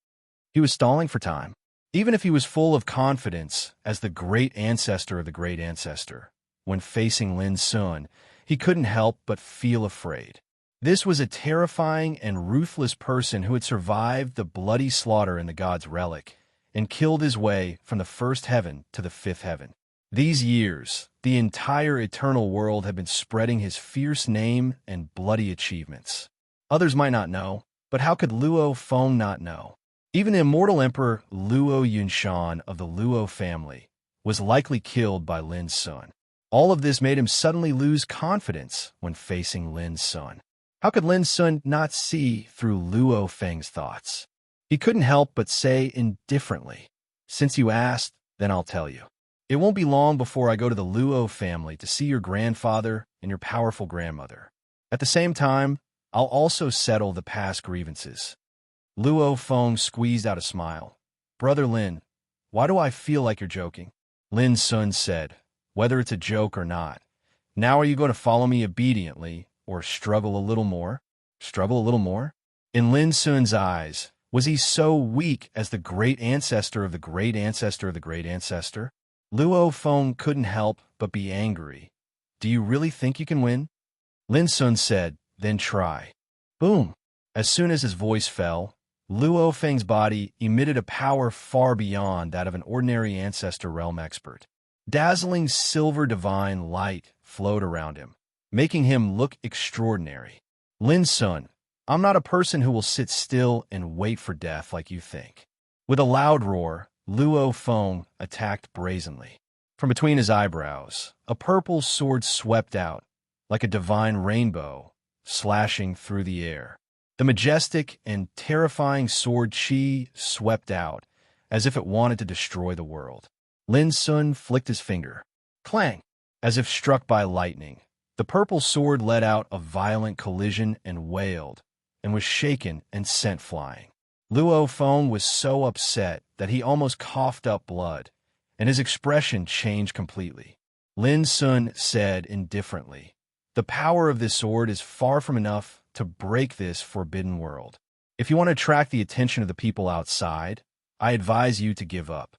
He was stalling for time. Even if he was full of confidence as the great ancestor of the great ancestor, when facing Lin Sun, he couldn't help but feel afraid. This was a terrifying and ruthless person who had survived the bloody slaughter in the god's relic and killed his way from the first heaven to the fifth heaven. These years, the entire eternal world had been spreading his fierce name and bloody achievements. Others might not know, but how could Luo Feng not know? Even the immortal emperor Luo Yunshan of the Luo family was likely killed by Lin Sun. All of this made him suddenly lose confidence when facing Lin Sun. How could Lin Sun not see through Luo Feng's thoughts? He couldn't help but say indifferently, Since you asked, then I'll tell you. It won't be long before I go to the Luo family to see your grandfather and your powerful grandmother. At the same time, I'll also settle the past grievances. Luo Feng squeezed out a smile. Brother Lin, why do I feel like you're joking? Lin Sun said, whether it's a joke or not. Now are you going to follow me obediently, or struggle a little more? Struggle a little more? In Lin Sun's eyes, was he so weak as the great ancestor of the great ancestor of the great ancestor? Luo Feng couldn't help but be angry. Do you really think you can win? Lin Sun said, then try. Boom! As soon as his voice fell, Luo Feng's body emitted a power far beyond that of an ordinary ancestor realm expert. Dazzling silver divine light flowed around him, making him look extraordinary. Lin Sun, I'm not a person who will sit still and wait for death like you think. With a loud roar, Luo Feng attacked brazenly. From between his eyebrows, a purple sword swept out, like a divine rainbow, slashing through the air. The majestic and terrifying sword chi swept out, as if it wanted to destroy the world. Lin Sun flicked his finger. Clang! As if struck by lightning, the purple sword let out a violent collision and wailed, and was shaken and sent flying. Luo Feng was so upset that he almost coughed up blood, and his expression changed completely. Lin Sun said indifferently, the power of this sword is far from enough to break this forbidden world. If you want to attract the attention of the people outside, I advise you to give up.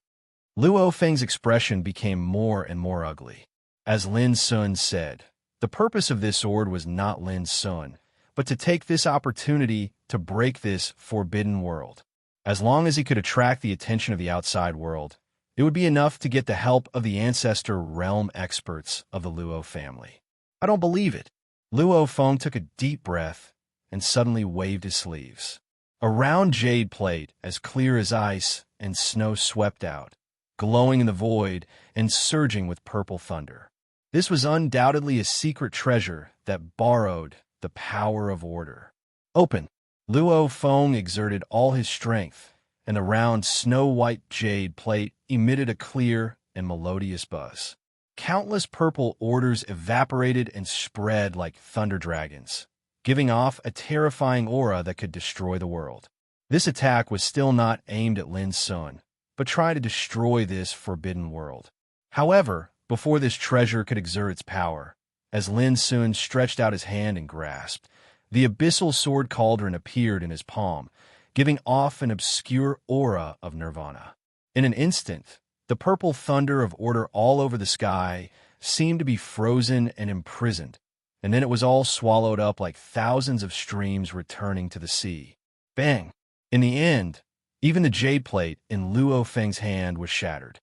Luo Feng's expression became more and more ugly. As Lin Sun said, the purpose of this sword was not Lin Sun, but to take this opportunity to break this forbidden world. As long as he could attract the attention of the outside world, it would be enough to get the help of the ancestor realm experts of the Luo family. I don't believe it. Luo Feng took a deep breath and suddenly waved his sleeves. A round jade plate, as clear as ice and snow, swept out, glowing in the void and surging with purple thunder. This was undoubtedly a secret treasure that borrowed the power of order. Open! Luo Feng exerted all his strength, and the round snow-white jade plate emitted a clear and melodious buzz. Countless purple orders evaporated and spread like thunder dragons, giving off a terrifying aura that could destroy the world. This attack was still not aimed at Lin Sun, but tried to destroy this forbidden world. However, before this treasure could exert its power, as Lin Sun stretched out his hand and grasped, the abyssal sword cauldron appeared in his palm, giving off an obscure aura of nirvana. In an instant, the purple thunder of order all over the sky seemed to be frozen and imprisoned, and then it was all swallowed up like thousands of streams returning to the sea. Bang! In the end, even the jade plate in Luo Feng's hand was shattered.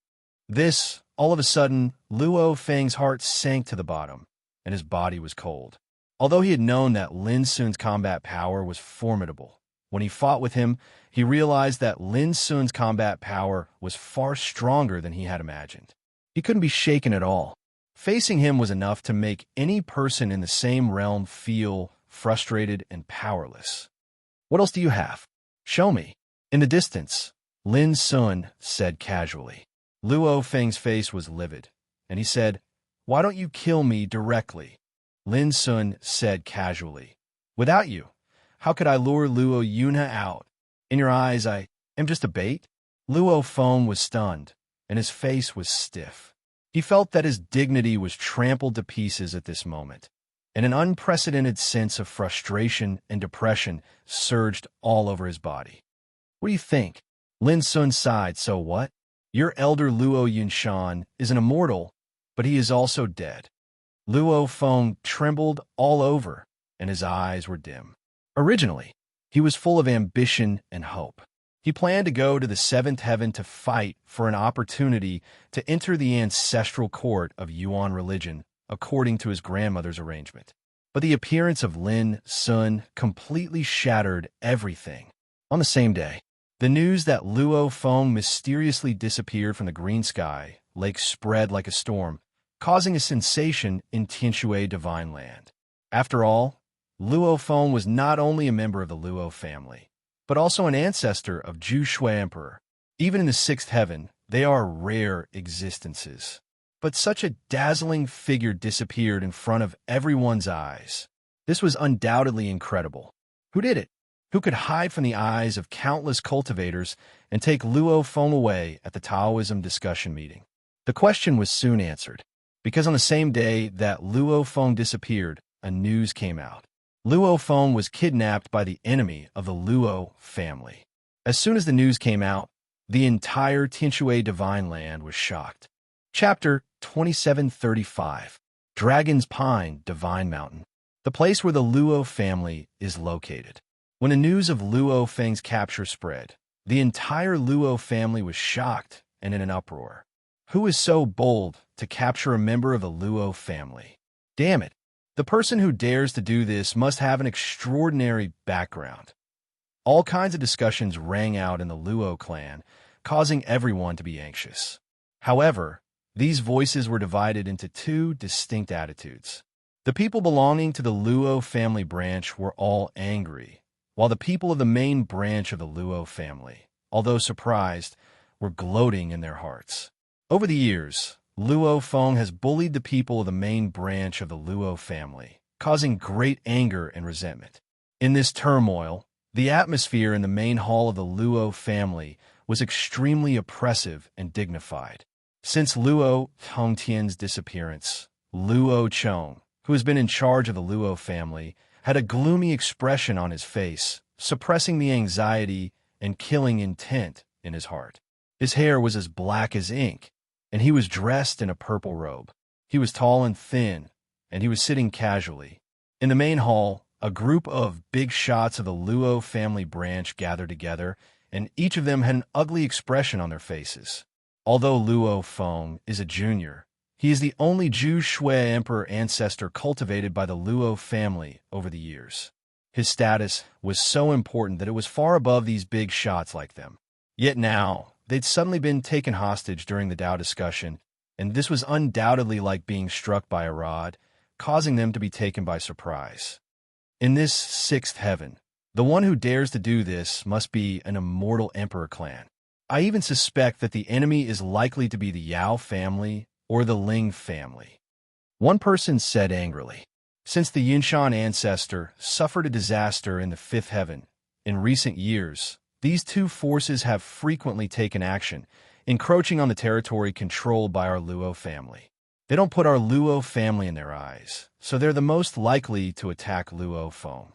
This, all of a sudden, Luo Feng's heart sank to the bottom, and his body was cold. Although he had known that Lin Sun's combat power was formidable, when he fought with him, he realized that Lin Sun's combat power was far stronger than he had imagined. He couldn't be shaken at all. Facing him was enough to make any person in the same realm feel frustrated and powerless. What else do you have? Show me. In the distance, Lin Sun said casually. Luo Feng's face was livid, and he said, "Why don't you kill me directly?" Lin Sun said casually, "Without you, how could I lure Luo Yunhe out? In your eyes, I am just a bait?" Luo Feng was stunned, and his face was stiff. He felt that his dignity was trampled to pieces at this moment, and an unprecedented sense of frustration and depression surged all over his body. "What do you think?" Lin Sun sighed. "So what? Your elder Luo Yunshan is an immortal, but he is also dead." Luo Feng trembled all over, and his eyes were dim. Originally, he was full of ambition and hope. He planned to go to the seventh heaven to fight for an opportunity to enter the ancestral court of Yuan religion, according to his grandmother's arrangement. But the appearance of Lin Sun completely shattered everything. On the same day, the news that Luo Feng mysteriously disappeared from the green sky lake spread like a storm, causing a sensation in Tianshui Divine Land. After all, Luo Feng was not only a member of the Luo family, but also an ancestor of Zhu Shui Emperor. Even in the sixth heaven, they are rare existences. But such a dazzling figure disappeared in front of everyone's eyes. This was undoubtedly incredible. Who did it? Who could hide from the eyes of countless cultivators and take Luo Feng away at the Taoism discussion meeting? The question was soon answered, because on the same day that Luo Feng disappeared, a news came out. Luo Feng was kidnapped by the enemy of the Luo family. As soon as the news came out, the entire Tianshui Divine Land was shocked. Chapter 2735, Dragon's Pine Divine Mountain, the place where the Luo family is located. When the news of Luo Feng's capture spread, the entire Luo family was shocked and in an uproar. Who is so bold to capture a member of the Luo family? Damn it! The person who dares to do this must have an extraordinary background. All kinds of discussions rang out in the Luo clan, causing everyone to be anxious. However, these voices were divided into two distinct attitudes. The people belonging to the Luo family branch were all angry, while the people of the main branch of the Luo family, although surprised, were gloating in their hearts. Over the years, Luo Feng has bullied the people of the main branch of the Luo family, causing great anger and resentment. In this turmoil, the atmosphere in the main hall of the Luo family was extremely oppressive and dignified. Since Luo Tongtian's disappearance, Luo Chong, who has been in charge of the Luo family, had a gloomy expression on his face, suppressing the anxiety and killing intent in his heart. His hair was as black as ink, and he was dressed in a purple robe. He was tall and thin, and he was sitting casually. In the main hall, a group of big shots of the Luo family branch gathered together, and each of them had an ugly expression on their faces. Although Luo Feng is a junior, he is the only Zhu Shui Emperor ancestor cultivated by the Luo family over the years. His status was so important that it was far above these big shots like them. Yet now, they'd suddenly been taken hostage during the Tao discussion, and this was undoubtedly like being struck by a rod, causing them to be taken by surprise. In this sixth heaven, the one who dares to do this must be an immortal emperor clan. I even suspect that the enemy is likely to be the Yao family or the Ling family. One person said angrily, "Since the Yunshan ancestor suffered a disaster in the fifth heaven, in recent years, these two forces have frequently taken action, encroaching on the territory controlled by our Luo family. They don't put our Luo family in their eyes, so they're the most likely to attack Luo Feng."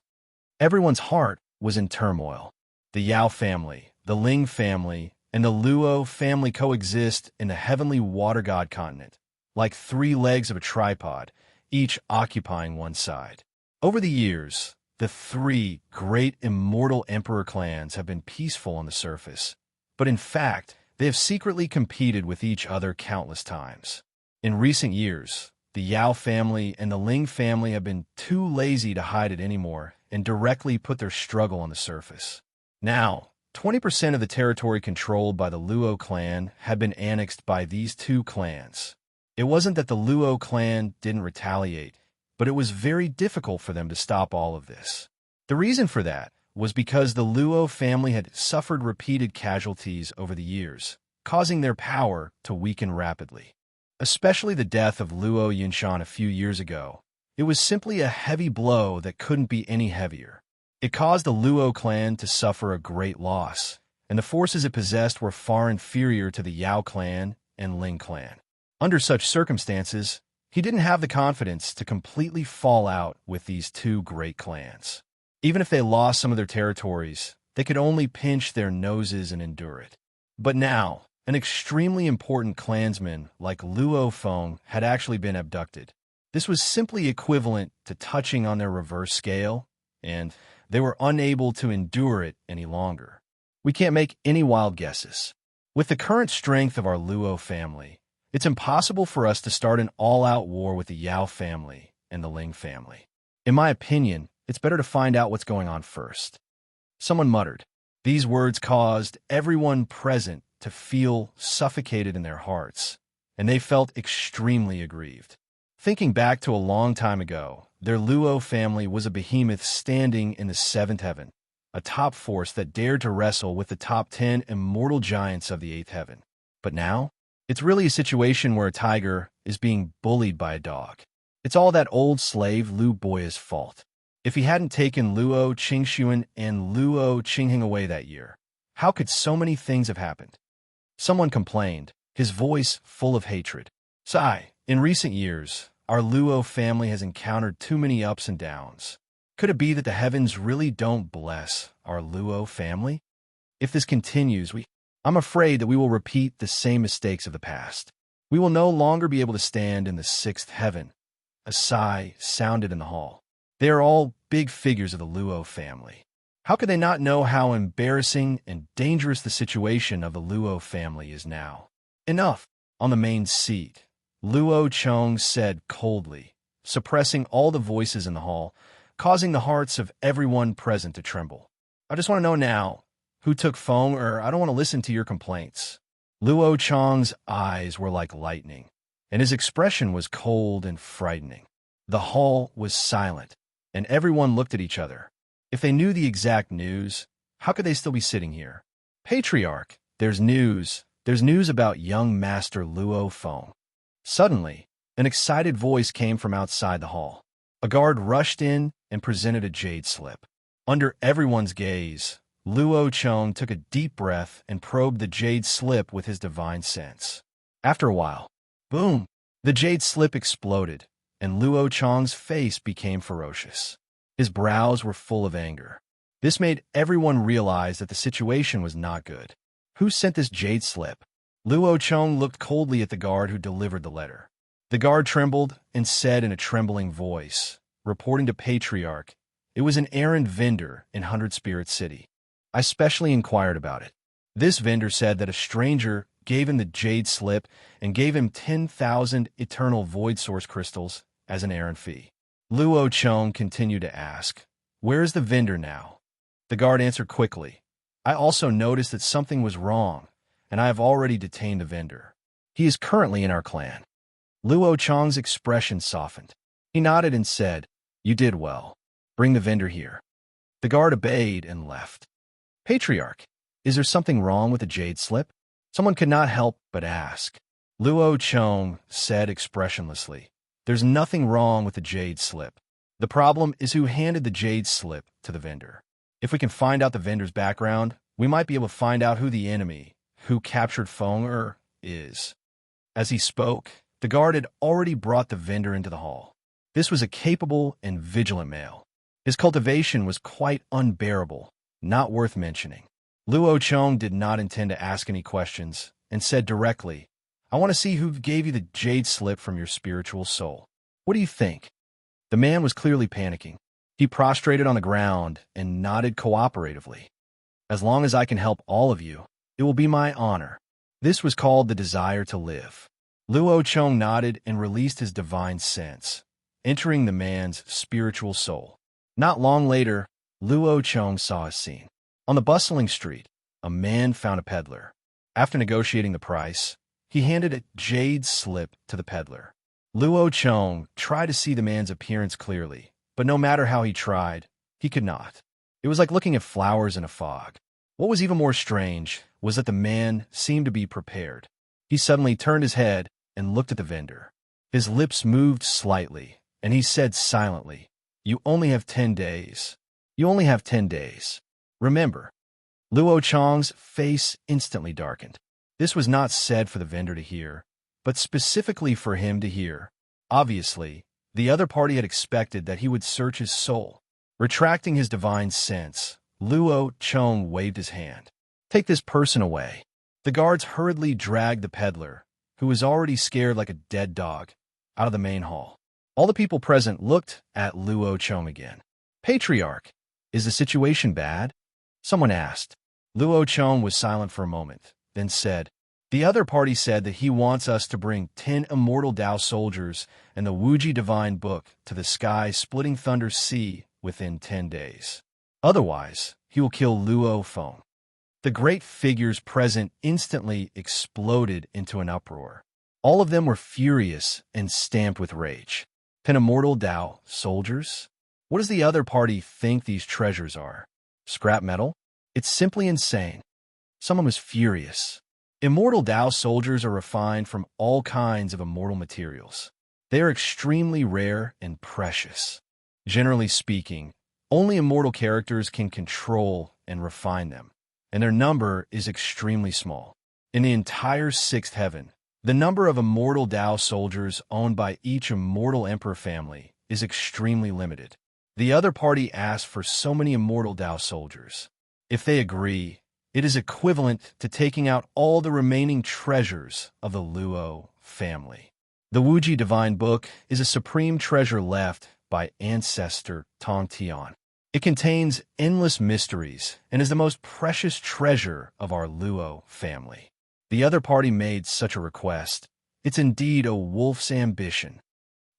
Everyone's heart was in turmoil. The Yao family, the Ling family, and the Luo family coexist in the heavenly water god continent, like three legs of a tripod, each occupying one side. Over the years, the three great immortal emperor clans have been peaceful on the surface, but in fact, they have secretly competed with each other countless times. In recent years, the Yao family and the Ling family have been too lazy to hide it anymore and directly put their struggle on the surface. Now, 20% of the territory controlled by the Luo clan had been annexed by these two clans. It wasn't that the Luo clan didn't retaliate, but it was very difficult for them to stop all of this. The reason for that was because the Luo family had suffered repeated casualties over the years, causing their power to weaken rapidly. especially the death of Luo Yunshan a few years ago. It was simply a heavy blow that couldn't be any heavier. It caused the Luo clan to suffer a great loss, and the forces it possessed were far inferior to the Yao clan and Ling clan. Under such circumstances, he didn't have the confidence to completely fall out with these two great clans. Even if they lost some of their territories, they could only pinch their noses and endure it. But now, an extremely important clansman like Luo Feng had actually been abducted. This was simply equivalent to touching on their reverse scale, and they were unable to endure it any longer. We can't make any wild guesses. With the current strength of our Luo family, it's impossible for us to start an all-out war with the Yao family and the Ling family. In my opinion, it's better to find out what's going on first. Someone muttered. These words caused everyone present to feel suffocated in their hearts, and they felt extremely aggrieved. Thinking back to a long time ago, their Luo family was a behemoth standing in the seventh heaven, a top force that dared to wrestle with the top 10 immortal giants of the eighth heaven. But now, it's really a situation where a tiger is being bullied by a dog. It's all that old slave Lu Boya's fault. If he hadn't taken Luo Qingxuan and Luo Qingheng away that year, how could so many things have happened? Someone complained, his voice full of hatred. Sigh, in recent years, our Luo family has encountered too many ups and downs. Could it be that the heavens really don't bless our Luo family? If this continues, I'm afraid that we will repeat the same mistakes of the past. We will no longer be able to stand in the sixth heaven. A sigh sounded in the hall. They are all big figures of the Luo family. How could they not know how embarrassing and dangerous the situation of the Luo family is now? Enough. On the main seat, Luo Chong said coldly, suppressing all the voices in the hall, causing the hearts of everyone present to tremble. I just want to know now, who took Feng, or I don't want to listen to your complaints. Luo Chong's eyes were like lightning, and his expression was cold and frightening. The hall was silent, and everyone looked at each other. If they knew the exact news, how could they still be sitting here? Patriarch, there's news. There's news about young Master Luo Feng. Suddenly, an excited voice came from outside the hall. A guard rushed in and presented a jade slip. Under everyone's gaze, Luo Chong took a deep breath and probed the jade slip with his divine sense. After a while, boom, the jade slip exploded, and Luo Chong's face became ferocious. His brows were full of anger. This made everyone realize that the situation was not good. Who sent this jade slip? Luo Chong looked coldly at the guard who delivered the letter. The guard trembled and said in a trembling voice, reporting to Patriarch, it was an errand vendor in 100 Spirit City. I specially inquired about it. This vendor said that a stranger gave him the jade slip and gave him 10,000 eternal void source crystals as an errand fee. Luo Chong continued to ask, where is the vendor now? The guard answered quickly, I also noticed that something was wrong, and I have already detained the vendor. He is currently in our clan. Luo Chong's expression softened. He nodded and said, you did well. Bring the vendor here. The guard obeyed and left. Patriarch, is there something wrong with the jade slip? Someone could not help but ask. Luo Chong said expressionlessly, there's nothing wrong with the jade slip. The problem is who handed the jade slip to the vendor. If we can find out the vendor's background, we might be able to find out who the enemy, who captured Feng is. As he spoke, the guard had already brought the vendor into the hall. This was a capable and vigilant male. His cultivation was quite unbearable, not worth mentioning. Luo Chong did not intend to ask any questions and said directly, I want to see who gave you the jade slip from your spiritual soul. What do you think? The man was clearly panicking. He prostrated on the ground and nodded cooperatively. As long as I can help all of you, it will be my honor. This was called the desire to live. Luo Chong nodded and released his divine sense, entering the man's spiritual soul. Not long later, Luo Chong saw a scene. On the bustling street, a man found a peddler. After negotiating the price, he handed a jade slip to the peddler. Luo Chong tried to see the man's appearance clearly, but no matter how he tried, he could not. It was like looking at flowers in a fog. What was even more strange was that the man seemed to be prepared. He suddenly turned his head and looked at the vendor. His lips moved slightly, and he said silently, "You only have 10 days. You only have 10 days. Remember." Luo Chang's face instantly darkened. This was not said for the vendor to hear, but specifically for him to hear. Obviously, the other party had expected that he would search his soul. Retracting his divine sense, Luo Chang waved his hand. "Take this person away." The guards hurriedly dragged the peddler, who was already scared like a dead dog, out of the main hall. All the people present looked at Luo Chang again. "Patriarch, is the situation bad?" someone asked. Luo Chang was silent for a moment, then said, "The other party said that he wants us to bring 10 immortal Dao soldiers and the Wuji divine book to the sky-splitting thunder sea within 10 days. Otherwise, he will kill Luo Feng." The great figures present instantly exploded into an uproar. All of them were furious and stamped with rage. 10 immortal Dao soldiers? What does the other party think these treasures are? Scrap metal? It's simply insane. Someone was furious. Immortal Dao soldiers are refined from all kinds of immortal materials. They are extremely rare and precious. Generally speaking, only immortal characters can control and refine them, and their number is extremely small. In the entire 6th heaven, the number of immortal Dao soldiers owned by each immortal emperor family is extremely limited. The other party asked for so many immortal Dao soldiers. If they agree, it is equivalent to taking out all the remaining treasures of the Luo family. The Wuji Divine Book is a supreme treasure left by ancestor Tong Tian. It contains endless mysteries and is the most precious treasure of our Luo family. The other party made such a request. It's indeed a wolf's ambition.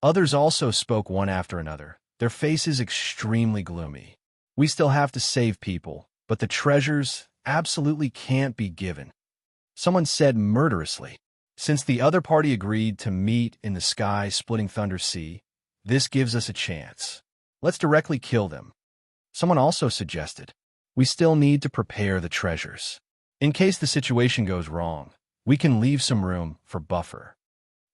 Others also spoke one after another, their faces extremely gloomy. "We still have to save people, but the treasures absolutely can't be given." Someone said murderously, "Since the other party agreed to meet in the sky-splitting thunder sea, this gives us a chance. Let's directly kill them." Someone also suggested, "We still need to prepare the treasures. In case the situation goes wrong, we can leave some room for buffer."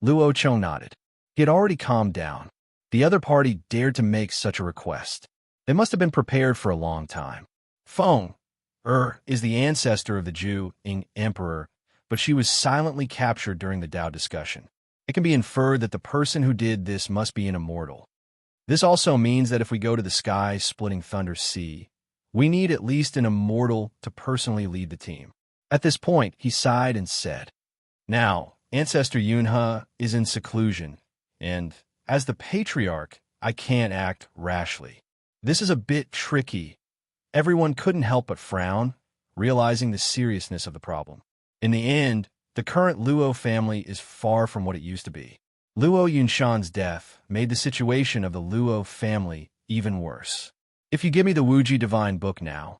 Luo Chang nodded. He had already calmed down. The other party dared to make such a request. They must have been prepared for a long time. Feng is the ancestor of the Zhu Ying emperor, but she was silently captured during the Dao discussion. It can be inferred that the person who did this must be an immortal. This also means that if we go to the sky-splitting thunder sea, we need at least an immortal to personally lead the team. At this point, he sighed and said, "Now, Ancestor Yunhe is in seclusion, and as the patriarch, I can't act rashly. This is a bit tricky." Everyone couldn't help but frown, realizing the seriousness of the problem. In the end, the current Luo family is far from what it used to be. Luo Yunshan's death made the situation of the Luo family even worse. "If you give me the Wuji Divine Book now,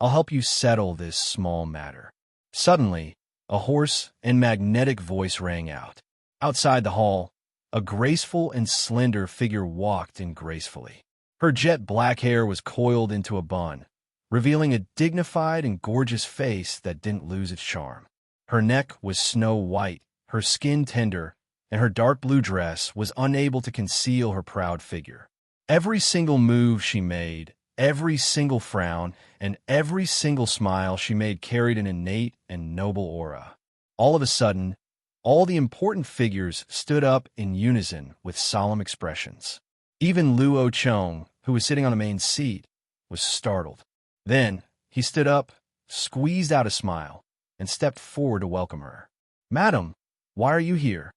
I'll help you settle this small matter." Suddenly, a hoarse and magnetic voice rang out. Outside the hall, a graceful and slender figure walked in gracefully. Her jet black hair was coiled into a bun, revealing a dignified and gorgeous face that didn't lose its charm. Her neck was snow white, her skin tender, and her dark blue dress was unable to conceal her proud figure. Every single move she made, every single frown, and every single smile she made carried an innate and noble aura. All of a sudden, all the important figures stood up in unison with solemn expressions. Even Luo Chang, who was sitting on the main seat, was startled. Then, he stood up, squeezed out a smile, and stepped forward to welcome her. "Madam, why are you here?"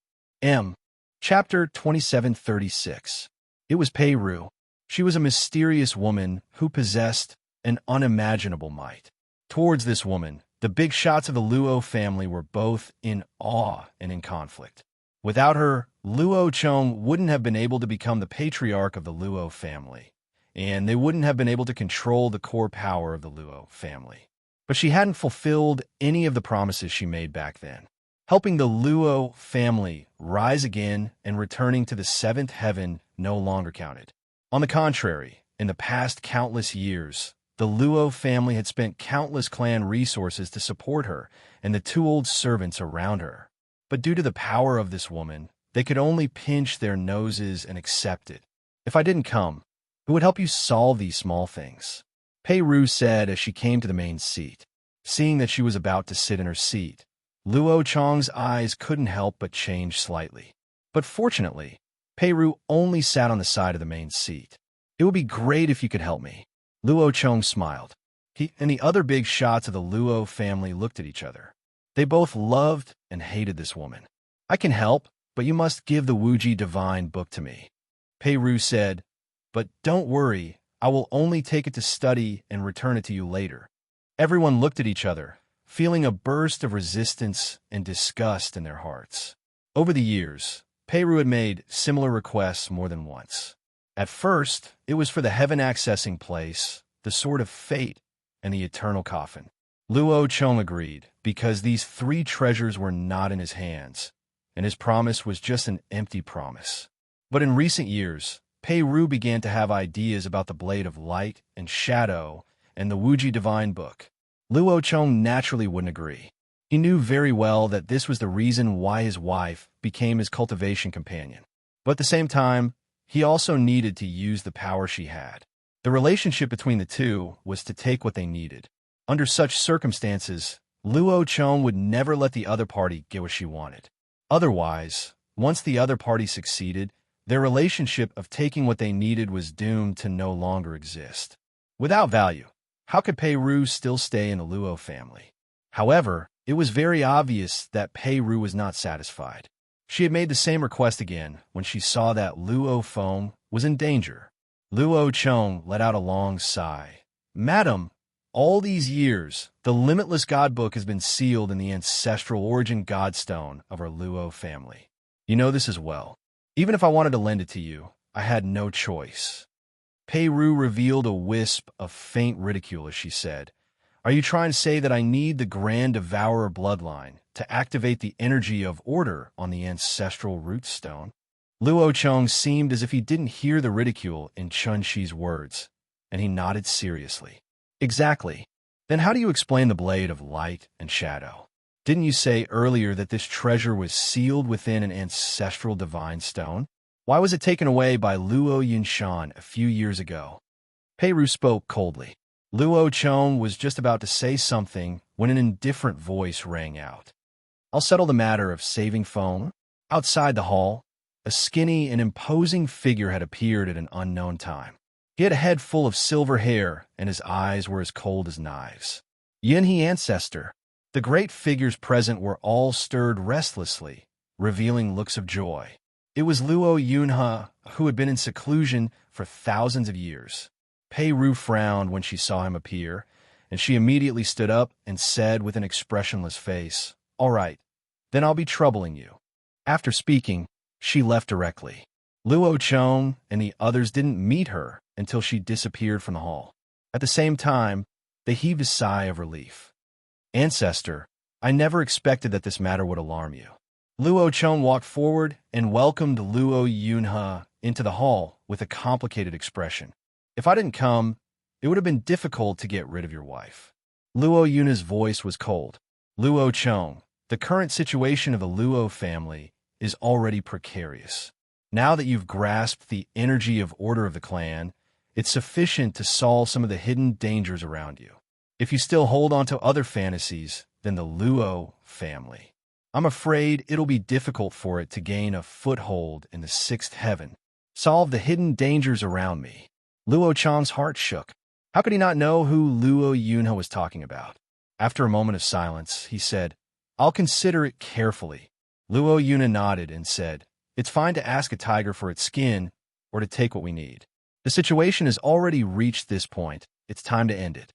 Chapter 2736. It was Pei Ru. She was a mysterious woman who possessed an unimaginable might. Towards this woman, the big shots of the Luo family were both in awe and in conflict. Without her, Luo Chang wouldn't have been able to become the patriarch of the Luo family, and they wouldn't have been able to control the core power of the Luo family. But she hadn't fulfilled any of the promises she made back then. Helping the Luo family rise again and returning to the 7th heaven no longer counted. On the contrary, in the past countless years, the Luo family had spent countless clan resources to support her and the 2 old servants around her. But due to the power of this woman, they could only pinch their noses and accept it. If I didn't come, who would help you solve these small things? Pei Ru said as she came to the main seat. Seeing that she was about to sit in her seat, Luo Chong's eyes couldn't help but change slightly. But fortunately, Pei Ru only sat on the side of the main seat. It would be great if you could help me. Luo Chong smiled. He and the other big shots of the Luo family looked at each other. They both loved and hated this woman. I can help, but you must give the Wuji divine book to me. Pei Ru said, but don't worry, I will only take it to study and return it to you later. Everyone looked at each other, feeling a burst of resistance and disgust in their hearts. Over the years, Pei Ru had made similar requests more than once. At first, it was for the heaven-accessing place, the Sword of Fate, and the Eternal Coffin. Luo Chong agreed, because these three treasures were not in his hands, and his promise was just an empty promise. But in recent years, Pei Ru began to have ideas about the Blade of Light and Shadow and the Wuji Divine Book. Luo Chong naturally wouldn't agree. He knew very well that this was the reason why his wife became his cultivation companion. But at the same time, he also needed to use the power she had. The relationship between the two was to take what they needed. Under such circumstances, Luo Chong would never let the other party get what she wanted. Otherwise, once the other party succeeded, their relationship of taking what they needed was doomed to no longer exist. Without value, how could Pei Ru still stay in the Luo family? However, it was very obvious that Pei Ru was not satisfied. She had made the same request again when she saw that Luo Feng was in danger. Luo Chong let out a long sigh. Madam, all these years, the limitless God book has been sealed in the ancestral origin godstone of our Luo family. You know this as well. Even if I wanted to lend it to you, I had no choice. Pei Ru revealed a wisp of faint ridicule as she said, Are you trying to say that I need the Grand Devourer bloodline to activate the energy of order on the ancestral root stone? Luo Chong seemed as if he didn't hear the ridicule in Chun Shi's words, and he nodded seriously. Exactly. Then how do you explain the Blade of Light and Shadow? Didn't you say earlier that this treasure was sealed within an ancestral divine stone? Why was it taken away by Luo Yunshan a few years ago? Pei Ru spoke coldly. Luo Chong was just about to say something when an indifferent voice rang out. I'll settle the matter of saving Feng. Outside the hall, a skinny and imposing figure had appeared at an unknown time. He had a head full of silver hair, and his eyes were as cold as knives. Yinhe Ancestor. The great figures present were all stirred restlessly, revealing looks of joy. It was Luo Yunhe, who had been in seclusion for thousands of years. Pei Ru frowned when she saw him appear, and she immediately stood up and said with an expressionless face, All right, then I'll be troubling you. After speaking, she left directly. Luo Chong and the others didn't meet her until she disappeared from the hall. At the same time, they heaved a sigh of relief. Ancestor, I never expected that this matter would alarm you. Luo Chong walked forward and welcomed Luo Yunhe into the hall with a complicated expression. If I didn't come, it would have been difficult to get rid of your wife. Luo Yunhe's voice was cold. Luo Chong, the current situation of the Luo family is already precarious. Now that you've grasped the energy of order of the clan, it's sufficient to solve some of the hidden dangers around you. If you still hold on to other fantasies than the Luo family, I'm afraid it'll be difficult for it to gain a foothold in the sixth heaven. Solve the hidden dangers around me. Luo Chong's heart shook. How could he not know who Luo Yunhe was talking about? After a moment of silence, he said, I'll consider it carefully. Luo Yunhe nodded and said, It's fine to ask a tiger for its skin or to take what we need. The situation has already reached this point. It's time to end it.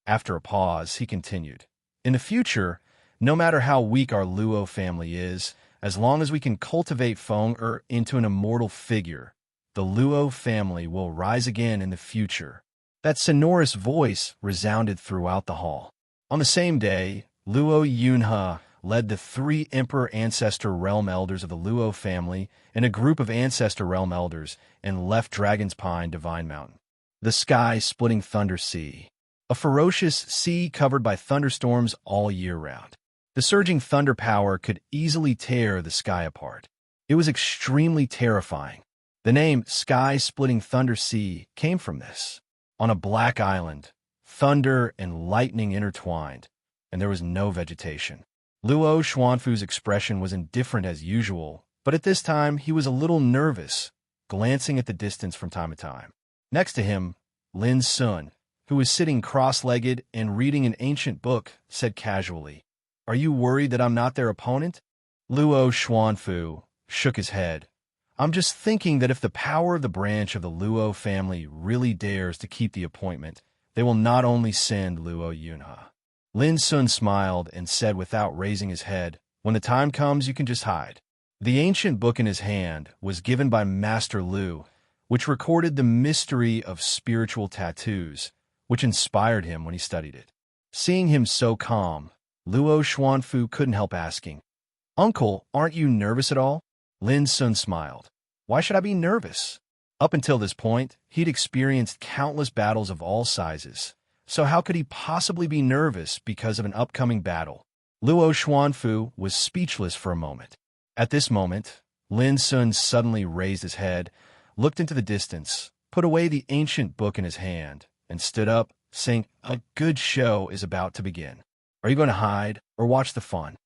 After a pause, he continued, In the future, no matter how weak our Luo family is, as long as we can cultivate Feng into an immortal figure, the Luo family will rise again in the future. That sonorous voice resounded throughout the hall. On the same day, Luo Yunhe led the 3 Emperor Ancestor Realm Elders of the Luo family and a group of Ancestor Realm Elders and left Dragon's Pine Divine Mountain. The sky-splitting Thunder Sea. A ferocious sea covered by thunderstorms all year round. The surging thunder power could easily tear the sky apart. It was extremely terrifying. The name Sky-Splitting Thunder Sea came from this. On a black island, thunder and lightning intertwined, and there was no vegetation. Luo Xuanfu's expression was indifferent as usual, but at this time he was a little nervous, glancing at the distance from time to time. Next to him, Lin Sun, who was sitting cross-legged and reading an ancient book, said casually, "Are you worried that I'm not their opponent?" Luo Xuanfu shook his head. "I'm just thinking that if the power of the branch of the Luo family really dares to keep the appointment, they will not only send Luo Yunhe." Lin Sun smiled and said without raising his head, "When the time comes, you can just hide." The ancient book in his hand was given by Master Lu, which recorded the mystery of spiritual tattoos, which inspired him when he studied it. Seeing him so calm, Luo Xuanfu couldn't help asking, "Uncle, aren't you nervous at all?" Lin Sun smiled. "Why should I be nervous?" Up until this point, he'd experienced countless battles of all sizes, so how could he possibly be nervous because of an upcoming battle? Luo Xuanfu was speechless for a moment. At this moment, Lin Sun suddenly raised his head, looked into the distance, put away the ancient book in his hand, and stood up, saying, "A good show is about to begin. Are you going to hide or watch the fun?"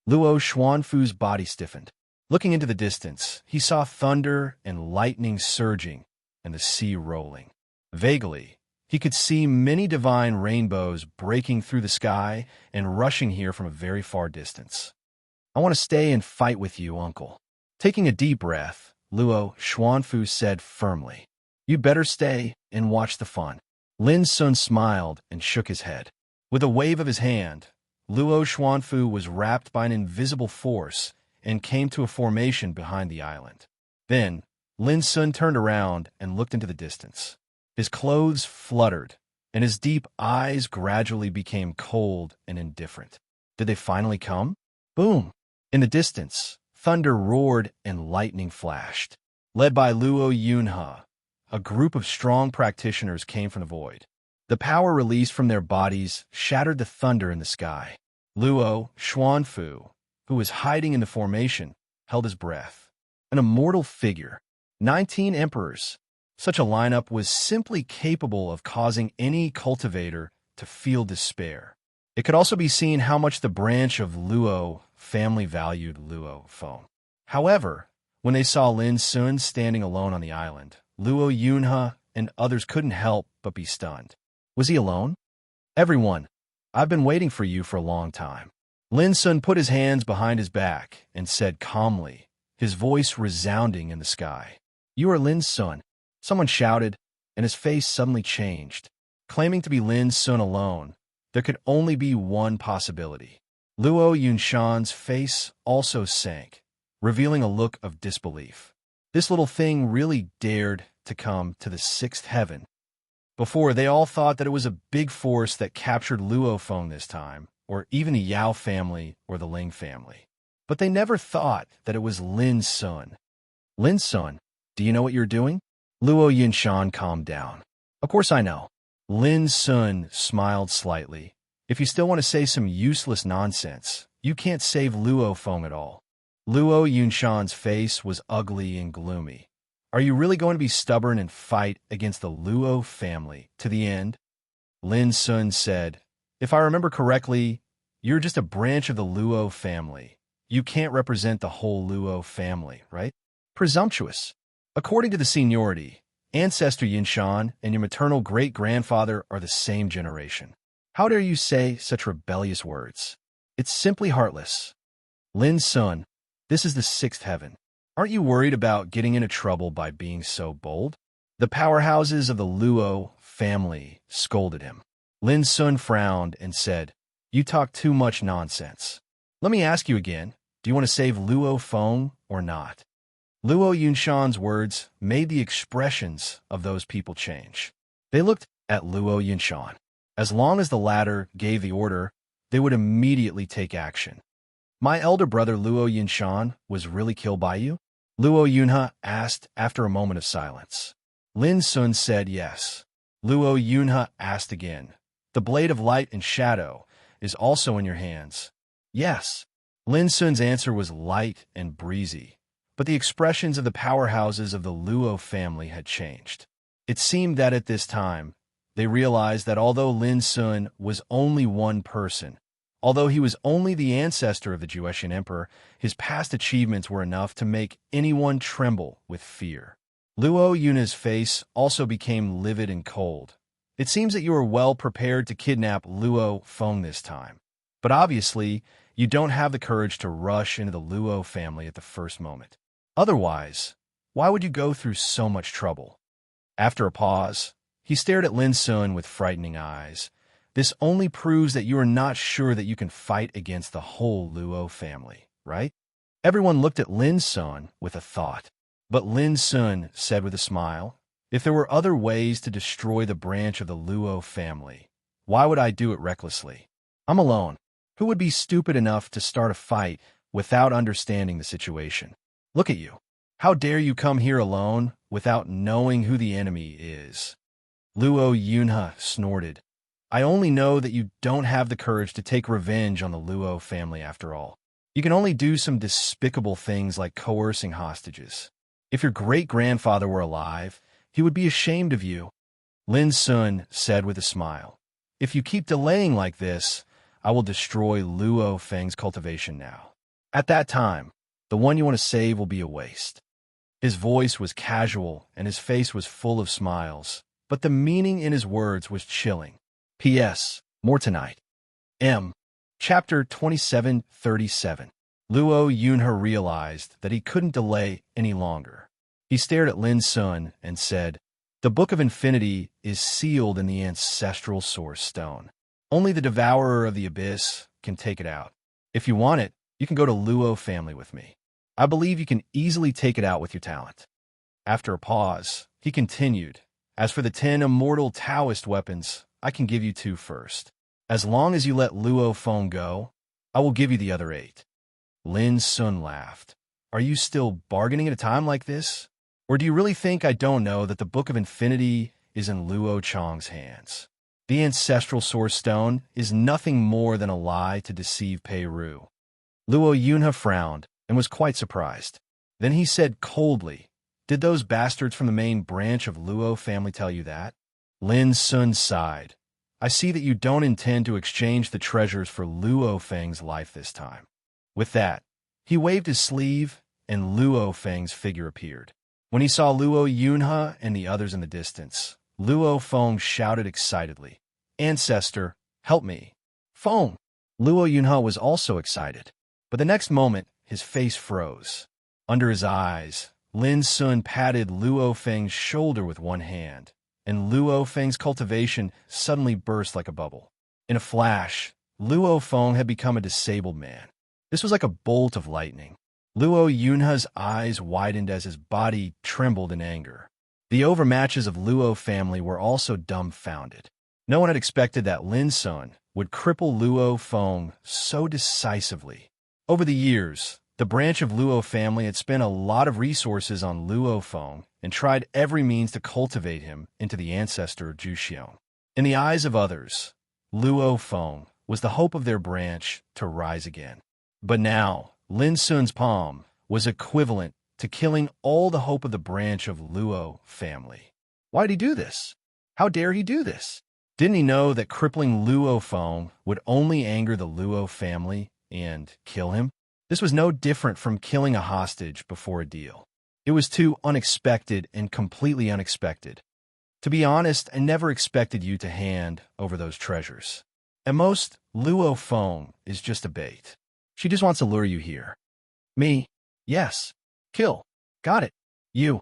Luo Xuanfu's body stiffened. Looking into the distance, he saw thunder and lightning surging and the sea rolling. Vaguely, he could see many divine rainbows breaking through the sky and rushing here from a very far distance. "I want to stay and fight with you, Uncle." Taking a deep breath, Luo Xuanfu said firmly, "You better stay and watch the fun." Lin Sun smiled and shook his head. With a wave of his hand, Luo Xuanfu was wrapped by an invisible force and came to a formation behind the island. Then, Lin Sun turned around and looked into the distance. His clothes fluttered, and his deep eyes gradually became cold and indifferent. Did they finally come? Boom! In the distance, thunder roared and lightning flashed. Led by Luo Yunhe, a group of strong practitioners came from the void. The power released from their bodies shattered the thunder in the sky. Luo Xuanfu, who was hiding in the formation, held his breath. An immortal figure. 19 emperors. Such a lineup was simply capable of causing any cultivator to feel despair. It could also be seen how much the branch of Luo family valued Luo phone. However, when they saw Lin Sun standing alone on the island, Luo Yunhe and others couldn't help but be stunned. Was he alone? "Everyone, I've been waiting for you for a long time." Lin Sun put his hands behind his back and said calmly, his voice resounding in the sky, "You are Lin Sun." Someone shouted, and his face suddenly changed. Claiming to be Lin Sun alone, there could only be one possibility. Luo Yunshan's face also sank, revealing a look of disbelief. This little thing really dared to come to the sixth heaven. Before, they all thought that it was a big force that captured Luo Feng this time, or even the Yao family or the Ling family. But they never thought that it was Lin Sun. "Lin Sun, do you know what you're doing?" Luo Yunshan calmed down. "Of course I know." Lin Sun smiled slightly. "If you still want to say some useless nonsense, you can't save Luo Feng at all." Luo Yunshan's face was ugly and gloomy. "Are you really going to be stubborn and fight against the Luo family to the end?" Lin Sun said, "If I remember correctly, you're just a branch of the Luo family. You can't represent the whole Luo family, right?" "Presumptuous. According to the seniority, Ancestor Yunshan and your maternal great-grandfather are the same generation. How dare you say such rebellious words? It's simply heartless." "Lin Sun, this is the sixth heaven. Aren't you worried about getting into trouble by being so bold?" The powerhouses of the Luo family scolded him. Lin Sun frowned and said, "You talk too much nonsense. Let me ask you again, do you want to save Luo Feng or not?" Luo Yunshan's words made the expressions of those people change. They looked at Luo Yunshan. As long as the latter gave the order, they would immediately take action. "My elder brother Luo Yunshan was really killed by you?" Luo Yunhe asked after a moment of silence. Lin Sun said yes. Luo Yunhe asked again. "The blade of light and shadow is also in your hands. Yes. Lin Sun's answer was light and breezy, but the expressions of the powerhouses of the Luo family had changed. It seemed that at this time, they realized that although Lin Sun was only one person, although he was only the ancestor of the Joseon emperor, his past achievements were enough to make anyone tremble with fear. Luo Yuna's face also became livid and cold. It seems that you are well prepared to kidnap Luo Feng this time. But obviously, you don't have the courage to rush into the Luo family at the first moment. Otherwise, why would you go through so much trouble? After a pause, he stared at Lin Sun with frightening eyes. This only proves that you are not sure that you can fight against the whole Luo family, right? Everyone looked at Lin Sun with a thought. But Lin Sun said with a smile, if there were other ways to destroy the branch of the Luo family, why would I do it recklessly? I'm alone. Who would be stupid enough to start a fight without understanding the situation? Look at you. How dare you come here alone without knowing who the enemy is? Luo Yunha snorted. I only know that you don't have the courage to take revenge on the Luo family after all. You can only do some despicable things like coercing hostages. If your great-grandfather were alive, he would be ashamed of you. Lin Sun said with a smile. If you keep delaying like this, I will destroy Luo Feng's cultivation now. At that time, the one you want to save will be a waste. His voice was casual and his face was full of smiles, but the meaning in his words was chilling. P.S. More tonight. M. Chapter 2737. Luo Yunhe realized that he couldn't delay any longer. He stared at Lin Sun and said, the Book of Infinity is sealed in the ancestral source stone. Only the devourer of the abyss can take it out. If you want it, you can go to Luo family with me. I believe you can easily take it out with your talent. After a pause, he continued, as for the 10 immortal Taoist weapons, I can give you 2 first. As long as you let Luo Feng go, I will give you the other 8. Lin Sun laughed. Are you still bargaining at a time like this? Or do you really think I don't know that the Book of Infinity is in Luo Chang's hands? The ancestral source stone is nothing more than a lie to deceive Pei Ru. Luo Yunhe frowned and was quite surprised. Then he said coldly, did those bastards from the main branch of Luo family tell you that? Lin Sun sighed. I see that you don't intend to exchange the treasures for Luo Feng's life this time. With that, he waved his sleeve, and Luo Feng's figure appeared. When he saw Luo Yunhe and the others in the distance, Luo Feng shouted excitedly, Ancestor, help me. Feng! Luo Yunhe was also excited, but the next moment, his face froze. Under his eyes, Lin Sun patted Luo Feng's shoulder with one hand, and Luo Feng's cultivation suddenly burst like a bubble. In a flash, Luo Feng had become a disabled man. This was like a bolt of lightning. Luo Yunhe's eyes widened as his body trembled in anger. The overmatches of Luo family were also dumbfounded. No one had expected that Lin Sun would cripple Luo Feng so decisively. Over the years, the branch of Luo family had spent a lot of resources on Luo Feng and tried every means to cultivate him into the ancestor of Joseon. In the eyes of others, Luo Feng was the hope of their branch to rise again. But now, Lin Sun's palm was equivalent to killing all the hope of the branch of Luo family. Why'd he do this? How dare he do this? Didn't he know that crippling Luo Feng would only anger the Luo family and kill him? This was no different from killing a hostage before a deal. It was too unexpected and completely unexpected. To be honest, I never expected you to hand over those treasures. At most, Luo Feng is just a bait. She just wants to lure you here. Me? Yes. Kill. Got it. You.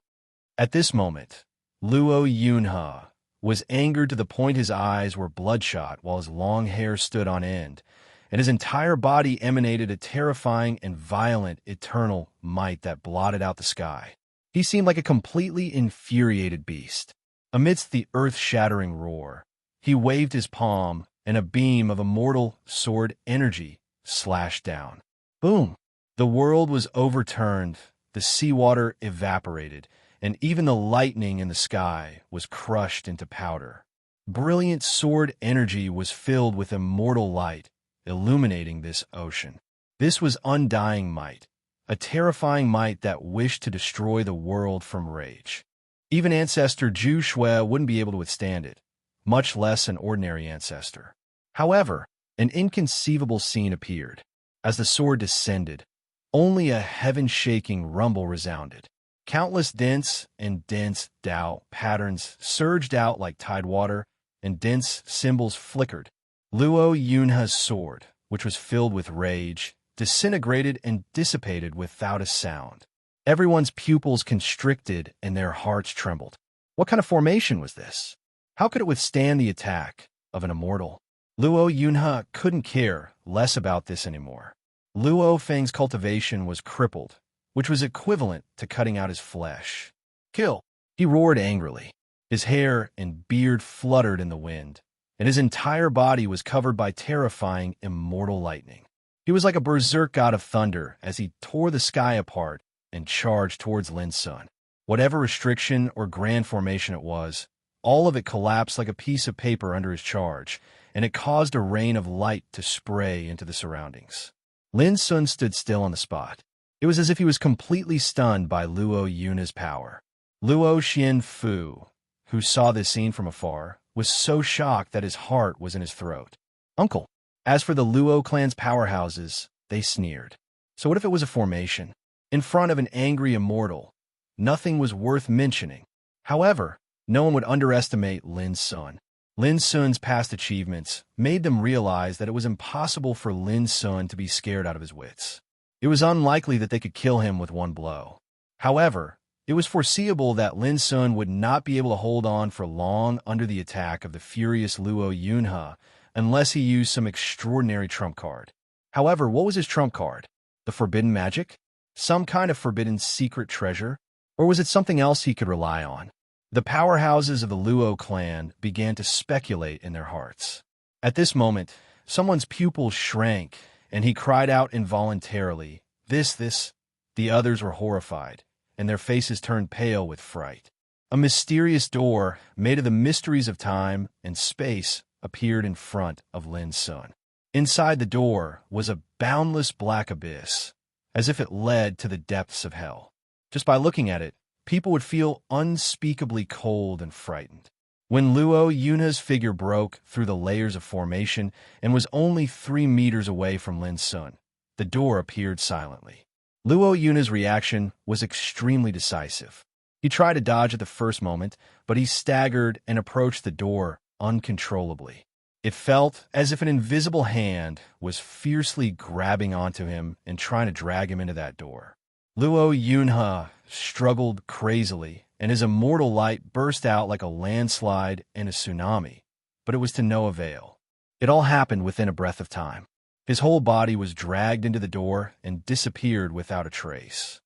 At this moment, Luo Yunhe was angered to the point his eyes were bloodshot while his long hair stood on end, and his entire body emanated a terrifying and violent eternal might that blotted out the sky. He seemed like a completely infuriated beast. Amidst the earth-shattering roar, he waved his palm, and a beam of immortal sword energy slashed down. Boom! The world was overturned, the seawater evaporated, and even the lightning in the sky was crushed into powder. Brilliant sword energy was filled with immortal light, illuminating this ocean. This was undying might, a terrifying might that wished to destroy the world from rage. Even ancestor Zhu Shui wouldn't be able to withstand it, much less an ordinary ancestor. However, an inconceivable scene appeared. As the sword descended, only a heaven-shaking rumble resounded. Countless dense and dense Dao patterns surged out like tidewater, and dense symbols flickered. Luo Yunhe's sword, which was filled with rage, disintegrated and dissipated without a sound. Everyone's pupils constricted and their hearts trembled. What kind of formation was this? How could it withstand the attack of an immortal? Luo Yunhe couldn't care less about this anymore. Luo Feng's cultivation was crippled, which was equivalent to cutting out his flesh. Kill! He roared angrily. His hair and beard fluttered in the wind, and his entire body was covered by terrifying, immortal lightning. He was like a berserk god of thunder as he tore the sky apart and charged towards Lin Sun. Whatever restriction or grand formation it was, all of it collapsed like a piece of paper under his charge, and it caused a rain of light to spray into the surroundings. Lin Sun stood still on the spot. It was as if he was completely stunned by Luo Yunhe's power. Luo Xianfu, who saw this scene from afar, was so shocked that his heart was in his throat. Uncle. As for the Luo clan's powerhouses, they sneered. So what if it was a formation? In front of an angry immortal, nothing was worth mentioning. However, no one would underestimate Lin Sun. Lin Sun's past achievements made them realize that it was impossible for Lin Sun to be scared out of his wits. It was unlikely that they could kill him with one blow. However, it was foreseeable that Lin Sun would not be able to hold on for long under the attack of the furious Luo Yunhe unless he used some extraordinary trump card. However, what was his trump card? The forbidden magic? Some kind of forbidden secret treasure? Or was it something else he could rely on? The powerhouses of the Luo clan began to speculate in their hearts. At this moment, someone's pupils shrank, and he cried out involuntarily, This. The others were horrified, and their faces turned pale with fright. A mysterious door, made of the mysteries of time and space, appeared in front of Lin Sun. Inside the door was a boundless black abyss, as if it led to the depths of hell. Just by looking at it, people would feel unspeakably cold and frightened. When Luo Yunhe's figure broke through the layers of formation and was only 3 meters away from Lin Sun, the door appeared silently. Luo Yunhe's reaction was extremely decisive. He tried to dodge at the first moment, but he staggered and approached the door uncontrollably. It felt as if an invisible hand was fiercely grabbing onto him and trying to drag him into that door. Luo Yunhe struggled crazily, and his immortal light burst out like a landslide and a tsunami, but it was to no avail. It all happened within a breath of time. His whole body was dragged into the door and disappeared without a trace.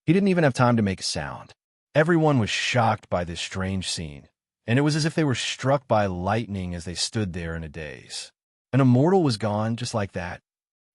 He didn't even have time to make a sound. Everyone was shocked by this strange scene, and it was as if they were struck by lightning as they stood there in a daze. An immortal was gone just like that.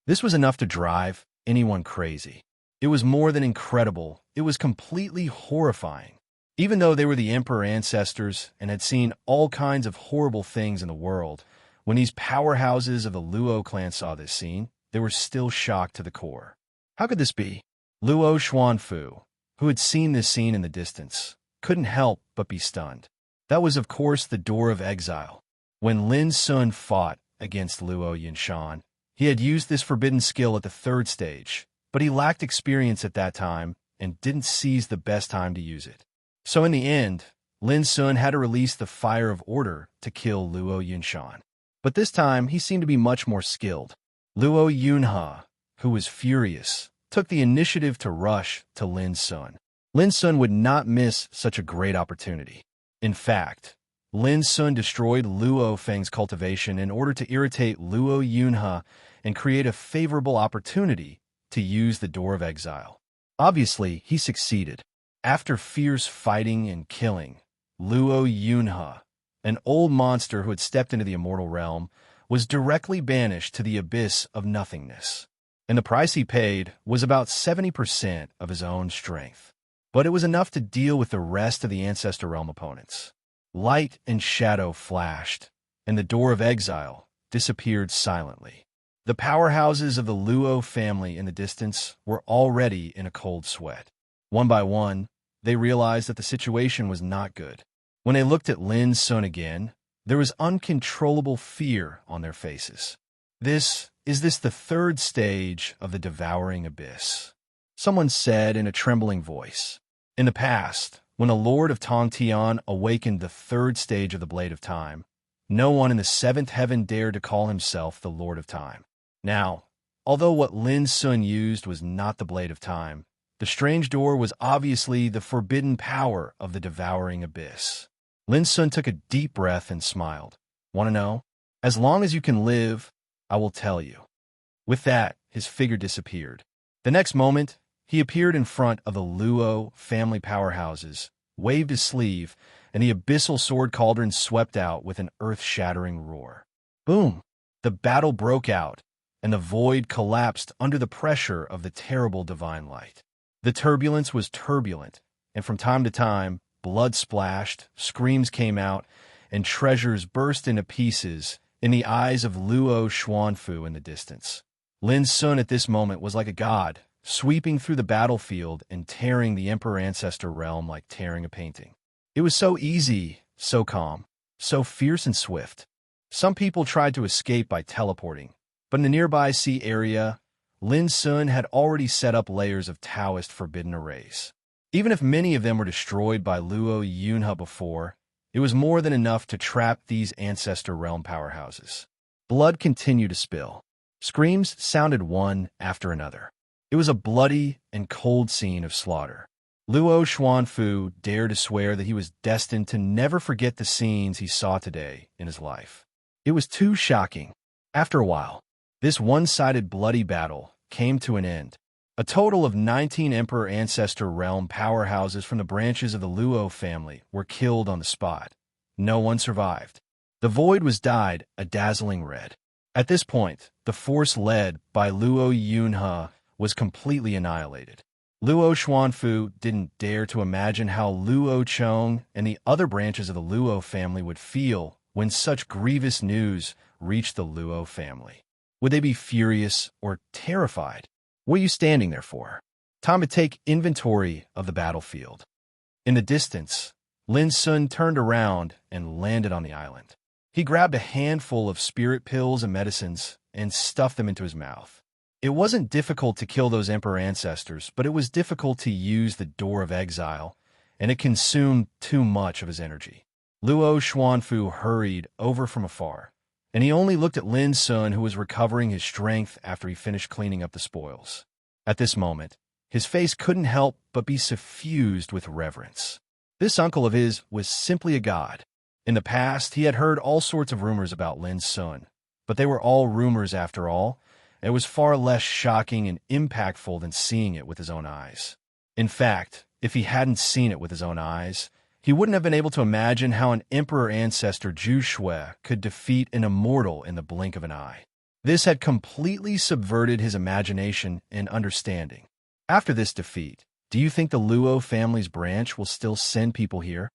This was enough to drive anyone crazy. It was more than incredible. It was completely horrifying. Even though they were the emperor ancestors and had seen all kinds of horrible things in the world, when these powerhouses of the Luo clan saw this scene, they were still shocked to the core. How could this be? Luo Xuanfu, who had seen this scene in the distance, couldn't help but be stunned. That was, of course, the door of exile. When Lin Sun fought against Luo Yinshan, he had used this forbidden skill at the 3rd stage, but he lacked experience at that time and didn't seize the best time to use it. So in the end, Lin Sun had to release the Fire of Order to kill Luo Yinshan. But this time, he seemed to be much more skilled. Luo Yunhe, who was furious, took the initiative to rush to Lin Sun. Lin Sun would not miss such a great opportunity. In fact, Lin Sun destroyed Luo Feng's cultivation in order to irritate Luo Yunhe and create a favorable opportunity to use the Door of Exile. Obviously, he succeeded. After fierce fighting and killing, Luo Yunhe, an old monster who had stepped into the immortal realm, was directly banished to the abyss of nothingness. And the price he paid was about 70% of his own strength. But it was enough to deal with the rest of the Ancestor Realm opponents. Light and shadow flashed, and the Door of Exile disappeared silently. The powerhouses of the Luo family in the distance were already in a cold sweat. One by one, they realized that the situation was not good. When they looked at Lin Sun again, there was uncontrollable fear on their faces. Is this the third stage of the devouring abyss? Someone said in a trembling voice. In the past, when the Lord of Tongtian awakened the third stage of the Blade of Time, no one in the seventh heaven dared to call himself the Lord of Time. Now, although what Lin Sun used was not the Blade of Time, the strange door was obviously the forbidden power of the devouring abyss. Lin Sun took a deep breath and smiled. Want to know? As long as you can live, I will tell you. With that, his figure disappeared. The next moment, he appeared in front of the Luo family powerhouses, waved his sleeve, and the abyssal sword cauldron swept out with an earth-shattering roar. Boom! The battle broke out, and the void collapsed under the pressure of the terrible divine light. The turbulence was turbulent, and from time to time, blood splashed, screams came out, and treasures burst into pieces in the eyes of Luo Xuanfu in the distance. Lin Sun at this moment was like a god, sweeping through the battlefield and tearing the Emperor Ancestor realm like tearing a painting. It was so easy, so calm, so fierce and swift. Some people tried to escape by teleporting, but in the nearby sea area, Lin Sun had already set up layers of Taoist forbidden arrays. Even if many of them were destroyed by Luo Yunhe before, it was more than enough to trap these Ancestor realm powerhouses. Blood continued to spill. Screams sounded one after another. It was a bloody and cold scene of slaughter. Luo Xuanfu dared to swear that he was destined to never forget the scenes he saw today in his life. It was too shocking. After a while, this one-sided bloody battle came to an end. A total of 19 Emperor Ancestor realm powerhouses from the branches of the Luo family were killed on the spot. No one survived. The void was dyed a dazzling red. At this point, the force led by Luo Yunhe was completely annihilated. Luo Xuanfu didn't dare to imagine how Luo Chong and the other branches of the Luo family would feel when such grievous news reached the Luo family. Would they be furious or terrified? What are you standing there for? Time to take inventory of the battlefield. In the distance, Lin Sun turned around and landed on the island. He grabbed a handful of spirit pills and medicines and stuffed them into his mouth. It wasn't difficult to kill those Emperor Ancestors, but it was difficult to use the Door of Exile, and it consumed too much of his energy. Luo Xuanfu hurried over from afar, and he only looked at Lin Sun, who was recovering his strength after he finished cleaning up the spoils. At this moment, his face couldn't help but be suffused with reverence. This uncle of his was simply a god. In the past, he had heard all sorts of rumors about Lin Sun, but they were all rumors after all. It was far less shocking and impactful than seeing it with his own eyes. In fact, if he hadn't seen it with his own eyes, he wouldn't have been able to imagine how an Emperor Ancestor Zhu Shui could defeat an immortal in the blink of an eye. This had completely subverted his imagination and understanding. After this defeat, do you think the Luo family's branch will still send people here?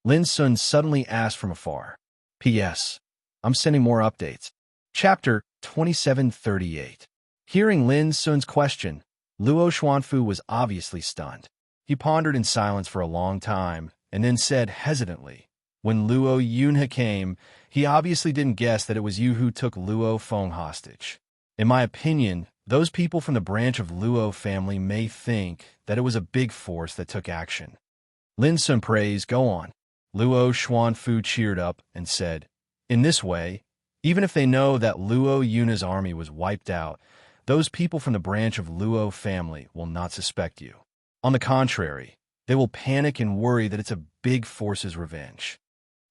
Lin Sun suddenly asked from afar. P.S. I'm sending more updates. Chapter 2738. Hearing Lin Sun's question, Luo Xuanfu was obviously stunned. He pondered in silence for a long time, and then said hesitantly, when Luo Yunhe came, he obviously didn't guess that it was you who took Luo Feng hostage. In my opinion, those people from the branch of Luo family may think that it was a big force that took action. Lin Sun praised, go on. Luo Xuanfu cheered up and said, in this way, even if they know that Luo Yunhe's army was wiped out, those people from the branch of Luo family will not suspect you. On the contrary, they will panic and worry that it's a big force's revenge.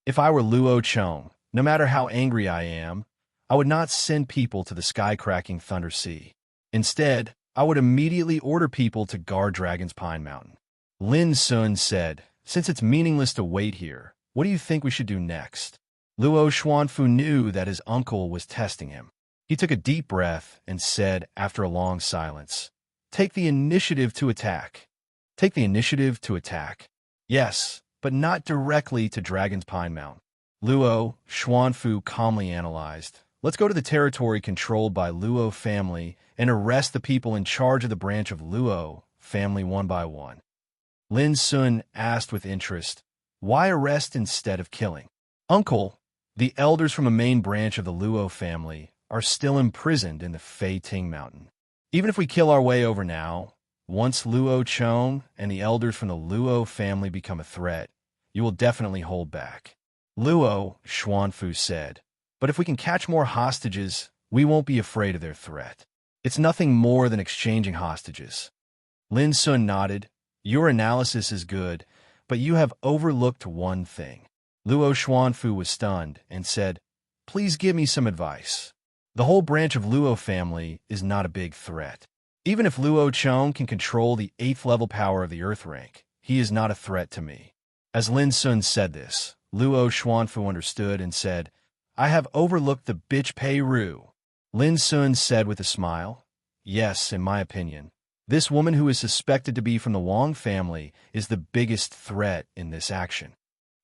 If I were Luo Chong, no matter how angry I am, I would not send people to the sky-cracking Thunder Sea. Instead, I would immediately order people to guard Dragon's Pine Mountain. Lin Sun said, since it's meaningless to wait here, what do you think we should do next? Luo Xuanfu knew that his uncle was testing him. He took a deep breath and said, after a long silence, take the initiative to attack. Take the initiative to attack. Yes, but not directly to Dragon's Pine Mountain. Luo Xuanfu calmly analyzed, let's go to the territory controlled by Luo family and arrest the people in charge of the branch of Luo family one by one. Lin Sun asked with interest, why arrest instead of killing? Uncle, the elders from the main branch of the Luo family are still imprisoned in the Fei Ting Mountain. Even if we kill our way over now, once Luo Chong and the elders from the Luo family become a threat, you will definitely hold back. Luo Xuanfu said, but if we can catch more hostages, we won't be afraid of their threat. It's nothing more than exchanging hostages. Lin Sun nodded. Your analysis is good, but you have overlooked one thing. Luo Xuanfu was stunned and said, please give me some advice. The whole branch of Luo family is not a big threat. Even if Luo Chong can control the 8th level power of the Earth rank, he is not a threat to me. As Lin Sun said this, Luo Xuanfu understood and said, I have overlooked the bitch Pei Ru. Lin Sun said with a smile, yes, in my opinion. This woman who is suspected to be from the Wang family is the biggest threat in this action.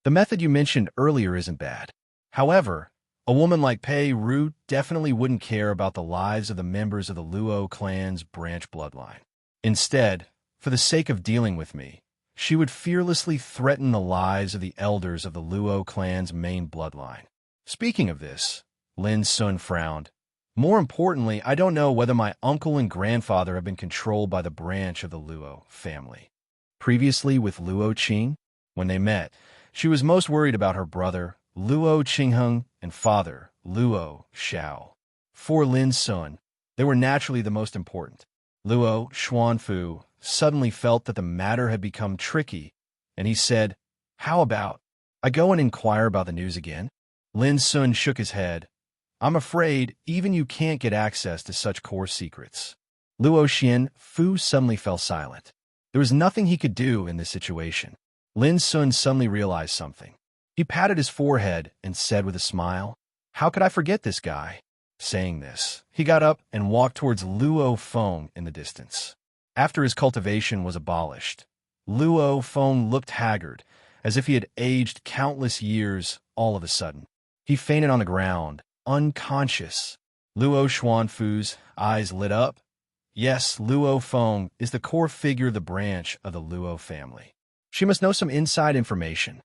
The method you mentioned earlier isn't bad. However, a woman like Pei Ru definitely wouldn't care about the lives of the members of the Luo clan's branch bloodline. Instead, for the sake of dealing with me, she would fearlessly threaten the lives of the elders of the Luo clan's main bloodline. Speaking of this, Lin Sun frowned. More importantly, I don't know whether my uncle and grandfather have been controlled by the branch of the Luo family. Previously with Luo Qing, when they met, she was most worried about her brother, Luo Qingheng, and father, Luo Xiao. For Lin Sun, they were naturally the most important. Luo Xuanfu suddenly felt that the matter had become tricky, and he said, how about I go and inquire about the news again? Lin Sun shook his head. I'm afraid even you can't get access to such core secrets. Luo Xianfu suddenly fell silent. There was nothing he could do in this situation. Lin Sun suddenly realized something. He patted his forehead and said with a smile, how could I forget this guy? Saying this, he got up and walked towards Luo Feng in the distance. After his cultivation was abolished, Luo Feng looked haggard, as if he had aged countless years all of a sudden. He fainted on the ground, unconscious. Luo Xuanfu's eyes lit up. Yes, Luo Feng is the core figure of the branch of the Luo family. She must know some inside information.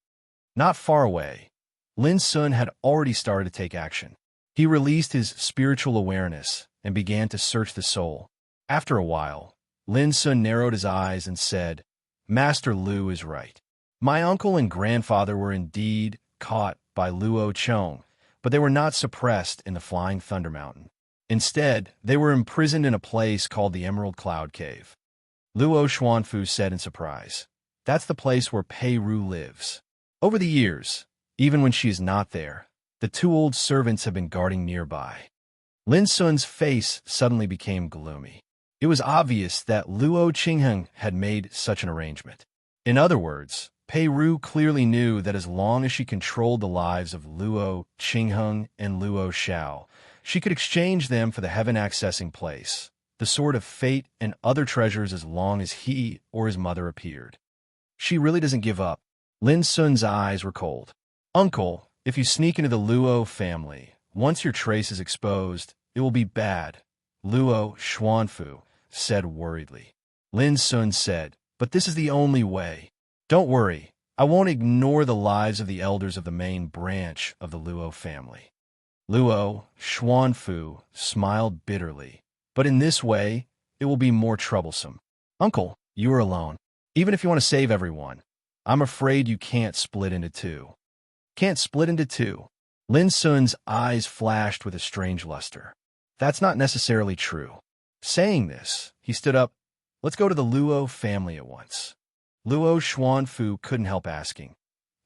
Not far away, Lin Sun had already started to take action. He released his spiritual awareness and began to search the soul. After a while, Lin Sun narrowed his eyes and said, Master Lu is right. My uncle and grandfather were indeed caught by Luo Chong, but they were not suppressed in the Flying Thunder Mountain. Instead, they were imprisoned in a place called the Emerald Cloud Cave. Luo Xuanfu said in surprise, that's the place where Pei Ru lives. Over the years, even when she is not there, the 2 old servants have been guarding nearby. Lin Sun's face suddenly became gloomy. It was obvious that Luo Qingheng had made such an arrangement. In other words, Pei Ru clearly knew that as long as she controlled the lives of Luo Qingheng and Luo Xiao, she could exchange them for the heaven-accessing place, the Sword of Fate, and other treasures as long as he or his mother appeared. She really doesn't give up. Lin Sun's eyes were cold. Uncle, if you sneak into the Luo family, once your trace is exposed, it will be bad, Luo Xuanfu said worriedly. Lin Sun said, but this is the only way. Don't worry, I won't ignore the lives of the elders of the main branch of the Luo family. Luo Xuanfu smiled bitterly, but in this way, it will be more troublesome. Uncle, you are alone. Even if you want to save everyone, I'm afraid you can't split into 2. Can't split into 2. Lin Sun's eyes flashed with a strange luster. That's not necessarily true. Saying this, he stood up. Let's go to the Luo family at once. Luo Xuanfu couldn't help asking,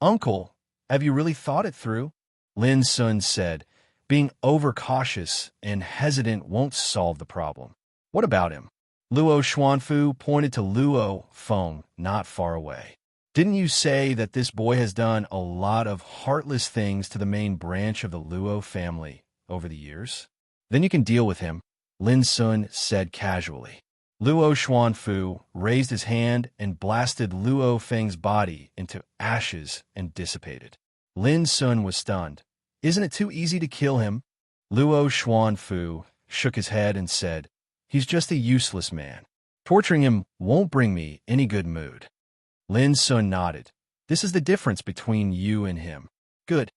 Uncle, have you really thought it through? Lin Sun said, being overcautious and hesitant won't solve the problem. What about him? Luo Xuanfu pointed to Luo Feng not far away. Didn't you say that this boy has done a lot of heartless things to the main branch of the Luo family over the years? Then you can deal with him, Lin Sun said casually. Luo Xuanfu raised his hand and blasted Luo Feng's body into ashes and dissipated. Lin Sun was stunned. Isn't it too easy to kill him? Luo Xuanfu shook his head and said, "He's just a useless man. Torturing him won't bring me any good mood." Lin Sun nodded. "This is the difference between you and him." "Good."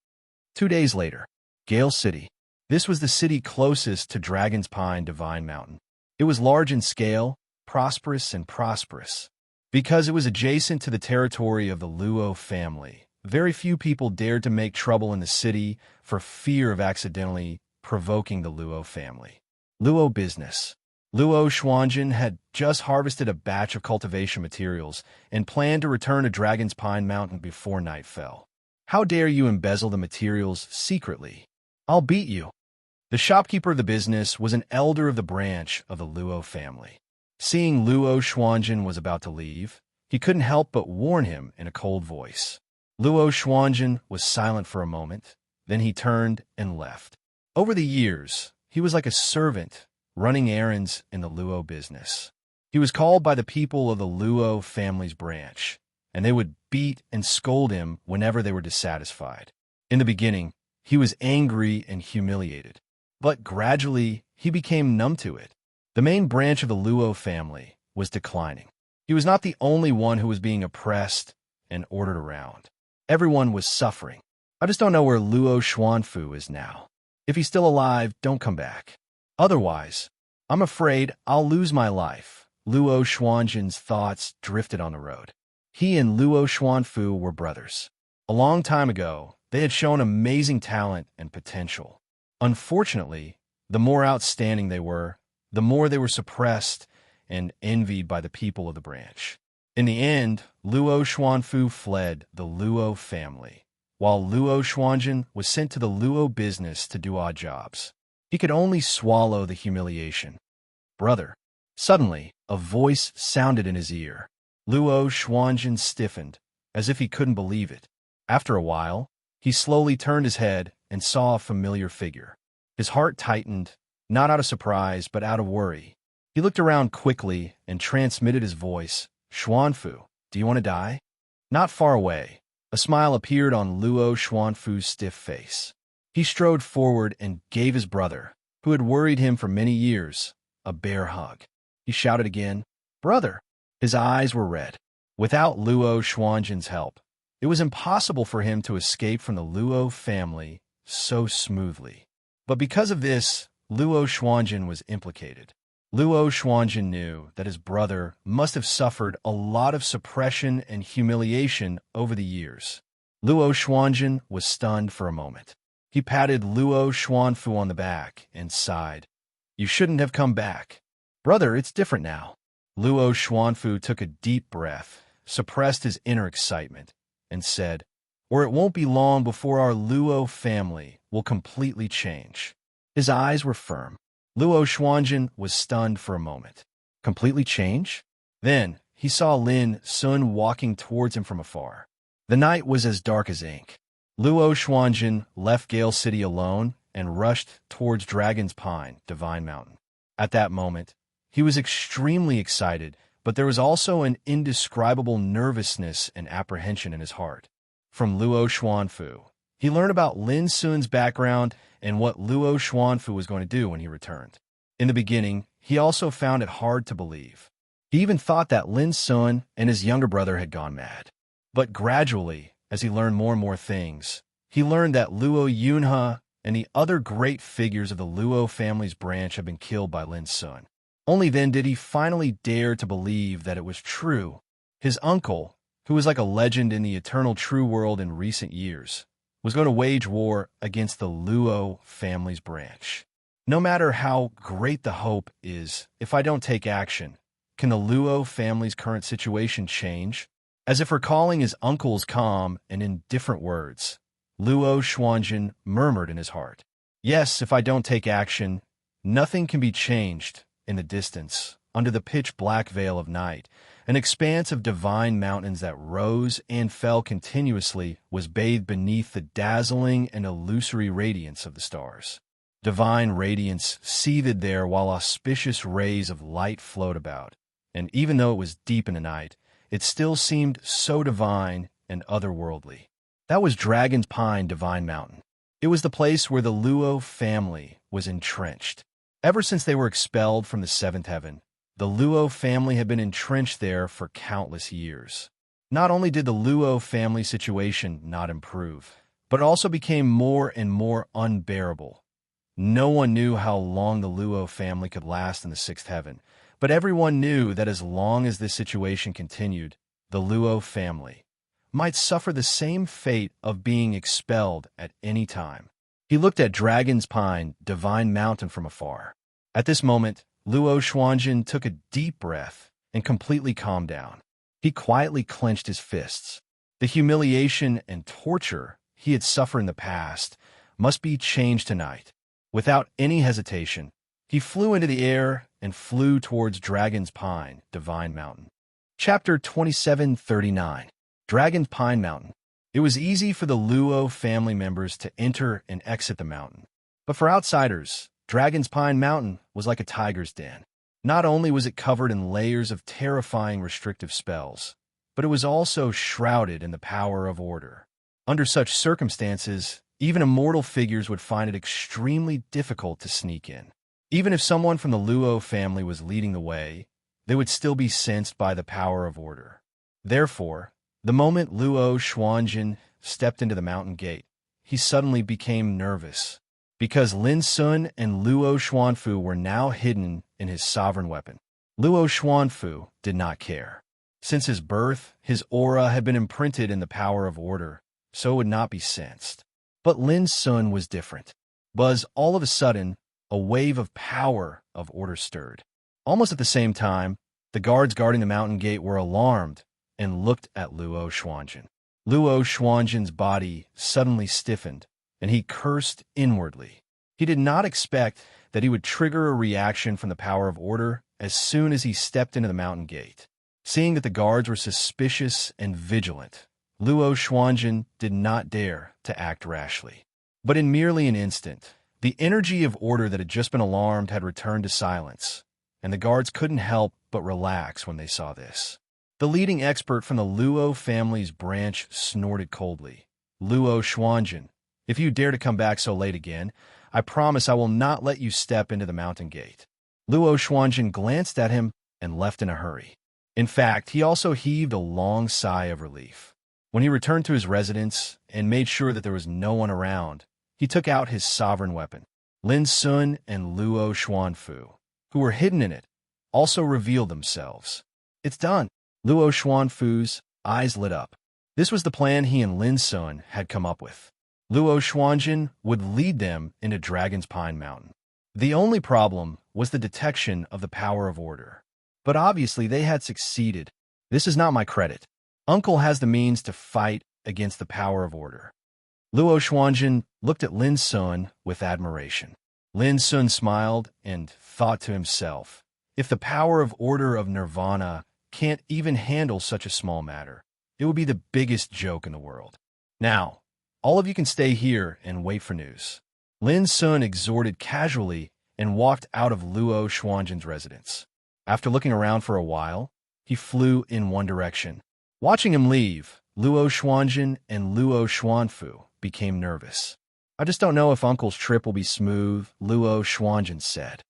2 days later, Gale City. This was the city closest to Dragon's Pine Divine Mountain. It was large in scale, prosperous and prosperous. Because it was adjacent to the territory of the Luo family, very few people dared to make trouble in the city for fear of accidentally provoking the Luo family. Luo business. Luo Xuanjin had just harvested a batch of cultivation materials and planned to return to Dragon's Pine Mountain before night fell. "How dare you embezzle the materials secretly? I'll beat you." The shopkeeper of the business was an elder of the branch of the Luo family. Seeing Luo Xuanjin was about to leave, he couldn't help but warn him in a cold voice. Luo Xuanjin was silent for a moment, then he turned and left. Over the years, he was like a servant running errands in the Luo business. He was called by the people of the Luo family's branch, and they would beat and scold him whenever they were dissatisfied. In the beginning, he was angry and humiliated, but gradually he became numb to it. The main branch of the Luo family was declining. He was not the only one who was being oppressed and ordered around. Everyone was suffering. I just don't know where Luo Xuanfu is now. If he's still alive, don't come back. Otherwise, I'm afraid I'll lose my life. Luo Xuanjin's thoughts drifted on the road. He and Luo Xuanfu were brothers. A long time ago, they had shown amazing talent and potential. Unfortunately, the more outstanding they were, the more they were suppressed and envied by the people of the branch. In the end, Luo Xuanfu fled the Luo family, while Luo Xuanjin was sent to the Luo business to do odd jobs. He could only swallow the humiliation. "Brother." Suddenly, a voice sounded in his ear. Luo Xuanjin stiffened, as if he couldn't believe it. After a while, he slowly turned his head and saw a familiar figure. His heart tightened, not out of surprise, but out of worry. He looked around quickly and transmitted his voice. "Xuanfu, do you want to die?" Not far away, a smile appeared on Luo Xuanfu's stiff face. He strode forward and gave his brother, who had worried him for many years, a bear hug. He shouted again, "Brother!" His eyes were red. Without Luo Xuanjin's help, it was impossible for him to escape from the Luo family so smoothly. But because of this, Luo Xuanjin was implicated. Luo Xuanjin knew that his brother must have suffered a lot of suppression and humiliation over the years. Luo Xuanjin was stunned for a moment. He patted Luo Xuanfu on the back and sighed. "You shouldn't have come back. Brother, it's different now." Luo Xuanfu took a deep breath, suppressed his inner excitement, and said, "Or it won't be long before our Luo family will completely change." His eyes were firm. Luo Xuanjin was stunned for a moment. Completely change? Then he saw Lin Sun walking towards him from afar. The night was as dark as ink. Luo Xuanjin left Gale City alone and rushed towards Dragon's Pine, Divine Mountain. At that moment, he was extremely excited, but there was also an indescribable nervousness and apprehension in his heart. From Luo Xuanfu, he learned about Lin Sun's background and what Luo Xuanfu was going to do when he returned. In the beginning, he also found it hard to believe. He even thought that Lin Sun and his younger brother had gone mad. But gradually, as he learned more and more things, he learned that Luo Yunhe and the other great figures of the Luo family's branch had been killed by Lin Sun. Only then did he finally dare to believe that it was true. His uncle, who was like a legend in the eternal true world in recent years, was going to wage war against the Luo family's branch. No matter how great the hope is, if I don't take action, can the Luo family's current situation change? As if recalling his uncle's calm and indifferent words, Luo Xuanjin murmured in his heart, "Yes, if I don't take action, nothing can be changed." In the distance, under the pitch-black veil of night, an expanse of divine mountains that rose and fell continuously was bathed beneath the dazzling and illusory radiance of the stars. Divine radiance seethed there while auspicious rays of light flowed about, and even though it was deep in the night, it still seemed so divine and otherworldly. That was Dragon's Pine Divine Mountain. It was the place where the Luo family was entrenched. Ever since they were expelled from the seventh heaven, the Luo family had been entrenched there for countless years. Not only did the Luo family situation not improve, but it also became more and more unbearable. No one knew how long the Luo family could last in the sixth heaven, but everyone knew that as long as this situation continued, the Luo family might suffer the same fate of being expelled at any time. He looked at Dragon's Pine, Divine Mountain from afar. At this moment, Luo Xuanjin took a deep breath and completely calmed down. He quietly clenched his fists. The humiliation and torture he had suffered in the past must be changed tonight. Without any hesitation, he flew into the air and flew towards Dragon's Pine, Divine Mountain. Chapter 2739. Dragon's Pine Mountain. It was easy for the Luo family members to enter and exit the mountain. But for outsiders, Dragon's Pine Mountain was like a tiger's den. Not only was it covered in layers of terrifying restrictive spells, but it was also shrouded in the power of order. Under such circumstances, even immortal figures would find it extremely difficult to sneak in. Even if someone from the Luo family was leading the way, they would still be sensed by the power of order. Therefore, the moment Luo Xuanjin stepped into the mountain gate, he suddenly became nervous, because Lin Sun and Luo Xuanfu were now hidden in his sovereign weapon. Luo Xuanfu did not care. Since his birth, his aura had been imprinted in the power of order, so it would not be sensed. But Lin Sun was different. All of a sudden, a wave of power of order stirred. Almost at the same time, the guards guarding the mountain gate were alarmed and looked at Luo Xuanjin. Luo Xuanjin's body suddenly stiffened, and he cursed inwardly. He did not expect that he would trigger a reaction from the power of order as soon as he stepped into the mountain gate. Seeing that the guards were suspicious and vigilant, Luo Xuanjin did not dare to act rashly. But in merely an instant, the energy of order that had just been alarmed had returned to silence, and the guards couldn't help but relax when they saw this. The leading expert from the Luo family's branch snorted coldly. Luo Xuanjin, if you dare to come back so late again, I promise I will not let you step into the mountain gate. Luo Xuanjin glanced at him and left in a hurry. In fact, he also heaved a long sigh of relief. When he returned to his residence and made sure that there was no one around, he took out his sovereign weapon. Lin Sun and Luo Xuanfu, who were hidden in it, also revealed themselves. It's done. Luo Xuanfu's eyes lit up. This was the plan he and Lin Sun had come up with. Luo Xuanjin would lead them into Dragon's Pine Mountain. The only problem was the detection of the power of order. But obviously they had succeeded. This is not my credit. Uncle has the means to fight against the power of order. Luo Xuanjin looked at Lin Sun with admiration. Lin Sun smiled and thought to himself, if the power of order of Nirvana can't even handle such a small matter, it would be the biggest joke in the world. Now, all of you can stay here and wait for news. Lin Sun exhorted casually and walked out of Luo Xuanjin's residence. After looking around for a while, he flew in one direction. Watching him leave, Luo Xuanjin and Luo Xuanfu became nervous. I just don't know if Uncle's trip will be smooth, Luo Xuanjin said.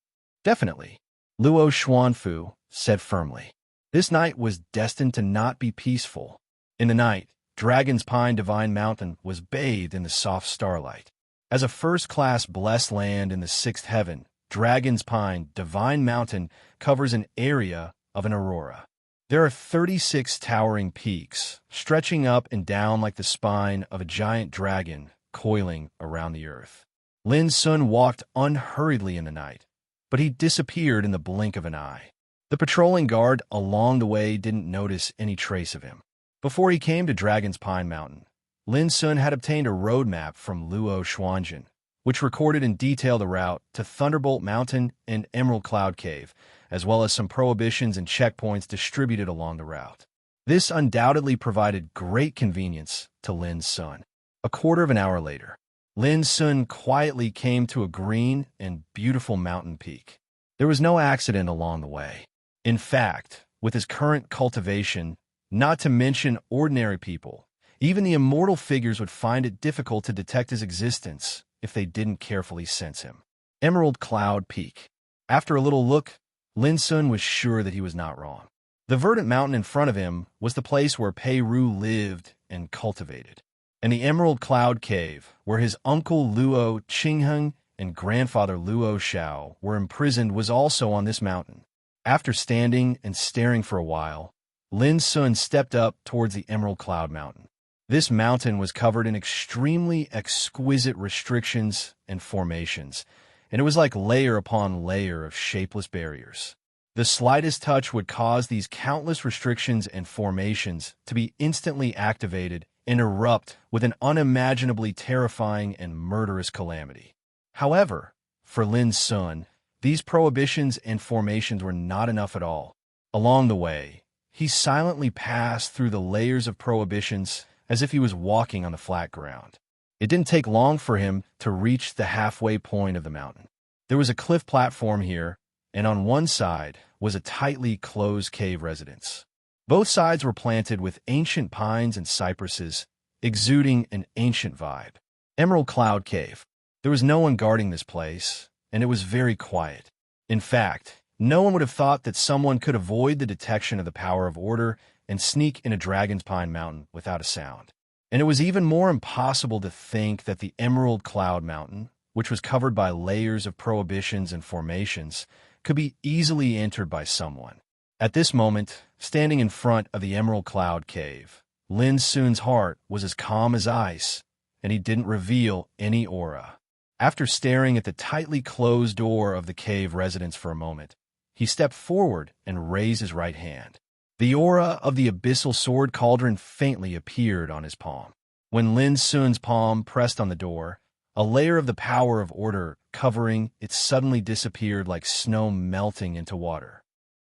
Definitely, Luo Xuanfu said firmly. This night was destined to not be peaceful. In the night, Dragon's Pine Divine Mountain was bathed in the soft starlight. As a first-class blessed land in the sixth heaven, Dragon's Pine Divine Mountain covers an area of an aurora. There are 36 towering peaks, stretching up and down like the spine of a giant dragon coiling around the earth. Lin Sun walked unhurriedly in the night, but he disappeared in the blink of an eye. The patrolling guard along the way didn't notice any trace of him. Before he came to Dragon's Pine Mountain, Lin Sun had obtained a roadmap from Luo Xuanjin, which recorded in detail the route to Thunderbolt Mountain and Emerald Cloud Cave, as well as some prohibitions and checkpoints distributed along the route. This undoubtedly provided great convenience to Lin Sun. A quarter of an hour later, Lin Sun quietly came to a green and beautiful mountain peak. There was no accident along the way. In fact, with his current cultivation, not to mention ordinary people, Even the immortal figures would find it difficult to detect his existence if they didn't carefully sense him. Emerald Cloud Peak. After a little look, Lin Sun was sure that he was not wrong. The verdant mountain in front of him was the place where Pei Ru lived and cultivated, and the Emerald Cloud Cave, where his uncle Luo Qingheng and grandfather Luo Shao were imprisoned, was also on this mountain. After standing and staring for a while, Lin Sun stepped up towards the Emerald Cloud Mountain. This mountain was covered in extremely exquisite restrictions and formations, and it was like layer upon layer of shapeless barriers. The slightest touch would cause these countless restrictions and formations to be instantly activated and erupt with an unimaginably terrifying and murderous calamity. However, for Lin Sun, these prohibitions and formations were not enough at all. Along the way, he silently passed through the layers of prohibitions as if he was walking on the flat ground. It didn't take long for him to reach the halfway point of the mountain. There was a cliff platform here, and on one side was a tightly closed cave residence. Both sides were planted with ancient pines and cypresses, exuding an ancient vibe. Emerald Cloud Cave. There was no one guarding this place, and it was very quiet. In fact, no one would have thought that someone could avoid the detection of the power of order and sneak in a Dragon's Pine Mountain without a sound. And it was even more impossible to think that the Emerald Cloud Mountain, which was covered by layers of prohibitions and formations, could be easily entered by someone. At this moment, standing in front of the Emerald Cloud Cave, Lin Sun's heart was as calm as ice, and he didn't reveal any aura. After staring at the tightly closed door of the cave residence for a moment, he stepped forward and raised his right hand. The aura of the abyssal sword cauldron faintly appeared on his palm. When Lin Sun's palm pressed on the door, a layer of the power of order covering it suddenly disappeared like snow melting into water.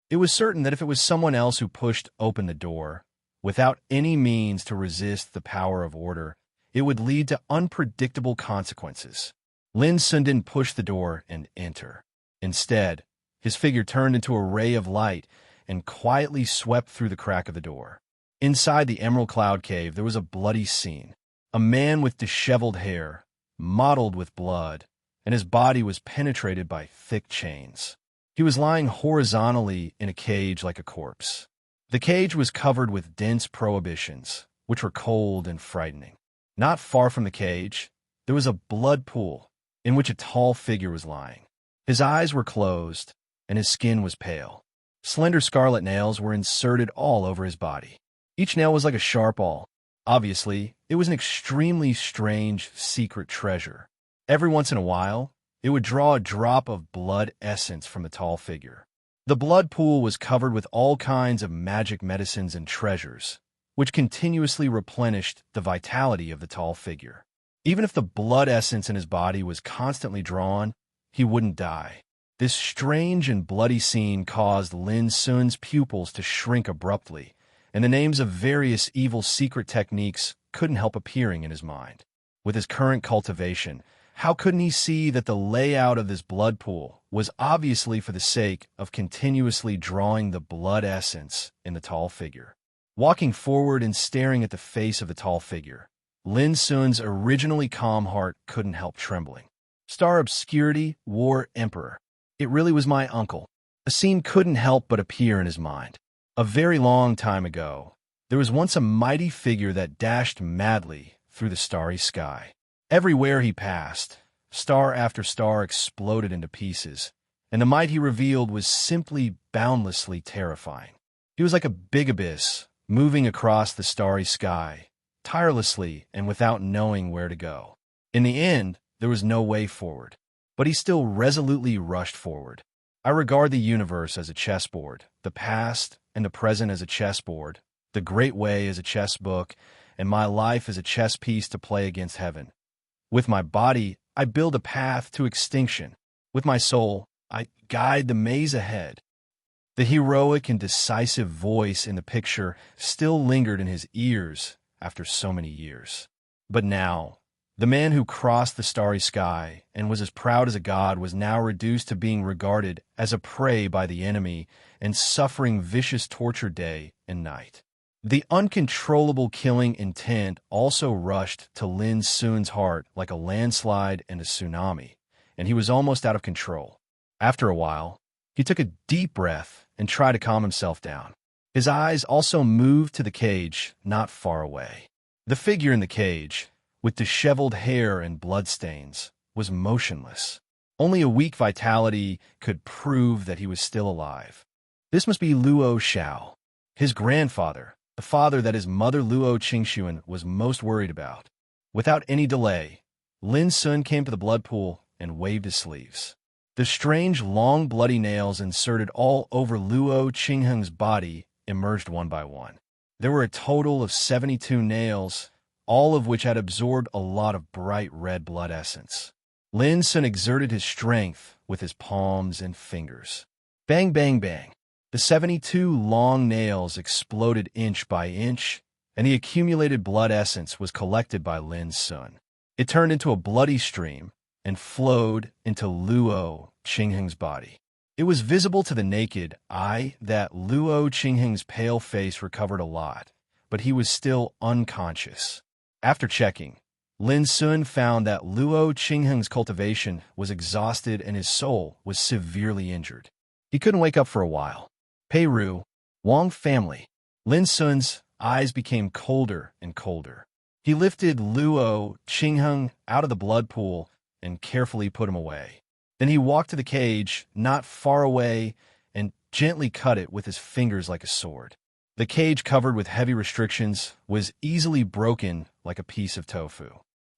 It was certain that if it was someone else who pushed open the door, without any means to resist the power of order, it would lead to unpredictable consequences. Lin Sun didn't push the door and enter. Instead, his figure turned into a ray of light and quietly swept through the crack of the door. Inside the Emerald Cloud Cave, there was a bloody scene. A man with disheveled hair, mottled with blood, and his body was penetrated by thick chains. He was lying horizontally in a cage like a corpse. The cage was covered with dense prohibitions, which were cold and frightening. Not far from the cage, there was a blood pool in which a tall figure was lying. His eyes were closed, and his skin was pale. Slender scarlet nails were inserted all over his body. Each nail was like a sharp awl. Obviously, it was an extremely strange, secret treasure. Every once in a while, it would draw a drop of blood essence from the tall figure. The blood pool was covered with all kinds of magic medicines and treasures, which continuously replenished the vitality of the tall figure. Even if the blood essence in his body was constantly drawn, he wouldn't die. This strange and bloody scene caused Lin Sun's pupils to shrink abruptly, and the names of various evil secret techniques couldn't help appearing in his mind. With his current cultivation, how couldn't he see that the layout of this blood pool was obviously for the sake of continuously drawing the blood essence in the tall figure? Walking forward and staring at the face of the tall figure, Lin Sun's originally calm heart couldn't help trembling. Star Obscurity, War Emperor. It really was my uncle. A scene couldn't help but appear in his mind. A very long time ago, there was once a mighty figure that dashed madly through the starry sky. Everywhere he passed, star after star exploded into pieces, and the might he revealed was simply boundlessly terrifying. He was like a big abyss, moving across the starry sky, tirelessly and without knowing where to go. In the end, there was no way forward, but he still resolutely rushed forward. I regard the universe as a chessboard, the past and the present as a chessboard, the great way as a chess book, and my life as a chess piece to play against heaven. With my body, I build a path to extinction. With my soul, I guide the maze ahead. The heroic and decisive voice in the picture still lingered in his ears after so many years. But now, the man who crossed the starry sky and was as proud as a god was now reduced to being regarded as a prey by the enemy and suffering vicious torture day and night. The uncontrollable killing intent also rushed to Lin Sun's heart like a landslide and a tsunami, and he was almost out of control. After a while, he took a deep breath and tried to calm himself down. His eyes also moved to the cage not far away. The figure in the cage, with disheveled hair and bloodstains, was motionless. Only a weak vitality could prove that he was still alive. This must be Luo Xiao, his grandfather, the father that his mother Luo Qingxuan was most worried about. Without any delay, Lin Sun came to the blood pool and waved his sleeves. The strange, long, bloody nails inserted all over Luo Qingheng's body emerged one by one. There were a total of 72 nails, all of which had absorbed a lot of bright red blood essence. Lin Sun exerted his strength with his palms and fingers. Bang, bang, bang. The 72 long nails exploded inch by inch, and the accumulated blood essence was collected by Lin Sun. It turned into a bloody stream and flowed into Luo Qingheng's body. It was visible to the naked eye that Luo Qingheng's pale face recovered a lot, but he was still unconscious. After checking, Lin Sun found that Luo Qingheng's cultivation was exhausted and his soul was severely injured. He couldn't wake up for a while. Peiru, Wang family. Lin Sun's eyes became colder and colder. He lifted Luo Qingheng out of the blood pool and carefully put him away. Then he walked to the cage, not far away, and gently cut it with his fingers like a sword. The cage, covered with heavy restrictions, was easily broken like a piece of tofu.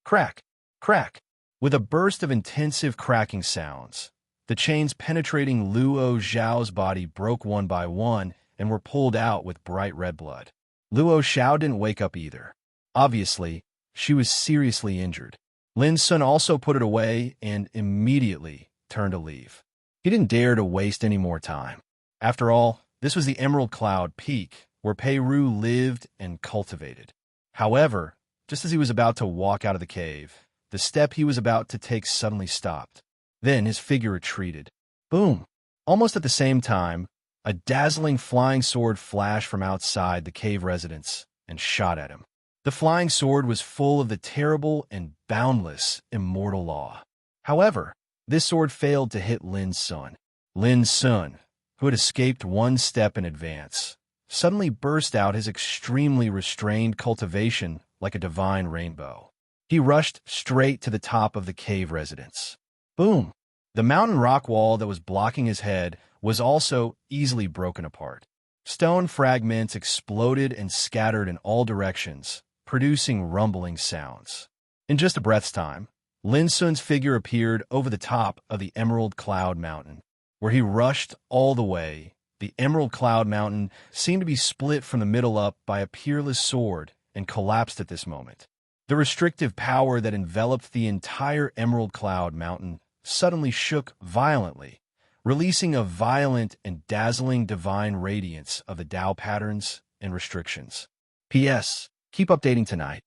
Crack, crack. With a burst of intensive cracking sounds, the chains penetrating Luo Xiao's body broke one by one and were pulled out with bright red blood. Luo Xiao didn't wake up either. Obviously, she was seriously injured. Lin Sun also put it away and immediately turned to leave. He didn't dare to waste any more time. After all, this was the Emerald Cloud Peak, where Peiru lived and cultivated. However, just as he was about to walk out of the cave, the step he was about to take suddenly stopped. Then his figure retreated. Boom! Almost at the same time, a dazzling flying sword flashed from outside the cave residence and shot at him. The flying sword was full of the terrible and boundless immortal law. However, this sword failed to hit Lin Sun. Lin Sun, who had escaped one step in advance, suddenly burst out his extremely restrained cultivation like a divine rainbow. He rushed straight to the top of the cave residence. Boom! The mountain rock wall that was blocking his head was also easily broken apart. Stone fragments exploded and scattered in all directions, producing rumbling sounds. In just a breath's time, Lin Sun's figure appeared over the top of the Emerald Cloud Mountain, where he rushed all the way. The Emerald Cloud Mountain seemed to be split from the middle up by a peerless sword and collapsed at this moment. The restrictive power that enveloped the entire Emerald Cloud Mountain suddenly shook violently, releasing a violent and dazzling divine radiance of the Tao patterns and restrictions. P.S. Keep updating tonight.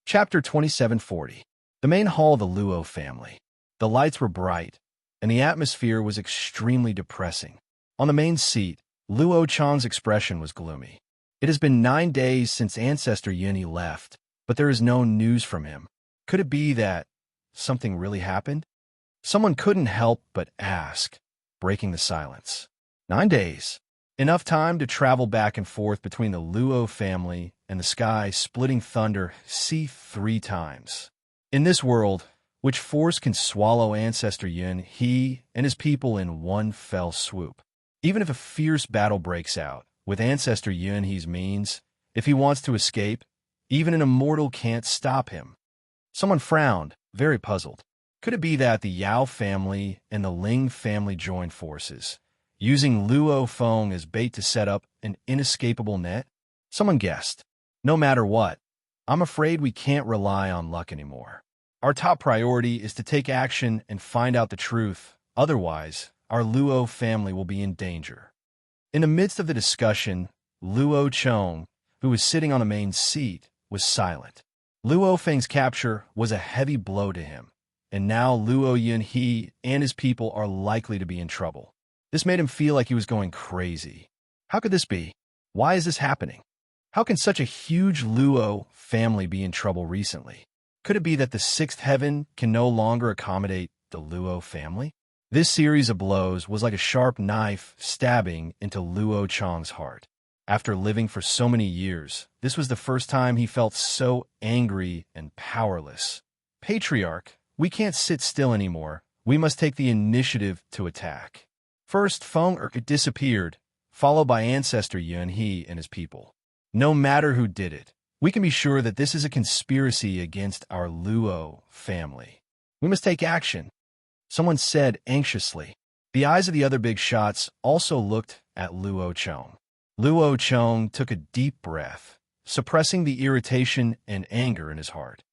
Chapter 2740. The main hall of the Luo family. The lights were bright, and the atmosphere was extremely depressing. On the main seat, Luo Chang's expression was gloomy. It has been 9 days since Ancestor Yunyi left, but there is no news from him. Could it be that something really happened? Someone couldn't help but ask, breaking the silence. 9 days. Enough time to travel back and forth between the Luo family and the sky, splitting thunder, see 3 times. In this world, which force can swallow Ancestor Yun, he and his people in one fell swoop. Even if a fierce battle breaks out, with Ancestor Yun he's means, if he wants to escape, even an immortal can't stop him. Someone frowned, very puzzled. Could it be that the Yao family and the Ling family joined forces, using Luo Feng as bait to set up an inescapable net? Someone guessed. No matter what, I'm afraid we can't rely on luck anymore. Our top priority is to take action and find out the truth. Otherwise, our Luo family will be in danger. In the midst of the discussion, Luo Chong, who was sitting on the main seat, was silent. Luo Feng's capture was a heavy blow to him, and now Luo Yun he and his people are likely to be in trouble. This made him feel like he was going crazy. How could this be? Why is this happening? How can such a huge Luo family be in trouble recently? Could it be that the sixth heaven can no longer accommodate the Luo family? This series of blows was like a sharp knife stabbing into Luo Chang's heart. After living for so many years, this was the first time he felt so angry and powerless. Patriarch, we can't sit still anymore. We must take the initiative to attack. First, Feng Er disappeared, followed by Ancestor Yun He and his people. No matter who did it, we can be sure that this is a conspiracy against our Luo family. We must take action, someone said anxiously. The eyes of the other big shots also looked at Luo Chong. Luo Chong took a deep breath, suppressing the irritation and anger in his heart.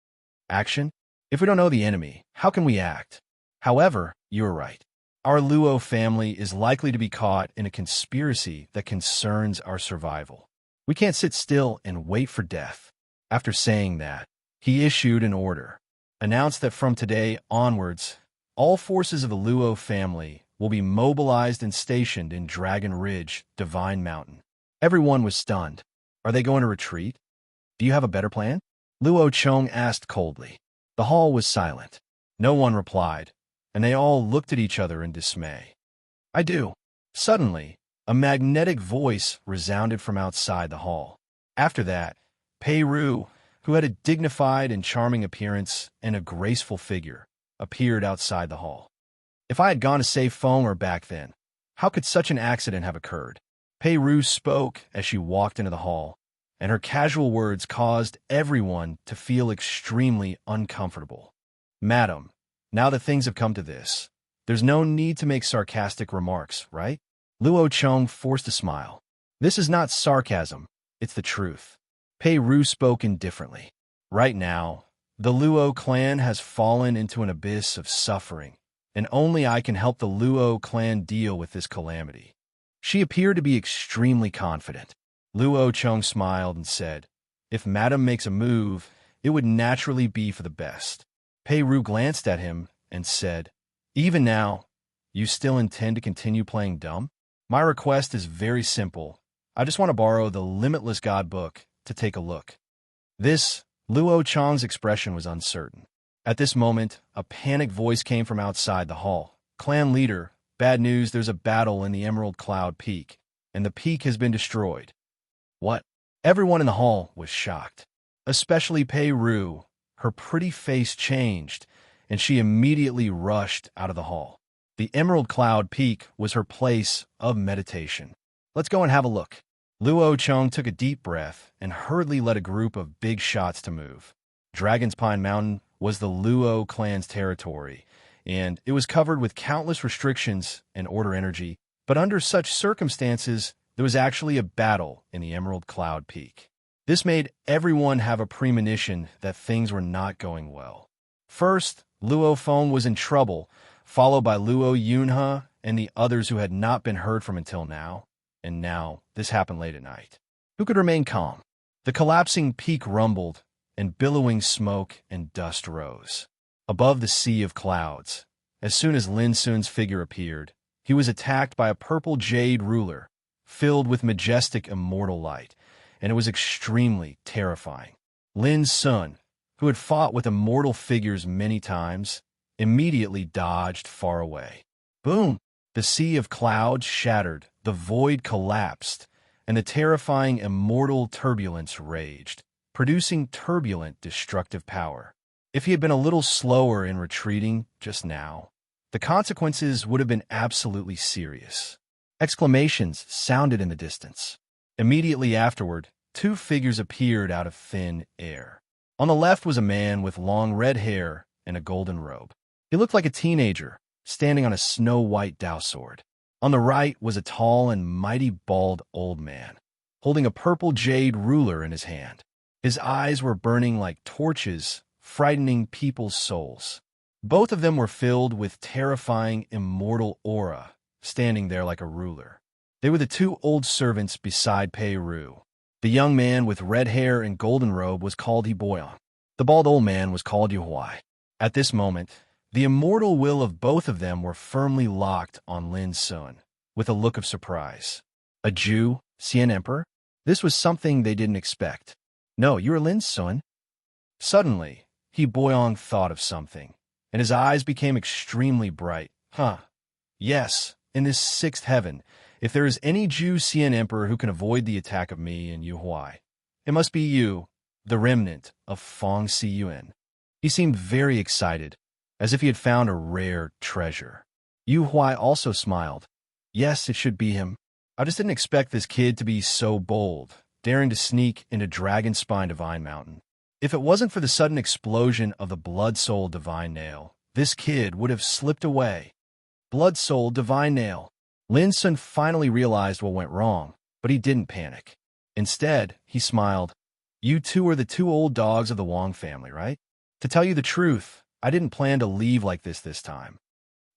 Action? If we don't know the enemy, how can we act? However, you're right. Our Luo family is likely to be caught in a conspiracy that concerns our survival. We can't sit still and wait for death. After saying that, he issued an order, announced that from today onwards, all forces of the Luo family will be mobilized and stationed in Dragon Ridge, Divine Mountain. Everyone was stunned. Are they going to retreat? Do you have a better plan? Luo Chong asked coldly. The hall was silent. No one replied, and they all looked at each other in dismay. I do. Suddenly, a magnetic voice resounded from outside the hall. After that, Pei Ru, who had a dignified and charming appearance and a graceful figure, appeared outside the hall. If I had gone to save Feng Er back then, how could such an accident have occurred? Pei Ru spoke as she walked into the hall, and her casual words caused everyone to feel extremely uncomfortable. Madam, now that things have come to this, there's no need to make sarcastic remarks, right? Luo Chong forced a smile. This is not sarcasm, it's the truth. Pei Ru spoke indifferently. Right now, the Luo clan has fallen into an abyss of suffering, and only I can help the Luo clan deal with this calamity. She appeared to be extremely confident. Luo Chong smiled and said, if Madam makes a move, it would naturally be for the best. Pei Ru glanced at him and said, even now, you still intend to continue playing dumb? My request is very simple. I just want to borrow the Limitless God book to take a look. Luo Chong's expression was uncertain. At this moment, a panicked voice came from outside the hall. Clan leader, bad news, there's a battle in the Emerald Cloud Peak, and the peak has been destroyed. What? Everyone in the hall was shocked, especially Pei Ru. Her pretty face changed, and she immediately rushed out of the hall. The Emerald Cloud Peak was her place of meditation. Let's go and have a look. Luo Chong took a deep breath and hurriedly led a group of big shots to move. Dragon's Pine Mountain was the Luo clan's territory, and it was covered with countless restrictions and order energy, but under such circumstances, there was actually a battle in the Emerald Cloud Peak. This made everyone have a premonition that things were not going well. First, Luo Feng was in trouble, followed by Luo Yunhe and the others who had not been heard from until now. And now, this happened late at night. Who could remain calm? The collapsing peak rumbled, and billowing smoke and dust rose. Above the sea of clouds, as soon as Lin Sun's figure appeared, he was attacked by a purple jade ruler, filled with majestic immortal light, and it was extremely terrifying. Lin Sun, who had fought with immortal figures many times, immediately dodged far away. Boom! The sea of clouds shattered, the void collapsed, and the terrifying immortal turbulence raged, producing turbulent, destructive power. If he had been a little slower in retreating just now, the consequences would have been absolutely serious. Exclamations sounded in the distance. Immediately afterward, two figures appeared out of thin air. On the left was a man with long red hair and a golden robe. He looked like a teenager, standing on a snow-white Dao sword. On the right was a tall and mighty bald old man, holding a purple jade ruler in his hand. His eyes were burning like torches, frightening people's souls. Both of them were filled with terrifying immortal aura, standing there like a ruler. They were the two old servants beside Pei Ru. The young man with red hair and golden robe was called Hiboyan. The bald old man was called Yuhuai. At this moment, the immortal will of both of them were firmly locked on Lin Sun, with a look of surprise. A Jew, Xian Emperor? This was something they didn't expect. No, you're Lin's son. Suddenly, He Boyong thought of something, and his eyes became extremely bright. Huh. Yes, in this sixth heaven, if there is any Zhu Xian emperor who can avoid the attack of me and Yu Huai, it must be you, the remnant of Fong Si Yuan. He seemed very excited, as if he had found a rare treasure. Yu Huai also smiled. Yes, it should be him. I just didn't expect this kid to be so bold, daring to sneak into Dragon Spine Divine Mountain. If it wasn't for the sudden explosion of the Blood Soul Divine Nail, this kid would have slipped away. Blood Soul Divine Nail. Lin Sun finally realized what went wrong, but he didn't panic. Instead, he smiled. You two are the two old dogs of the Wong family, right? To tell you the truth, I didn't plan to leave like this time.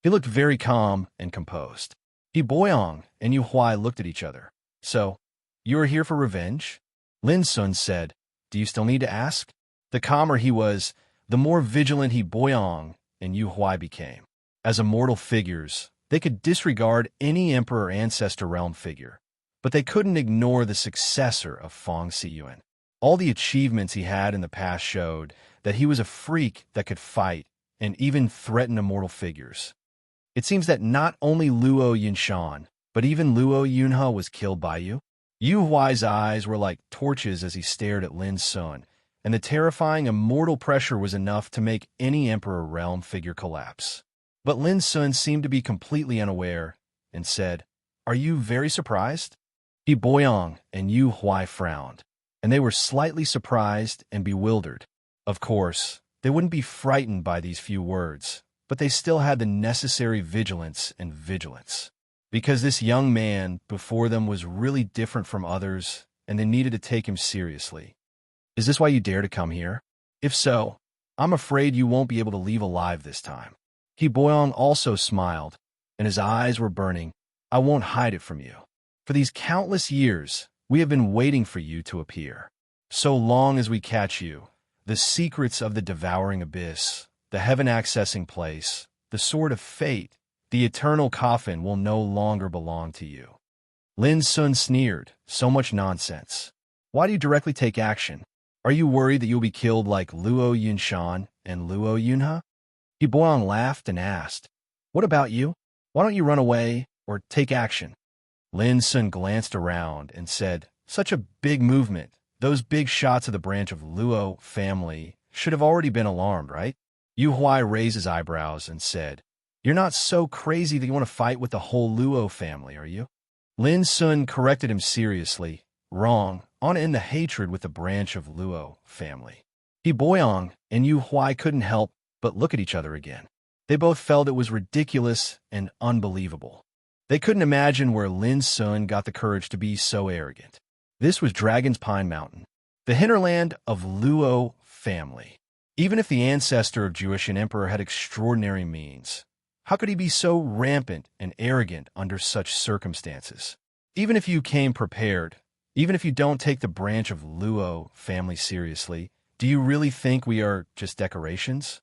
He looked very calm and composed. He Boyong and Yu Huai looked at each other. So, you are here for revenge? Lin Sun said. Do you still need to ask? The calmer he was, the more vigilant He Boyong and Yu Huai became. As immortal figures, they could disregard any emperor or ancestor realm figure, but they couldn't ignore the successor of Fong Si Yuan. All the achievements he had in the past showed that he was a freak that could fight and even threaten immortal figures. It seems that not only Luo Yunshan, but even Luo Yunhe was killed by you. Yu Huai's eyes were like torches as he stared at Lin Sun, and the terrifying immortal pressure was enough to make any emperor realm figure collapse. But Lin Sun seemed to be completely unaware and said, Are you very surprised? He Boyong and Yu Huai frowned, and they were slightly surprised and bewildered. Of course, they wouldn't be frightened by these few words, but they still had the necessary vigilance and vigilance. Because this young man before them was really different from others, and they needed to take him seriously. Is this why you dare to come here? If so, I'm afraid you won't be able to leave alive this time. He Boyong also smiled, and his eyes were burning. I won't hide it from you. For these countless years, we have been waiting for you to appear. So long as we catch you, the secrets of the devouring abyss, the heaven-accessing place, the sword of fate, the eternal coffin will no longer belong to you. Lin Sun sneered. So much nonsense. Why do you directly take action? Are you worried that you'll be killed like Luo Yunshan and Luo Yunhe? He Boyong laughed and asked, What about you? Why don't you run away or take action? Lin Sun glanced around and said, Such a big movement. Those big shots of the branch of Luo family should have already been alarmed, right? Yu Huai raised his eyebrows and said, You're not so crazy that you want to fight with the whole Luo family, are you? Lin Sun corrected him seriously. Wrong. I want to end the hatred with the branch of Luo family. He Boyong and Yu Huai couldn't help but look at each other again. They both felt it was ridiculous and unbelievable. They couldn't imagine where Lin Sun got the courage to be so arrogant. This was Dragon's Pine Mountain, the hinterland of Luo family. Even if the ancestor of Jewish emperor had extraordinary means, how could he be so rampant and arrogant under such circumstances? Even if you came prepared, even if you don't take the branch of Luo family seriously, do you really think we are just decorations?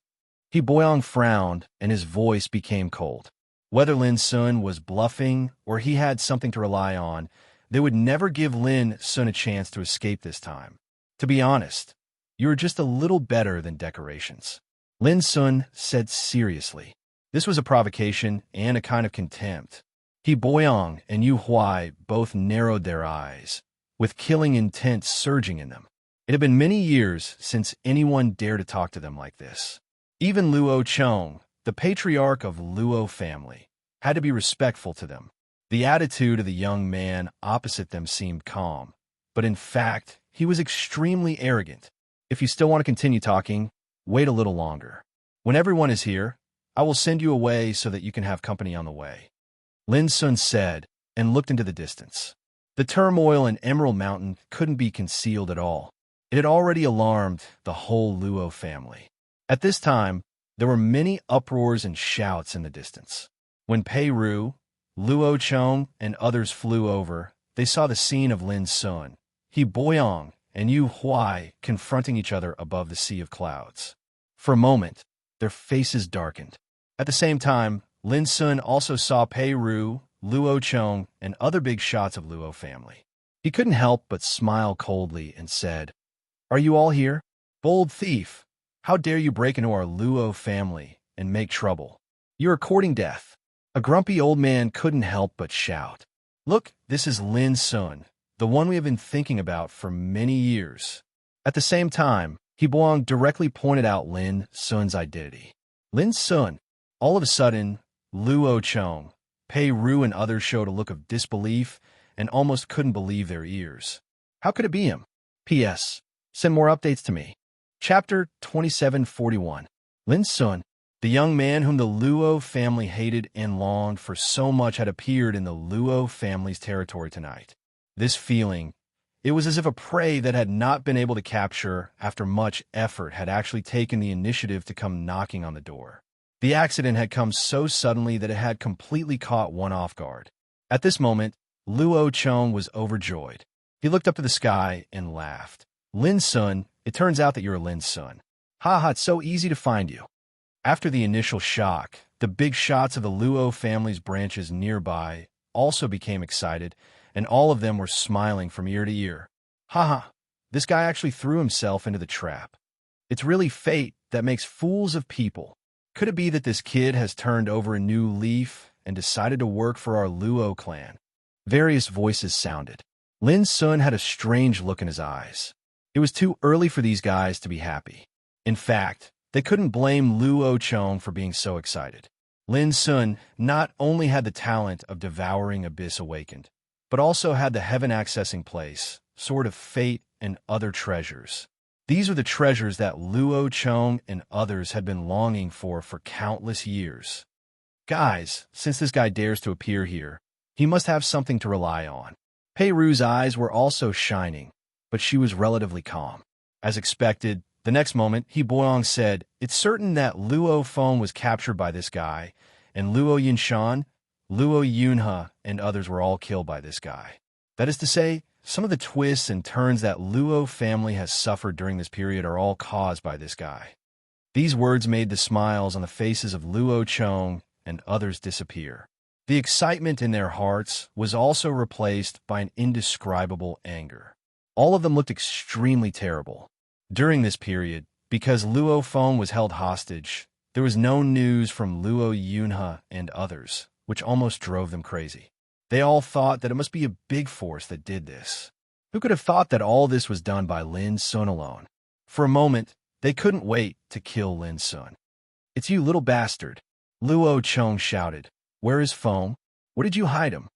He Boyong frowned, and his voice became cold. Whether Lin Sun was bluffing or he had something to rely on, they would never give Lin Sun a chance to escape this time. To be honest, you are just a little better than decorations. Lin Sun said seriously. This was a provocation and a kind of contempt. He Boyong and Yu Huai both narrowed their eyes, with killing intent surging in them. It had been many years since anyone dared to talk to them like this. Even Luo Chong, the patriarch of Luo family, had to be respectful to them. The attitude of the young man opposite them seemed calm, but in fact, he was extremely arrogant. If you still want to continue talking, wait a little longer. When everyone is here, I will send you away so that you can have company on the way. Lin Sun said, and looked into the distance. The turmoil in Emerald Mountain couldn't be concealed at all. It had already alarmed the whole Luo family. At this time, there were many uproars and shouts in the distance. When Pei Ru, Luo Chong, and others flew over, they saw the scene of Lin Sun, He Boyong, and Yu Huai confronting each other above the sea of clouds. For a moment, their faces darkened. At the same time, Lin Sun also saw Pei Ru, Luo Chong, and other big shots of Luo family. He couldn't help but smile coldly and said, "Are you all here? Bold thief, how dare you break into our Luo family and make trouble? You are courting death." A grumpy old man couldn't help but shout, "Look, this is Lin Sun, the one we have been thinking about for many years." At the same time, He Boang directly pointed out Lin Sun's identity. Lin Sun. All of a sudden, Luo Chong, Pei Ru, and others showed a look of disbelief and almost couldn't believe their ears. How could it be him? P.S. Send more updates to me. Chapter 2741. Lin Sun, the young man whom the Luo family hated and longed for so much, had appeared in the Luo family's territory tonight. This feeling, it was as if a prey that had not been able to capture after much effort had actually taken the initiative to come knocking on the door. The accident had come so suddenly that it had completely caught one off guard. At this moment, Luo Chong was overjoyed. He looked up to the sky and laughed. "Lin Sun, it turns out that you're Lin Sun. Ha ha, it's so easy to find you." After the initial shock, the big shots of the Luo family's branches nearby also became excited, and all of them were smiling from ear to ear. "Ha ha, this guy actually threw himself into the trap. It's really fate that makes fools of people. Could it be that this kid has turned over a new leaf and decided to work for our Luo clan?" Various voices sounded. Lin Sun had a strange look in his eyes. It was too early for these guys to be happy. In fact, they couldn't blame Luo Chong for being so excited. Lin Sun not only had the talent of devouring abyss awakened, but also had the heaven-accessing place, sword of fate, and other treasures. These were the treasures that Luo Chong and others had been longing for countless years. "Guys, since this guy dares to appear here, he must have something to rely on." Pei Ru's eyes were also shining, but she was relatively calm. As expected, the next moment, He Boyong said, "It's certain that Luo Feng was captured by this guy, and Luo Yinshan, Luo Yunhe, and others were all killed by this guy. That is to say, some of the twists and turns that Luo family has suffered during this period are all caused by this guy." These words made the smiles on the faces of Luo Chong and others disappear. The excitement in their hearts was also replaced by an indescribable anger. All of them looked extremely terrible. During this period, because Luo Feng was held hostage, there was no news from Luo Yunhe and others, which almost drove them crazy. They all thought that it must be a big force that did this. Who could have thought that all this was done by Lin Sun alone? For a moment, they couldn't wait to kill Lin Sun. "It's you, little bastard!" Luo Chong shouted. "Where is Feng? Where did you hide him?"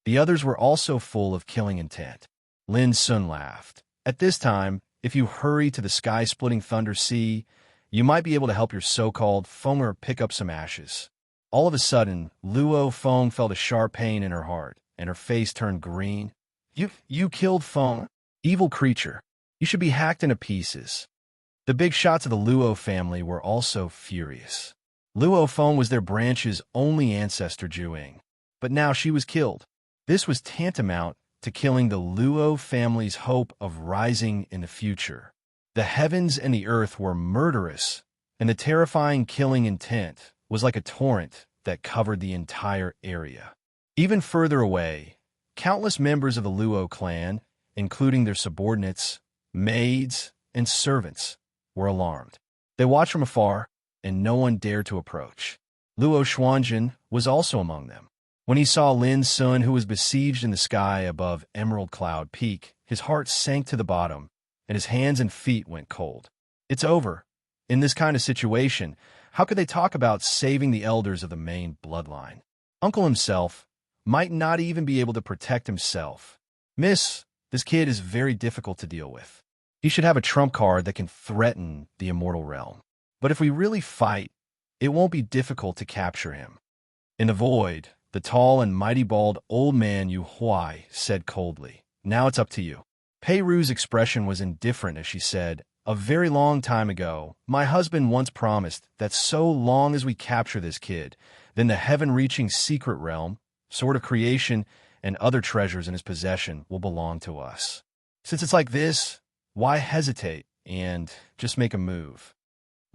The others were also full of killing intent. Lin Sun laughed. "At this time, if you hurry to the sky-splitting Thunder Sea, you might be able to help your so-called Fenger pick up some ashes." All of a sudden, Luo Feng felt a sharp pain in her heart, and her face turned green. You killed Feng? Evil creature. You should be hacked into pieces." The big shots of the Luo family were also furious. Luo Feng was their branch's only ancestor, Juing, but now she was killed. This was tantamount to killing the Luo family's hope of rising in the future. The heavens and the earth were murderous, and the terrifying killing intent was like a torrent that covered the entire area. Even further away, countless members of the Luo clan, including their subordinates, maids, and servants, were alarmed. They watched from afar, and no one dared to approach. Luo Xuanjin was also among them. When he saw Lin Sun, who was besieged in the sky above Emerald Cloud Peak, his heart sank to the bottom, and his hands and feet went cold. It's over. In this kind of situation, how could they talk about saving the elders of the main bloodline? Uncle himself might not even be able to protect himself. "Miss, this kid is very difficult to deal with. He should have a trump card that can threaten the immortal realm. But if we really fight, it won't be difficult to capture him." In the void, the tall and mighty bald old man Yu Huai said coldly, "Now it's up to you." Pei Ru's expression was indifferent as she said, "A very long time ago, my husband once promised that so long as we capture this kid, then the heaven-reaching secret realm, sword of creation, and other treasures in his possession will belong to us. Since it's like this, why hesitate and just make a move?"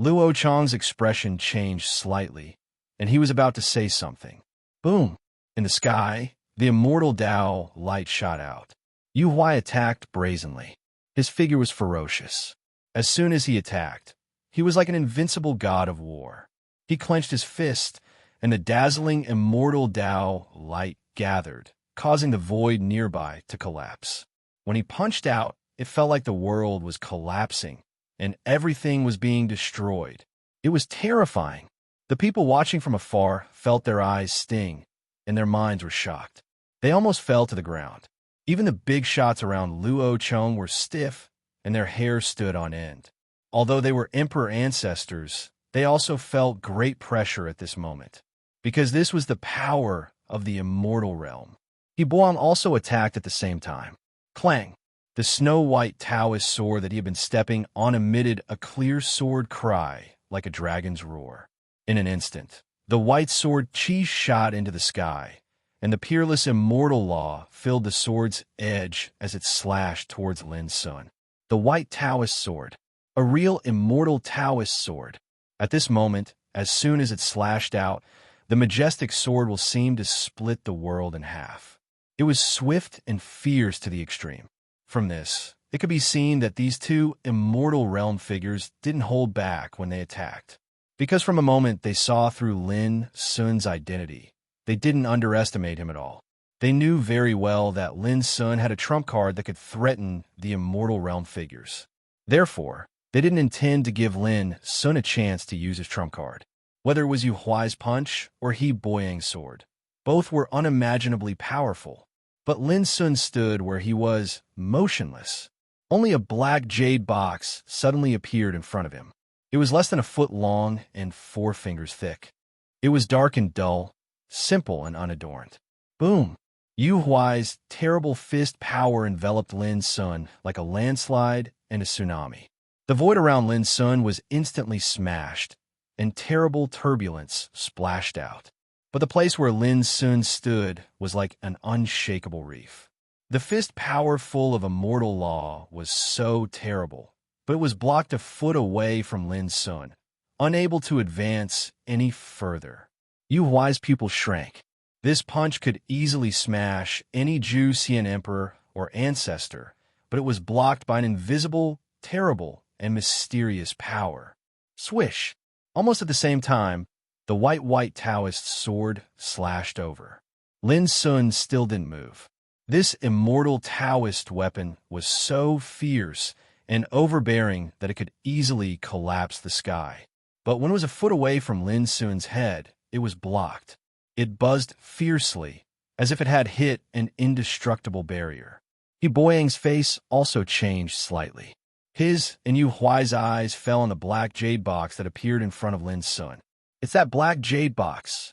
Luo Chong's expression changed slightly, and he was about to say something. Boom! In the sky, the immortal Tao light shot out. Yu Huai attacked brazenly. His figure was ferocious. As soon as he attacked, he was like an invincible god of war. He clenched his fist, and the dazzling immortal Dao light gathered, causing the void nearby to collapse. When he punched out, it felt like the world was collapsing, and everything was being destroyed. It was terrifying. The people watching from afar felt their eyes sting, and their minds were shocked. They almost fell to the ground. Even the big shots around Luo Cheng were stiff, and their hair stood on end. Although they were emperor ancestors, they also felt great pressure at this moment, because this was the power of the immortal realm. Yibuan also attacked at the same time. Clang! The snow-white Taoist sword that he had been stepping on emitted a clear sword cry like a dragon's roar. In an instant, the white sword chi shot into the sky, and the peerless immortal law filled the sword's edge as it slashed towards Lin Sun. The white Taoist sword, a real immortal Taoist sword. At this moment, as soon as it slashed out, the majestic sword will seem to split the world in half. It was swift and fierce to the extreme. From this, it could be seen that these two immortal realm figures didn't hold back when they attacked. Because from a moment they saw through Lin Sun's identity, they didn't underestimate him at all. They knew very well that Lin Sun had a trump card that could threaten the immortal realm figures. Therefore, they didn't intend to give Lin Sun a chance to use his trump card. Whether it was Yu Huai's punch or He Boyang's sword, both were unimaginably powerful. But Lin Sun stood where he was, motionless. Only a black jade box suddenly appeared in front of him. It was less than a foot long and 4 fingers thick. It was dark and dull, simple and unadorned. Boom! Yu Huai's terrible fist power enveloped Lin Sun like a landslide and a tsunami. The void around Lin Sun was instantly smashed, and terrible turbulence splashed out. But the place where Lin Sun stood was like an unshakable reef. The fist power full of immortal law was so terrible, but it was blocked a foot away from Lin Sun, unable to advance any further. Yu Huai's pupil shrank. This punch could easily smash any Zhu Xian emperor or ancestor, but it was blocked by an invisible, terrible, and mysterious power. Swish! Almost at the same time, the white Taoist sword slashed over. Lin Sun still didn't move. This immortal Taoist weapon was so fierce and overbearing that it could easily collapse the sky. But when it was a foot away from Lin Sun's head, it was blocked. It buzzed fiercely, as if it had hit an indestructible barrier. He Boyang's face also changed slightly. His and Yu Huai's eyes fell on the black jade box that appeared in front of Lin Sun. It's that black jade box.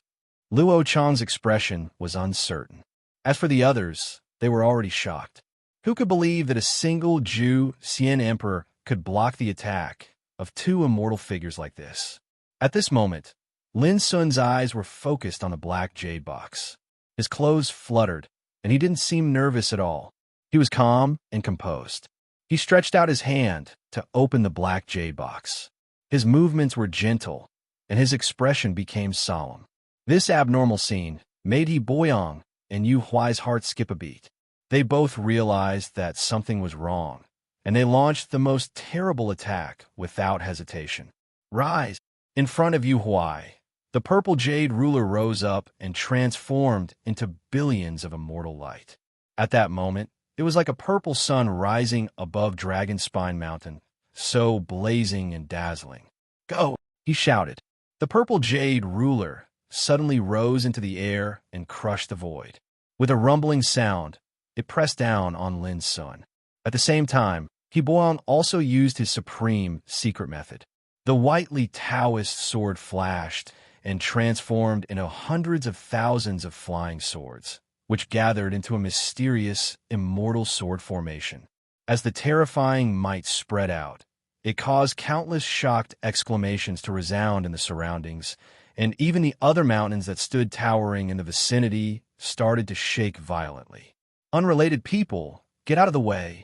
Luo Chang's expression was uncertain. As for the others, they were already shocked. Who could believe that a single Zhu Xian emperor could block the attack of two immortal figures like this? At this moment, Lin Sun's eyes were focused on the black jade box. His clothes fluttered, and he didn't seem nervous at all. He was calm and composed. He stretched out his hand to open the black jade box. His movements were gentle, and his expression became solemn. This abnormal scene made He Boyang and Yu Huai's heart skip a beat. They both realized that something was wrong, and they launched the most terrible attack without hesitation. Rise! In front of Yu Huai, the purple jade ruler rose up and transformed into billions of immortal light. At that moment, it was like a purple sun rising above Dragon Spine Mountain, so blazing and dazzling. Go! He shouted. The purple jade ruler suddenly rose into the air and crushed the void. With a rumbling sound, it pressed down on Lin Sun. At the same time, He Boyang also used his supreme secret method. The whitely Taoist sword flashed and transformed into hundreds of thousands of flying swords, which gathered into a mysterious, immortal sword formation. As the terrifying might spread out, it caused countless shocked exclamations to resound in the surroundings, and even the other mountains that stood towering in the vicinity started to shake violently. Unrelated people, get out of the way!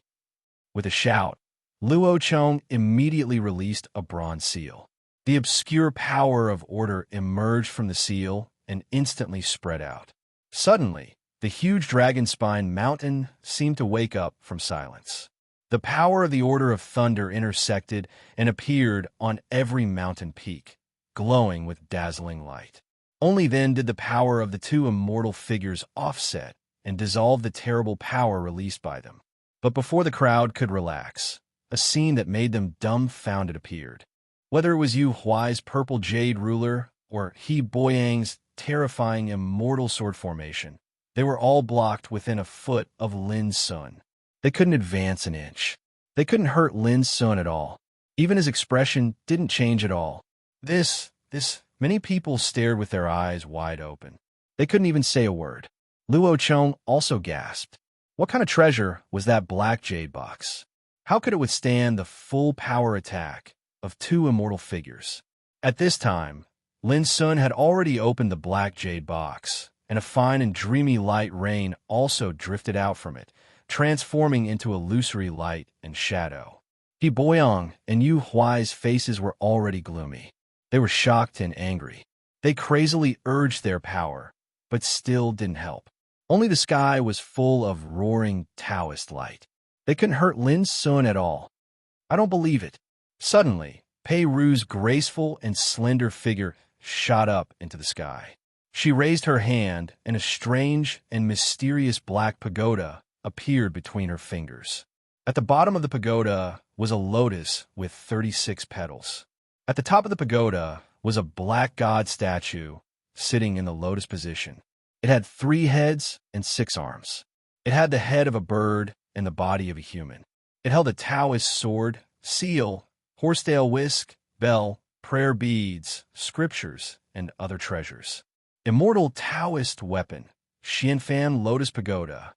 With a shout, Luo Cheng immediately released a bronze seal. The obscure power of order emerged from the seal and instantly spread out. Suddenly, the huge dragon-spine mountain seemed to wake up from silence. The power of the Order of Thunder intersected and appeared on every mountain peak, glowing with dazzling light. Only then did the power of the two immortal figures offset and dissolve the terrible power released by them. But before the crowd could relax, a scene that made them dumbfounded appeared. Whether it was Yu Huai's purple jade ruler or He Boyang's terrifying immortal sword formation, they were all blocked within a foot of Lin Sun. They couldn't advance an inch. They couldn't hurt Lin Sun at all. Even his expression didn't change at all. Many people stared with their eyes wide open. They couldn't even say a word. Luo Cheng also gasped. What kind of treasure was that black jade box? How could it withstand the full power attack of two immortal figures? At this time, Lin Sun had already opened the black jade box, and a fine and dreamy light rain also drifted out from it, transforming into illusory light and shadow. He Boyang and Yu Huai's faces were already gloomy. They were shocked and angry. They crazily urged their power, but still didn't help. Only the sky was full of roaring Taoist light. They couldn't hurt Lin Sun at all. I don't believe it. Suddenly, Pei Ru's graceful and slender figure shot up into the sky. She raised her hand, and a strange and mysterious black pagoda appeared between her fingers. At the bottom of the pagoda was a lotus with 36 petals. At the top of the pagoda was a black god statue sitting in the lotus position. It had 3 heads and 6 arms. It had the head of a bird and the body of a human. It held a Taoist sword, seal, horsetail whisk, bell, prayer beads, scriptures, and other treasures. Immortal Taoist weapon, Xianfan Lotus Pagoda.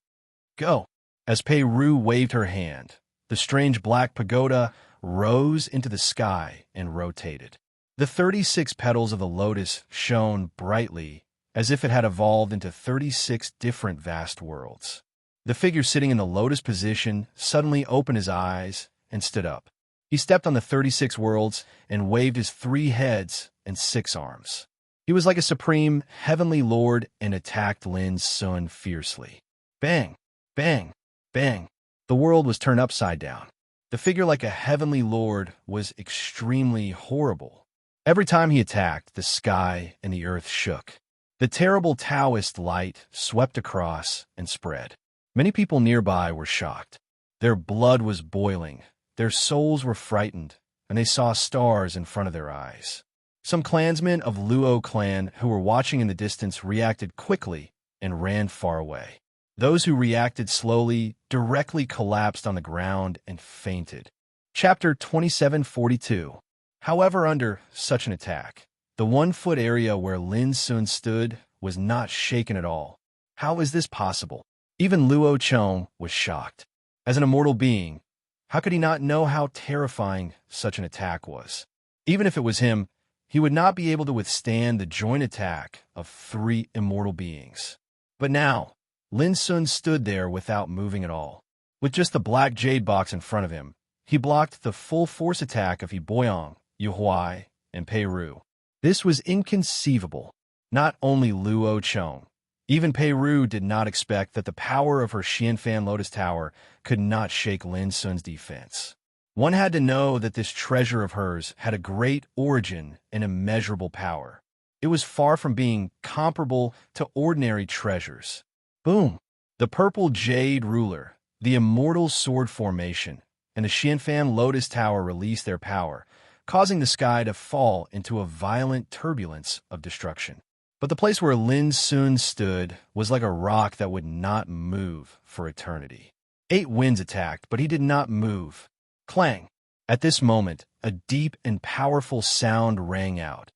Go! As Pei Ru waved her hand, the strange black pagoda rose into the sky and rotated. The 36 petals of the lotus shone brightly, as if it had evolved into 36 different vast worlds. The figure sitting in the lotus position suddenly opened his eyes and stood up. He stepped on the 36 worlds and waved his 3 heads and 6 arms. He was like a supreme heavenly lord and attacked Lin Sun fiercely. Bang! Bang! Bang! The world was turned upside down. The figure, like a heavenly lord, was extremely horrible. Every time he attacked, the sky and the earth shook. The terrible Taoist light swept across and spread. Many people nearby were shocked. Their blood was boiling, their souls were frightened, and they saw stars in front of their eyes. Some clansmen of Luo clan who were watching in the distance reacted quickly and ran far away. Those who reacted slowly directly collapsed on the ground and fainted. Chapter 2742. However, under such an attack, the 1-foot area where Lin Sun stood was not shaken at all. How is this possible? Even Luo Cheng was shocked. As an immortal being, how could he not know how terrifying such an attack was? Even if it was him, he would not be able to withstand the joint attack of 3 immortal beings. But now, Lin Sun stood there without moving at all. With just the black jade box in front of him, he blocked the full force attack of He Boyang, Yu Huai, and Pei Ru. This was inconceivable. Not only Luo Cheng, even Pei Ru did not expect that the power of her Xianfan Lotus Tower could not shake Lin Sun's defense. One had to know that this treasure of hers had a great origin and immeasurable power. It was far from being comparable to ordinary treasures. Boom! The purple jade ruler, the immortal sword formation, and the Xianfan Lotus Tower released their power, causing the sky to fall into a violent turbulence of destruction. But the place where Lin Sun stood was like a rock that would not move for eternity. 8 winds attacked, but he did not move. Clang! At this moment, a deep and powerful sound rang out,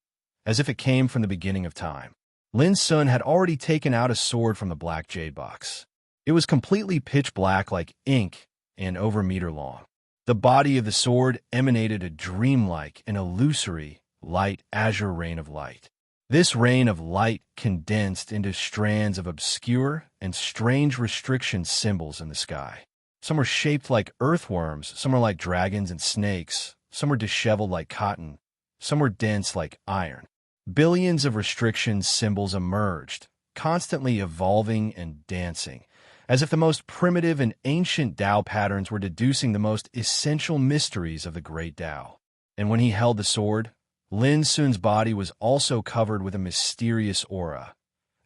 as if it came from the beginning of time. Lin Sun had already taken out a sword from the black jade box. It was completely pitch black like ink and over a meter long. The body of the sword emanated a dreamlike and illusory light azure rain of light. This rain of light condensed into strands of obscure and strange restriction symbols in the sky. Some were shaped like earthworms, some were like dragons and snakes, some were disheveled like cotton, some were dense like iron. Billions of restriction symbols emerged, constantly evolving and dancing, as if the most primitive and ancient Tao patterns were deducing the most essential mysteries of the great Tao. And when he held the sword, Lin Sun's body was also covered with a mysterious aura,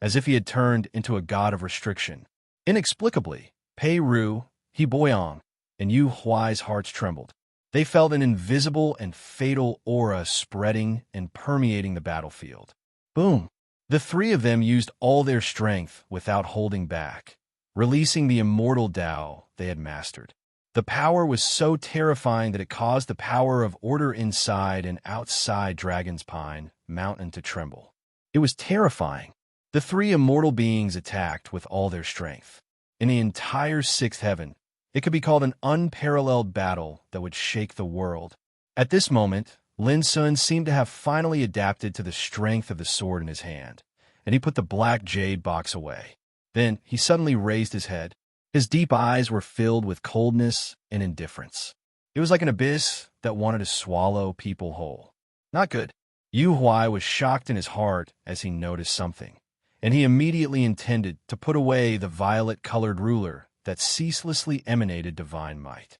as if he had turned into a god of restriction. Inexplicably, Pei Ru, He Boyong, and Yu Huai's hearts trembled. They felt an invisible and fatal aura spreading and permeating the battlefield. Boom! The three of them used all their strength without holding back, releasing the immortal Tao they had mastered. The power was so terrifying that it caused the power of order inside and outside Dragon's Pine Mountain to tremble. It was terrifying. The three immortal beings attacked with all their strength. In the entire sixth heaven, it could be called an unparalleled battle that would shake the world. At this moment, Lin Sun seemed to have finally adapted to the strength of the sword in his hand, and he put the black jade box away. Then he suddenly raised his head. His deep eyes were filled with coldness and indifference. It was like an abyss that wanted to swallow people whole. Not good. Yu Huai was shocked in his heart as he noticed something, and he immediately intended to put away the violet-colored ruler that ceaselessly emanated divine might.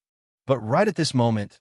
But right at this moment,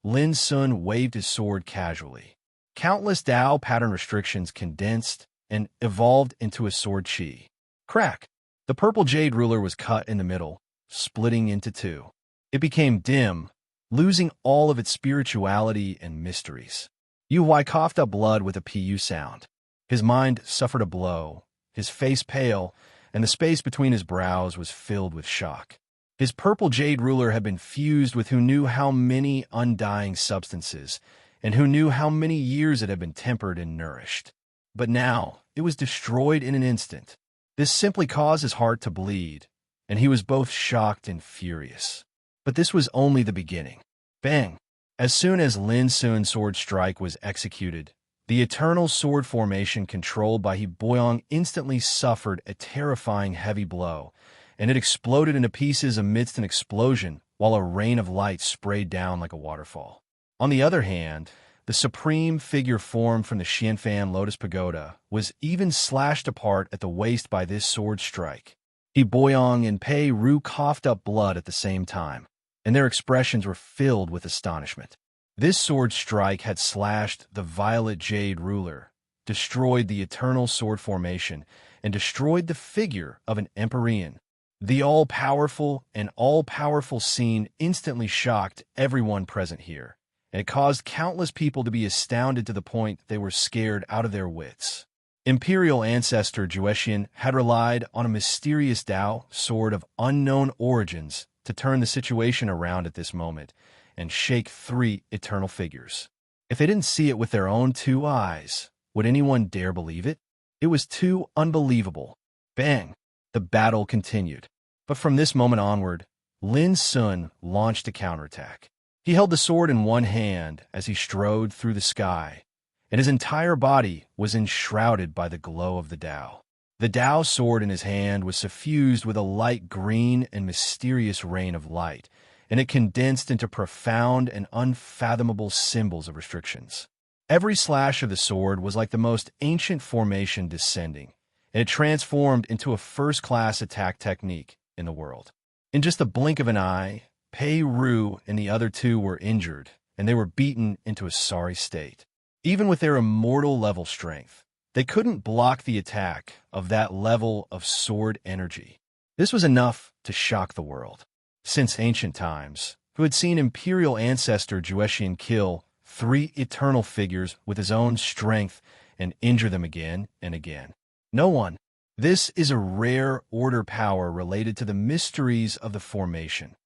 Lin Sun waved his sword casually. Countless Tao pattern restrictions condensed and evolved into a sword chi. Crack! The purple jade ruler was cut in the middle, splitting into two. It became dim, losing all of its spirituality and mysteries. Yu Huai coughed up blood with a pu sound. His mind suffered a blow, his face pale, and the space between his brows was filled with shock. His purple jade ruler had been fused with who knew how many undying substances, and who knew how many years it had been tempered and nourished. But now, it was destroyed in an instant. This simply caused his heart to bleed, and he was both shocked and furious. But this was only the beginning. Bang! As soon as Lin Sun's sword strike was executed, the eternal sword formation controlled by He Boyong instantly suffered a terrifying heavy blow, and it exploded into pieces amidst an explosion while a rain of light sprayed down like a waterfall. On the other hand, the supreme figure formed from the Xianfan Lotus Pagoda was even slashed apart at the waist by this sword strike. He Boyong and Pei Ru coughed up blood at the same time, and their expressions were filled with astonishment. This sword strike had slashed the violet jade ruler, destroyed the eternal sword formation, and destroyed the figure of an Empyrean. The all-powerful and all-powerful scene instantly shocked everyone present here, and it caused countless people to be astounded to the point they were scared out of their wits. Imperial ancestor Juetian had relied on a mysterious Tao sword of unknown origins to turn the situation around at this moment and shake three eternal figures. If they didn't see it with their own two eyes, would anyone dare believe it? It was too unbelievable. Bang! The battle continued. But from this moment onward, Lin Sun launched a counterattack. He held the sword in one hand as he strode through the sky, and his entire body was enshrouded by the glow of the Tao. The Tao sword in his hand was suffused with a light green and mysterious rain of light, and it condensed into profound and unfathomable symbols of restrictions. Every slash of the sword was like the most ancient formation descending, and it transformed into a first-class attack technique in the world. In just the blink of an eye, Pei Ru and the other two were injured, and they were beaten into a sorry state. Even with their immortal level strength, they couldn't block the attack of that level of sword energy. This was enough to shock the world. Since ancient times, who had seen imperial ancestor Juetian kill three eternal figures with his own strength and injure them again and again? No one. This is a rare order power related to the mysteries of the formation.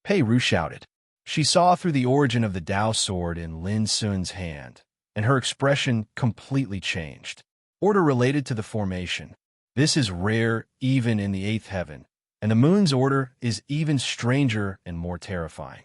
Pei Ru shouted. She saw through the origin of the Tao sword in Lin Sun's hand, and her expression completely changed. Order related to the formation. This is rare even in the eighth heaven, and the moon's order is even stranger and more terrifying.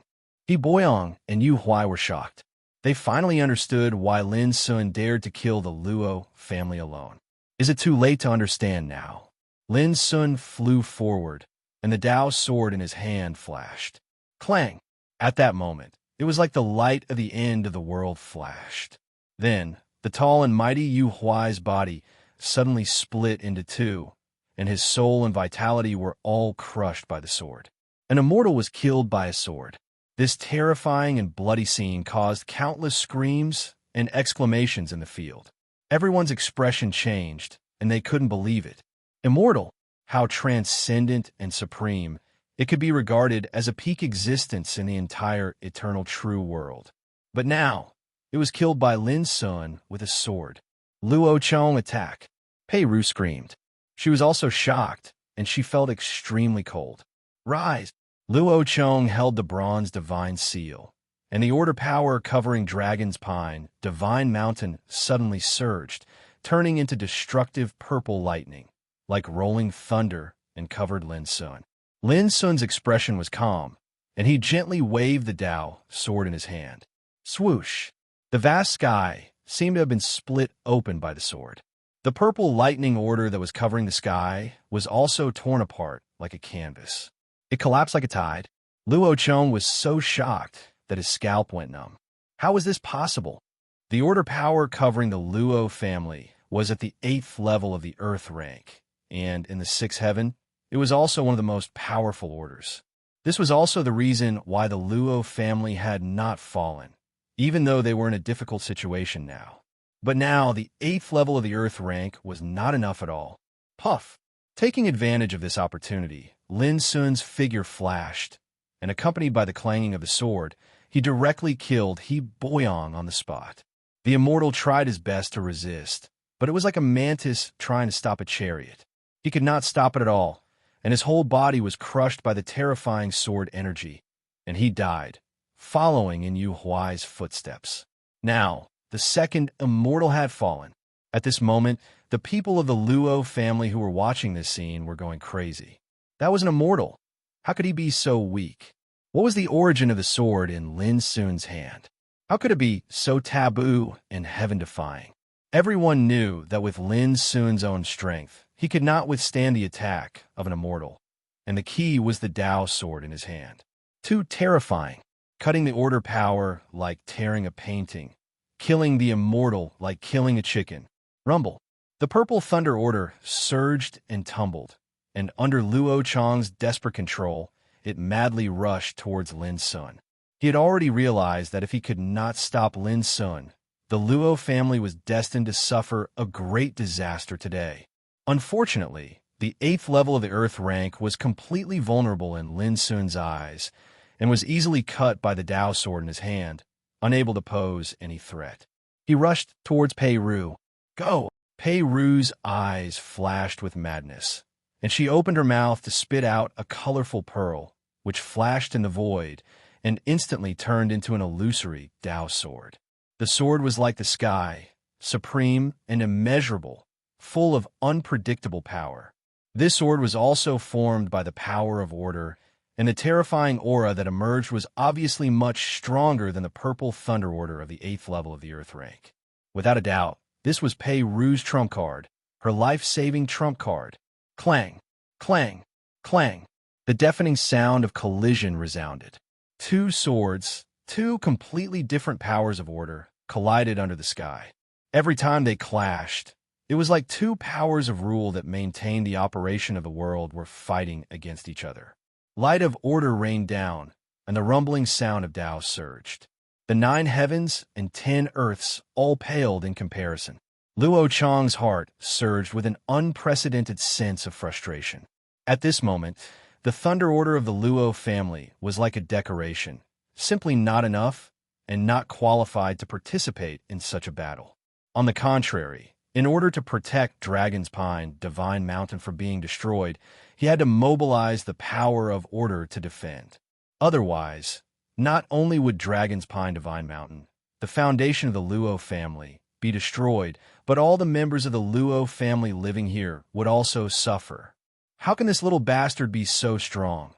He Boyong and Yu Huai were shocked. They finally understood why Lin Sun dared to kill the Luo family alone. Is it too late to understand now? Lin Sun flew forward, and the Tao sword in his hand flashed. Clang! At that moment, it was like the light of the end of the world flashed. Then, the tall and mighty Yu Huai's body suddenly split into two, and his soul and vitality were all crushed by the sword. An immortal was killed by a sword. This terrifying and bloody scene caused countless screams and exclamations in the field. Everyone's expression changed, and they couldn't believe it. Immortal, how transcendent and supreme, it could be regarded as a peak existence in the entire eternal true world. But now, it was killed by Lin Sun with a sword. Luo Chong attacked. Pei Ru screamed. She was also shocked, and she felt extremely cold. Rise! Luo Chong held the bronze divine seal, and the order power covering Dragon's Pine, Divine Mountain, suddenly surged, turning into destructive purple lightning, like rolling thunder, and covered Lin Sun. Lin Sun's expression was calm, and he gently waved the Dao sword in his hand. Swoosh! The vast sky seemed to have been split open by the sword. The purple lightning order that was covering the sky was also torn apart like a canvas. It collapsed like a tide. Luo Chong was so shocked that his scalp went numb. How was this possible? The order power covering the Luo family was at the 8th level of the Earth rank, and in the 6th heaven, it was also one of the most powerful orders. This was also the reason why the Luo family had not fallen, even though they were in a difficult situation now. But now, the 8th level of the Earth rank was not enough at all. Puff! Taking advantage of this opportunity, Lin Sun's figure flashed, and accompanied by the clanging of the sword, he directly killed He Boyong on the spot. The immortal tried his best to resist, but it was like a mantis trying to stop a chariot. He could not stop it at all, and his whole body was crushed by the terrifying sword energy, and he died, following in Yu Huai's footsteps. Now, the second immortal had fallen. At this moment, the people of the Luo family who were watching this scene were going crazy. That was an immortal. How could he be so weak? What was the origin of the sword in Lin Sun's hand? How could it be so taboo and heaven-defying? Everyone knew that with Lin Sun's own strength, he could not withstand the attack of an immortal, and the key was the Dao sword in his hand. Too terrifying, cutting the order power like tearing a painting, killing the immortal like killing a chicken. Rumble. The Purple Thunder Order surged and tumbled, and under Luo Chong's desperate control, it madly rushed towards Lin Sun. He had already realized that if he could not stop Lin Sun, the Luo family was destined to suffer a great disaster today. Unfortunately, the 8th level of the Earth rank was completely vulnerable in Lin Sun's eyes, and was easily cut by the Dao sword in his hand, unable to pose any threat. He rushed towards Pei Ru. Go! Pei Ru's eyes flashed with madness, and she opened her mouth to spit out a colorful pearl, which flashed in the void and instantly turned into an illusory Dao sword. The sword was like the sky, supreme and immeasurable, full of unpredictable power. This sword was also formed by the power of order, and the terrifying aura that emerged was obviously much stronger than the Purple Thunder Order of the 8th level of the Earth rank. Without a doubt, this was Pei Ru's trump card, her life-saving trump card. Clang, clang, clang. The deafening sound of collision resounded. Two swords, two completely different powers of order, collided under the sky. Every time they clashed, it was like two powers of rule that maintained the operation of the world were fighting against each other. Light of order rained down, and the rumbling sound of Dao surged. The 9 heavens and 10 earths all paled in comparison. Luo Chong's heart surged with an unprecedented sense of frustration. At this moment, the Thunder Order of the Luo family was like a decoration, simply not enough and not qualified to participate in such a battle. On the contrary, in order to protect Dragon's Pine, Divine Mountain, from being destroyed, he had to mobilize the power of order to defend. Otherwise, not only would Dragon's Pine, Divine Mountain, the foundation of the Luo family, be destroyed, but all the members of the Luo family living here would also suffer. How can this little bastard be so strong?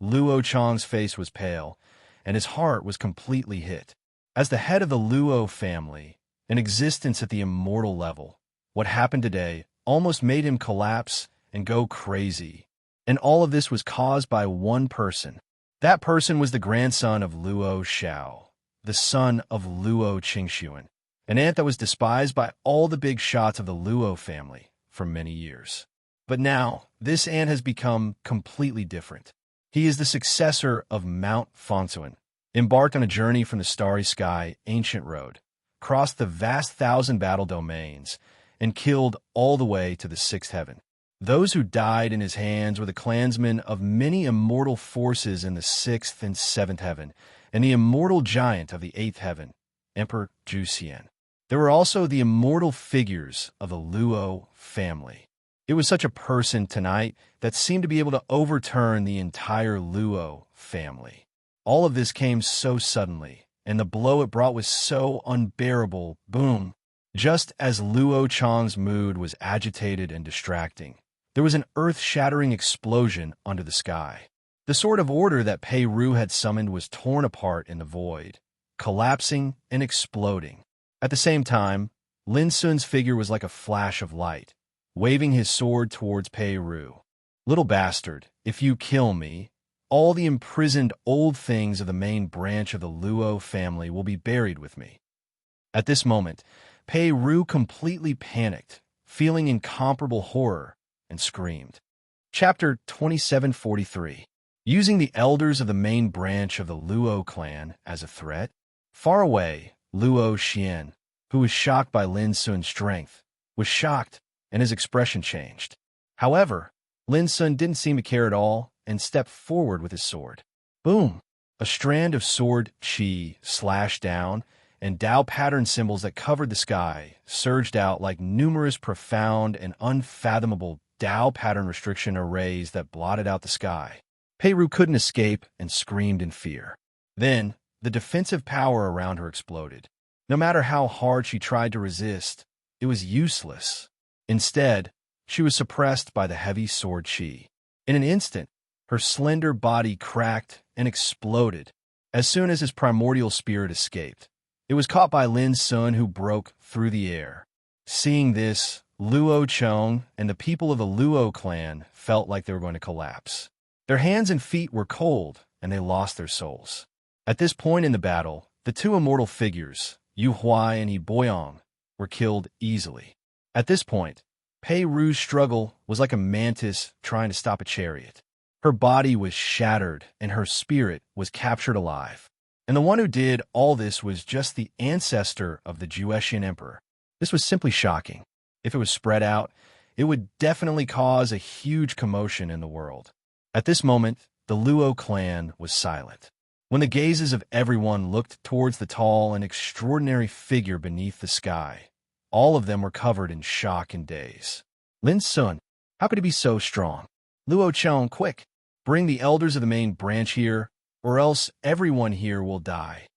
Luo Chong's face was pale, and his heart was completely hit. As the head of the Luo family, in existence at the immortal level, what happened today almost made him collapse and go crazy. And all of this was caused by one person. That person was the grandson of Luo Xiao, the son of Luo Qingxuan, an ant that was despised by all the big shots of the Luo family for many years. But now, this ant has become completely different. He is the successor of Mount Fonsuin, embarked on a journey from the starry sky, ancient road, crossed the vast thousand-battle domains, and killed all the way to the sixth heaven. Those who died in his hands were the clansmen of many immortal forces in the sixth and seventh heaven, and the immortal giant of the eighth heaven, Emperor Jusien. There were also the immortal figures of the Luo family. It was such a person tonight that seemed to be able to overturn the entire Luo family. All of this came so suddenly, and the blow it brought was so unbearable. Boom! Just as Luo Chang's mood was agitated and distracting, there was an earth-shattering explosion under the sky. The sword of order that Pei Ru had summoned was torn apart in the void, collapsing and exploding. At the same time, Lin Sun's figure was like a flash of light, waving his sword towards Pei Ru. "Little bastard, if you kill me, all the imprisoned old things of the main branch of the Luo family will be buried with me." At this moment, Pei Ru completely panicked, feeling incomparable horror, and screamed. Chapter 2743. Using the elders of the main branch of the Luo clan as a threat. Far away, Luo Xian, who was shocked by Lin Sun's strength, was shocked, and his expression changed. However, Lin Sun didn't seem to care at all and stepped forward with his sword. Boom! A strand of sword chi slashed down, and Dao pattern symbols that covered the sky surged out like numerous profound and unfathomable Dao pattern restriction arrays that blotted out the sky. Pei Ru couldn't escape and screamed in fear. Then, the defensive power around her exploded. No matter how hard she tried to resist, it was useless. Instead, she was suppressed by the heavy sword chi. In an instant, her slender body cracked and exploded. As soon as his primordial spirit escaped, it was caught by Lin Sun, who broke through the air. Seeing this, Luo Chong and the people of the Luo clan felt like they were going to collapse. Their hands and feet were cold, and they lost their souls. At this point in the battle, the two immortal figures, Yu Huai and Yi Boyong, were killed easily. At this point, Pei Ru's struggle was like a mantis trying to stop a chariot. Her body was shattered, and her spirit was captured alive. And the one who did all this was just the ancestor of the Juetian emperor. This was simply shocking. If it was spread out, it would definitely cause a huge commotion in the world. At this moment, the Luo clan was silent. When the gazes of everyone looked towards the tall and extraordinary figure beneath the sky, all of them were covered in shock and daze. Lin Sun, how could he be so strong? Luo Chong, quick, bring the elders of the main branch here, or else everyone here will die.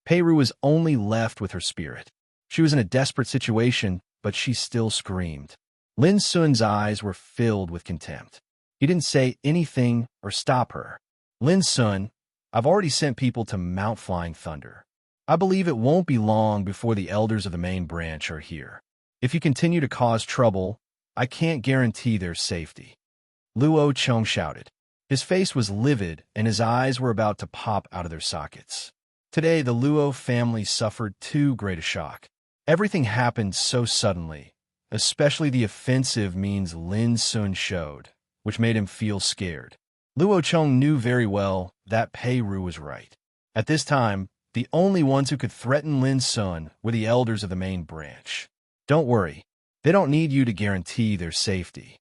Pei Ru was only left with her spirit. She was in a desperate situation, but she still screamed. Lin Sun's eyes were filled with contempt. He didn't say anything or stop her. Lin Sun, I've already sent people to Mount Flying Thunder. I believe it won't be long before the elders of the main branch are here. If you continue to cause trouble, I can't guarantee their safety. Luo Chong shouted. His face was livid, and his eyes were about to pop out of their sockets. Today, the Luo family suffered too great a shock. Everything happened so suddenly, especially the offensive means Lin Sun showed, which made him feel scared. Luo Chong knew very well that Pei Ru was right. At this time, the only ones who could threaten Lin Sun were the elders of the main branch. Don't worry, they don't need you to guarantee their safety.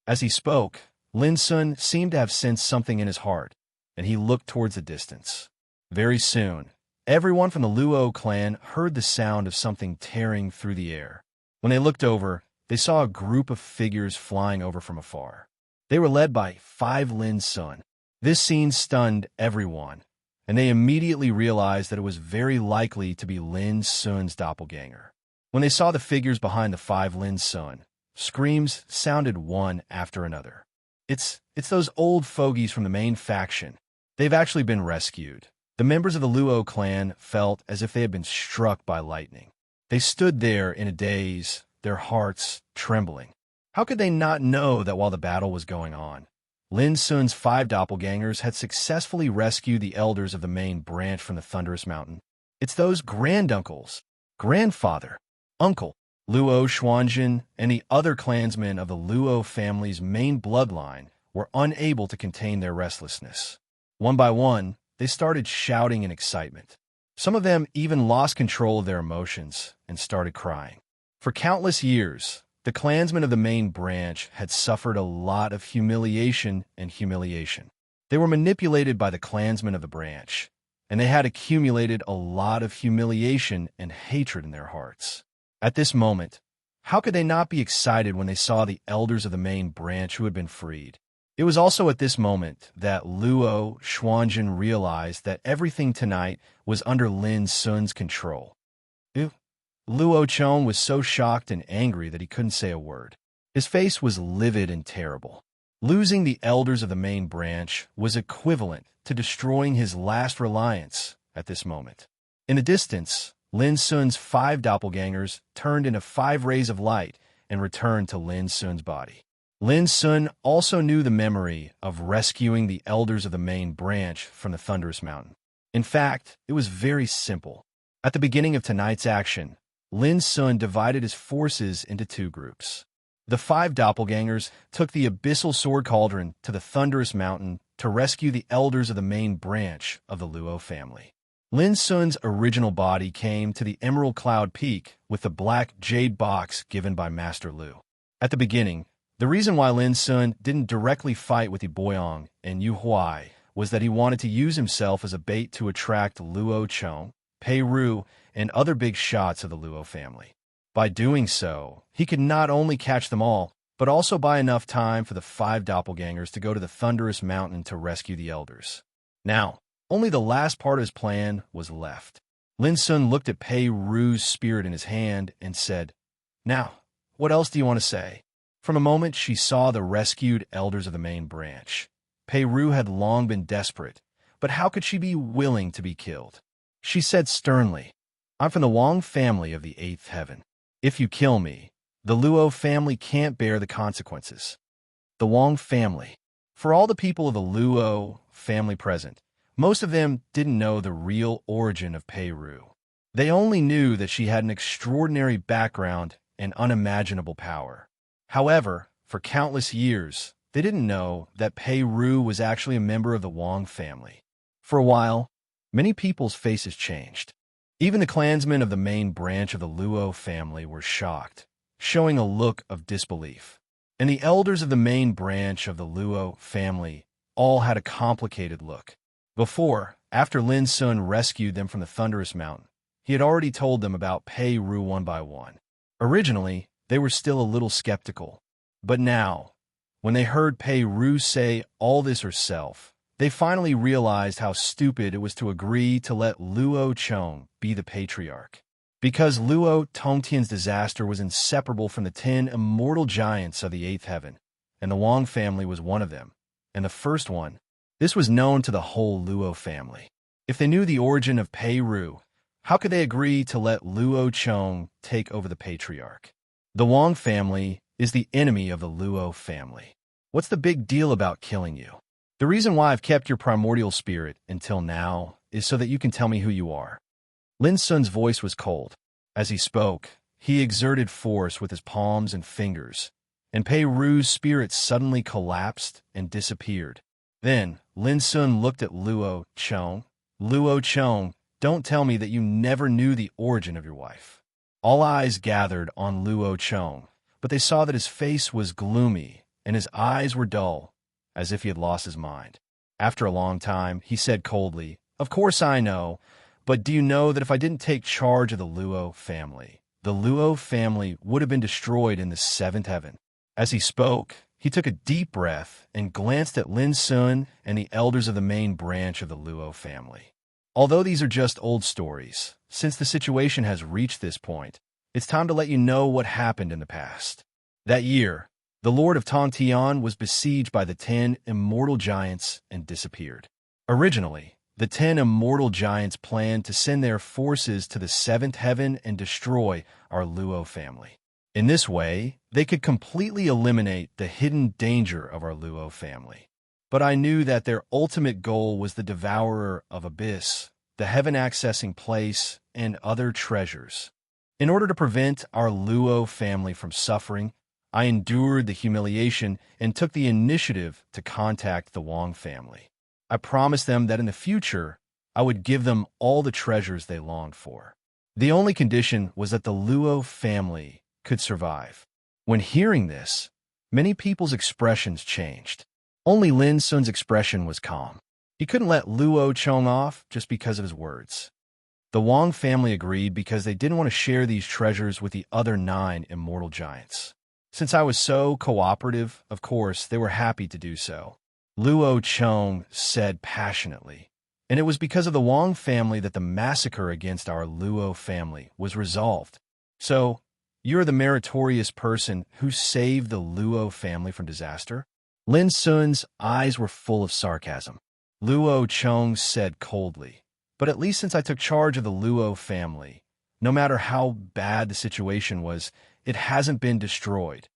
As he spoke, Lin Sun seemed to have sensed something in his heart, and he looked towards the distance. Very soon, everyone from the Luo clan heard the sound of something tearing through the air. When they looked over, they saw a group of figures flying over from afar. They were led by 5 Lin Sun. This scene stunned everyone, and they immediately realized that it was very likely to be Lin Sun's doppelganger. When they saw the figures behind the 5 Lin Sun, screams sounded one after another. It's those old fogies from the main faction. They've actually been rescued. The members of the Luo clan felt as if they had been struck by lightning. They stood there in a daze, their hearts trembling. How could they not know that while the battle was going on, Lin Sun's 5 doppelgangers had successfully rescued the elders of the main branch from the Thunderous Mountain? It's those granduncles, grandfather, uncle. Luo Xuanjin and the other clansmen of the Luo family's main bloodline were unable to contain their restlessness. One by one, they started shouting in excitement. Some of them even lost control of their emotions and started crying. For countless years, the clansmen of the main branch had suffered a lot of humiliation and humiliation. They were manipulated by the clansmen of the branch, and they had accumulated a lot of humiliation and hatred in their hearts. At this moment, how could they not be excited when they saw the elders of the main branch who had been freed? It was also at this moment that Luo Xuanjin realized that everything tonight was under Lin Sun's control. Luo Chong was so shocked and angry that he couldn't say a word. His face was livid and terrible. Losing the elders of the main branch was equivalent to destroying his last reliance at this moment. In the distance, Lin Sun's 5 doppelgangers turned into 5 rays of light and returned to Lin Sun's body. Lin Sun also knew the memory of rescuing the elders of the main branch from the Thunderous Mountain. In fact, it was very simple. At the beginning of tonight's action, Lin Sun divided his forces into 2 groups. The 5 doppelgangers took the Abyssal Sword Cauldron to the Thunderous Mountain to rescue the elders of the main branch of the Luo family. Lin Sun's original body came to the Emerald Cloud Peak with the black jade box given by Master Lu. At the beginning, the reason why Lin Sun didn't directly fight with the Boyong and Yu Huai was that he wanted to use himself as a bait to attract Luo Chong, Pei Ru, and other big shots of the Luo family. By doing so, he could not only catch them all, but also buy enough time for the 5 doppelgangers to go to the Thunderous Mountain to rescue the elders. Now, only the last part of his plan was left. Lin Sun looked at Pei Ru's spirit in his hand and said, "Now, what else do you want to say?" From the moment she saw the rescued elders of the main branch, Pei Ru had long been desperate, but how could she be willing to be killed? She said sternly, "I'm from the Wang family of the 8th heaven. If you kill me, the Luo family can't bear the consequences." The Wang family. For all the people of the Luo family present, most of them didn't know the real origin of Pei Ru. They only knew that she had an extraordinary background and unimaginable power. However, for countless years, they didn't know that Pei Ru was actually a member of the Wang family. For a while, many people's faces changed. Even the clansmen of the main branch of the Luo family were shocked, showing a look of disbelief. And the elders of the main branch of the Luo family all had a complicated look. After Lin Sun rescued them from the Thunderous Mountain, he had already told them about Pei Ru one by one. Originally, they were still a little skeptical. But now, when they heard Pei Ru say all this herself, they finally realized how stupid it was to agree to let Luo Chong be the patriarch. Because Luo Tongtian's disaster was inseparable from the 10 immortal giants of the 8th heaven, and the Wang family was one of them, and the first one. This was known to the whole Luo family. If they knew the origin of Pei Ru, how could they agree to let Luo Chong take over the patriarch? The Wang family is the enemy of the Luo family. What's the big deal about killing you? The reason why I've kept your primordial spirit until now is so that you can tell me who you are. Lin Sun's voice was cold. As he spoke, he exerted force with his palms and fingers, and Pei Ru's spirit suddenly collapsed and disappeared. Then, Lin Sun looked at Luo Chong. "Luo Chong, don't tell me that you never knew the origin of your wife." All eyes gathered on Luo Chong, but they saw that his face was gloomy and his eyes were dull, as if he had lost his mind. After a long time, he said coldly, "Of course I know, but do you know that if I didn't take charge of the Luo family would have been destroyed in the 7th heaven?" As he spoke, he took a deep breath and glanced at Lin Sun and the elders of the main branch of the Luo family. Although these are just old stories, since the situation has reached this point, it's time to let you know what happened in the past. That year, the Lord of Tongtian was besieged by the 10 immortal giants and disappeared. Originally, the 10 immortal giants planned to send their forces to the 7th heaven and destroy our Luo family. In this way, they could completely eliminate the hidden danger of our Luo family. But I knew that their ultimate goal was the devourer of abyss, the heaven-accessing place, and other treasures. In order to prevent our Luo family from suffering, I endured the humiliation and took the initiative to contact the Wang family. I promised them that in the future, I would give them all the treasures they longed for. The only condition was that the Luo family could survive. When hearing this, many people's expressions changed. Only Lin Sun's expression was calm. He couldn't let Luo Chong off just because of his words. The Wang family agreed because they didn't want to share these treasures with the other 9 immortal giants. Since I was so cooperative, of course, they were happy to do so. Luo Chong said passionately, and it was because of the Wang family that the massacre against our Luo family was resolved. So, you're the meritorious person who saved the Luo family from disaster? Lin Sun's eyes were full of sarcasm. Luo Chong said coldly, but at least since I took charge of the Luo family, no matter how bad the situation was, it hasn't been destroyed.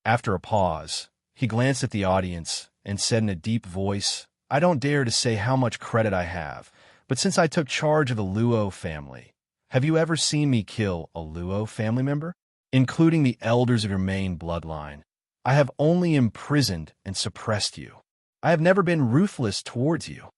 After a pause, he glanced at the audience and said in a deep voice, I don't dare to say how much credit I have, but since I took charge of the Luo family, have you ever seen me kill a Luo family member? Including the elders of your main bloodline, I have only imprisoned and suppressed you. I have never been ruthless towards you.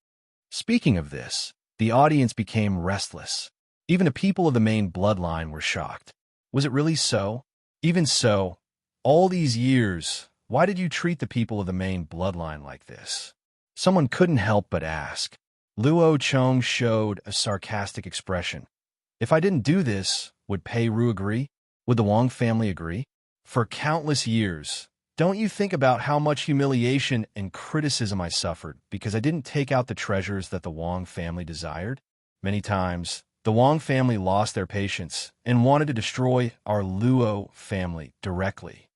Speaking of this, the audience became restless. Even the people of the main bloodline were shocked. Was it really so? Even so, all these years, why did you treat the people of the main bloodline like this? Someone couldn't help but ask. Luo Chong showed a sarcastic expression. If I didn't do this, would Pei Ru agree? Would the Wang family agree? For countless years, don't you think about how much humiliation and criticism I suffered because I didn't take out the treasures that the Wang family desired? Many times, the Wang family lost their patience and wanted to destroy our Luo family directly.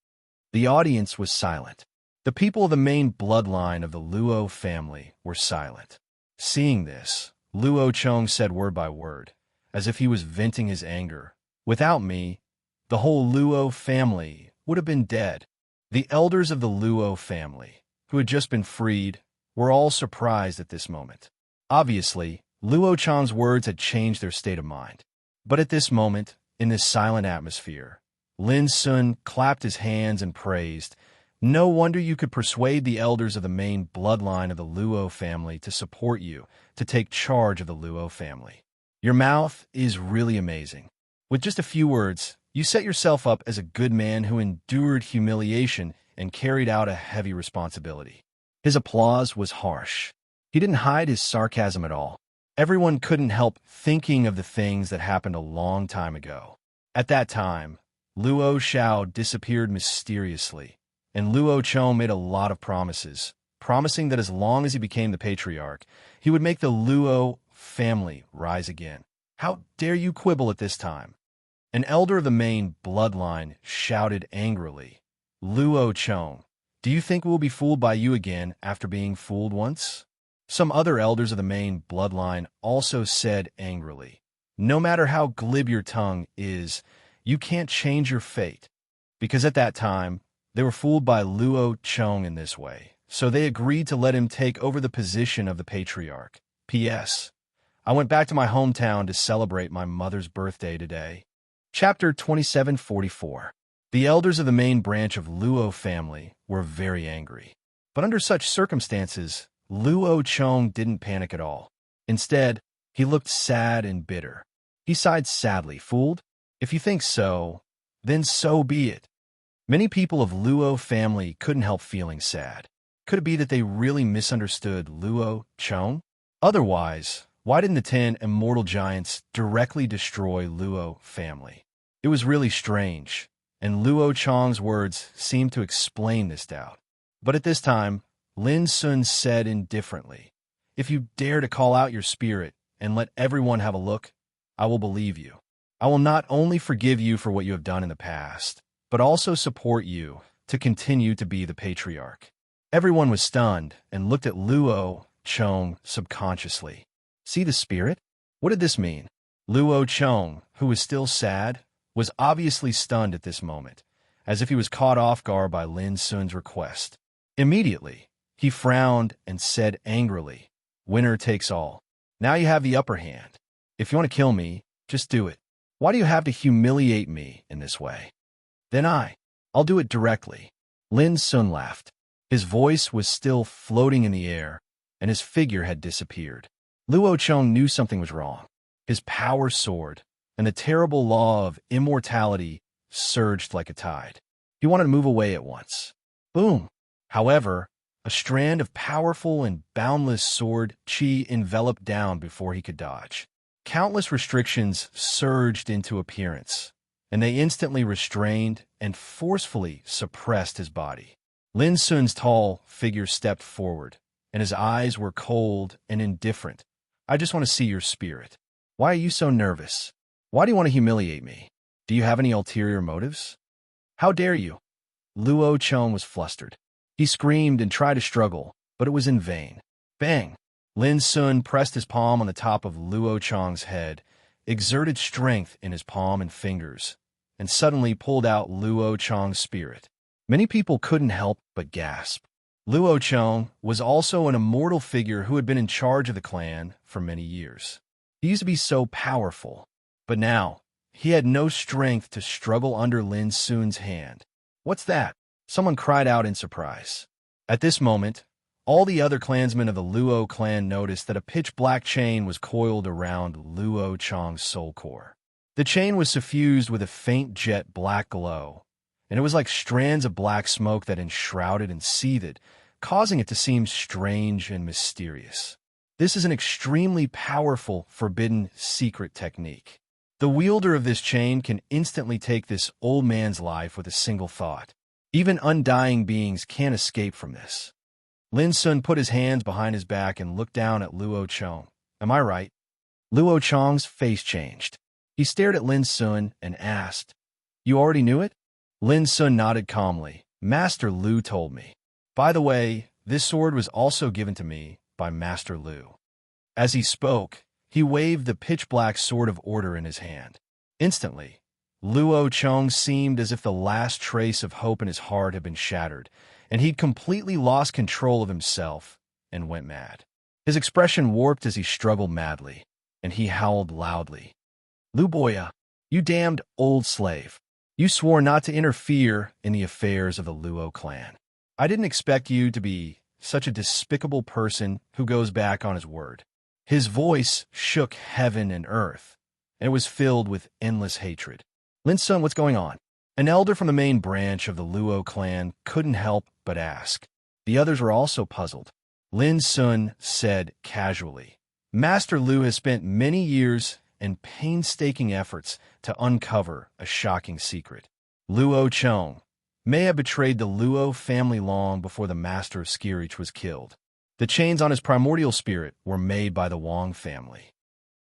The audience was silent. The people of the main bloodline of the Luo family were silent. Seeing this, Luo Chong said word by word, as if he was venting his anger. Without me, the whole Luo family would have been dead. The elders of the Luo family, who had just been freed, were all surprised at this moment. Obviously, Luo Chong's words had changed their state of mind. But at this moment, in this silent atmosphere, Lin Sun clapped his hands and praised, No wonder you could persuade the elders of the main bloodline of the Luo family to support you, to take charge of the Luo family. Your mouth is really amazing. With just a few words, you set yourself up as a good man who endured humiliation and carried out a heavy responsibility. His applause was harsh. He didn't hide his sarcasm at all. Everyone couldn't help thinking of the things that happened a long time ago. At that time, Luo Xiao disappeared mysteriously, and Luo Chong made a lot of promises, promising that as long as he became the patriarch, he would make the Luo family rise again. How dare you quibble at this time? An elder of the main bloodline shouted angrily, Luo Chong, do you think we'll be fooled by you again after being fooled once? Some other elders of the main bloodline also said angrily, no matter how glib your tongue is, you can't change your fate. Because at that time, they were fooled by Luo Chong in this way, so they agreed to let him take over the position of the patriarch. P.S. I went back to my hometown to celebrate my mother's birthday today. Chapter 2744. The elders of the main branch of Luo family were very angry. But under such circumstances, Luo Chong didn't panic at all. Instead, he looked sad and bitter. He sighed sadly, fooled? If you think so, then so be it. Many people of Luo family couldn't help feeling sad. Could it be that they really misunderstood Luo Chong? Otherwise, why didn't the 10 immortal giants directly destroy Luo family? It was really strange, and Luo Chong's words seemed to explain this doubt. But at this time, Lin Sun said indifferently, If you dare to call out your spirit and let everyone have a look, I will believe you. I will not only forgive you for what you have done in the past, but also support you to continue to be the patriarch. Everyone was stunned and looked at Luo Chong subconsciously. See the spirit? What did this mean? Luo Chong, who was still sad, was obviously stunned at this moment, as if he was caught off guard by Lin Sun's request. Immediately, he frowned and said angrily, Winner takes all. Now you have the upper hand. If you want to kill me, just do it. Why do you have to humiliate me in this way? Then I'll do it directly. Lin Sun laughed. His voice was still floating in the air, and his figure had disappeared. Luo Cheng knew something was wrong. His power soared, and the terrible law of immortality surged like a tide. He wanted to move away at once. Boom! However, a strand of powerful and boundless sword chi enveloped down before he could dodge. Countless restrictions surged into appearance, and they instantly restrained and forcefully suppressed his body. Lin Sun's tall figure stepped forward, and his eyes were cold and indifferent. I just want to see your spirit. Why are you so nervous? Why do you want to humiliate me? Do you have any ulterior motives? How dare you? Luo Cheng was flustered. He screamed and tried to struggle, but it was in vain. Bang! Lin Sun pressed his palm on the top of Luo Cheng's head, exerted strength in his palm and fingers, and suddenly pulled out Luo Cheng's spirit. Many people couldn't help but gasp. Luo Cheng was also an immortal figure who had been in charge of the clan for many years. He used to be so powerful, but now he had no strength to struggle under Lin Sun's hand. What's that? Someone cried out in surprise. At this moment, all the other clansmen of the Luo clan noticed that a pitch-black chain was coiled around Luo Cheng's soul core. The chain was suffused with a faint jet-black glow, and it was like strands of black smoke that enshrouded and seethed, causing it to seem strange and mysterious. This is an extremely powerful, forbidden, secret technique. The wielder of this chain can instantly take this old man's life with a single thought. Even undying beings can't escape from this. Lin Sun put his hands behind his back and looked down at Luo Cheng. Am I right? Luo Cheng's face changed. He stared at Lin Sun and asked, You already knew it? Lin Sun nodded calmly. Master Lu told me. By the way, this sword was also given to me by Master Lu. As he spoke, he waved the pitch-black sword of order in his hand. Instantly, Luo Cheng seemed as if the last trace of hope in his heart had been shattered, and he'd completely lost control of himself and went mad. His expression warped as he struggled madly, and he howled loudly. Lu Boya, you damned old slave. You swore not to interfere in the affairs of the Luo clan. I didn't expect you to be such a despicable person who goes back on his word. His voice shook heaven and earth, and it was filled with endless hatred. Lin Sun, what's going on? An elder from the main branch of the Luo clan couldn't help but ask. The others were also puzzled. Lin Sun said casually, Master Lu has spent many years and painstaking efforts to uncover a shocking secret. Luo Cheng may have betrayed the Luo family long before the master of Skirich was killed. The chains on his primordial spirit were made by the Wang family.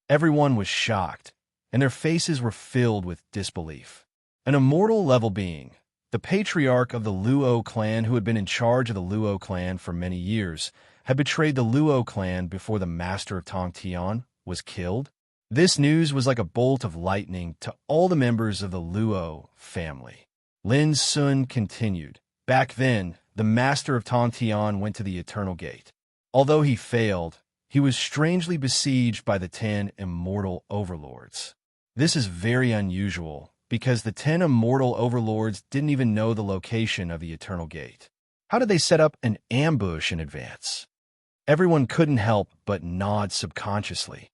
Everyone was shocked, and their faces were filled with disbelief. An immortal level being, the patriarch of the Luo clan who had been in charge of the Luo clan for many years, had betrayed the Luo clan before the master of Tongtian was killed. This news was like a bolt of lightning to all the members of the Luo family. Lin Sun continued. Back then, the master of Tongtian went to the Eternal Gate. Although he failed, he was strangely besieged by the 10 immortal overlords. This is very unusual, because the 10 immortal overlords didn't even know the location of the Eternal Gate. How did they set up an ambush in advance? Everyone couldn't help but nod subconsciously.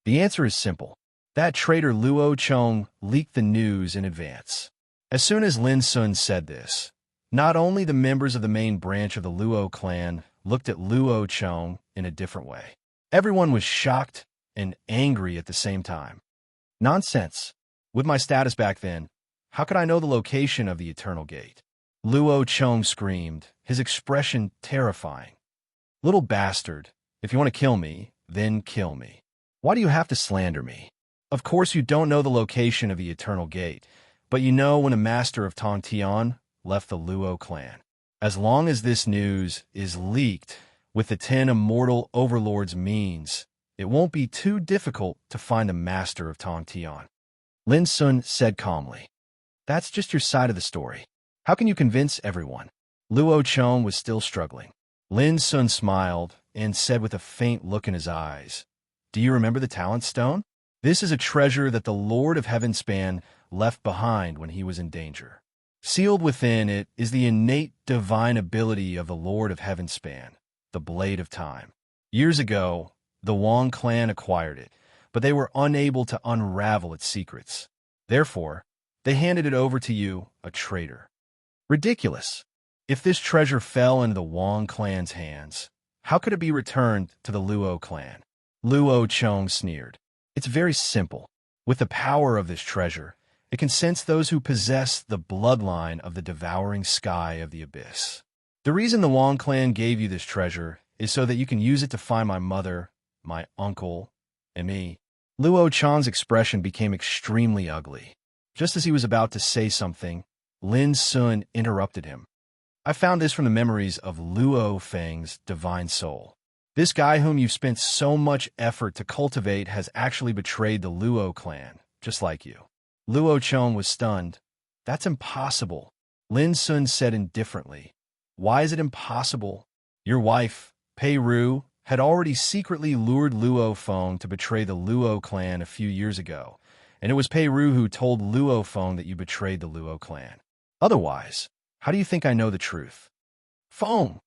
The answer is simple. That traitor Luo Cheng leaked the news in advance. As soon as Lin Sun said this, not only the members of the main branch of the Luo clan looked at Luo Cheng in a different way. Everyone was shocked and angry at the same time. Nonsense. With my status back then, how could I know the location of the Eternal Gate? Luo Cheng screamed, his expression terrifying. Little bastard, if you want to kill me, then kill me. Why do you have to slander me? Of course you don't know the location of the Eternal Gate, but you know when the master of Tongtian left the Luo clan. As long as this news is leaked with the 10 immortal overlords' means, it won't be too difficult to find the master of Tongtian. Lin Sun said calmly. That's just your side of the story. How can you convince everyone? Luo Cheng was still struggling. Lin Sun smiled and said with a faint look in his eyes, Do you remember the Talent Stone? This is a treasure that the Lord of Heavenspan left behind when he was in danger. Sealed within it is the innate divine ability of the Lord of Heavenspan, the Blade of Time. Years ago, the Wong clan acquired it, but they were unable to unravel its secrets. Therefore, they handed it over to you, a traitor. Ridiculous. If this treasure fell into the Wong clan's hands, how could it be returned to the Luo clan? Luo Chong sneered. It's very simple. With the power of this treasure, it can sense those who possess the bloodline of the devouring sky of the abyss. The reason the Wong clan gave you this treasure is so that you can use it to find my mother, my uncle, and me. Luo Chang's expression became extremely ugly. Just as he was about to say something, Lin Sun interrupted him. I found this from the memories of Luo Feng's divine soul. This guy whom you've spent so much effort to cultivate has actually betrayed the Luo clan, just like you. Luo Chong was stunned. That's impossible, Lin Sun said indifferently. Why is it impossible? Your wife, Pei Ru, had already secretly lured Luo Feng to betray the Luo clan a few years ago, and it was Pei Ru who told Luo Feng that you betrayed the Luo clan. Otherwise, how do you think I know the truth? Feng!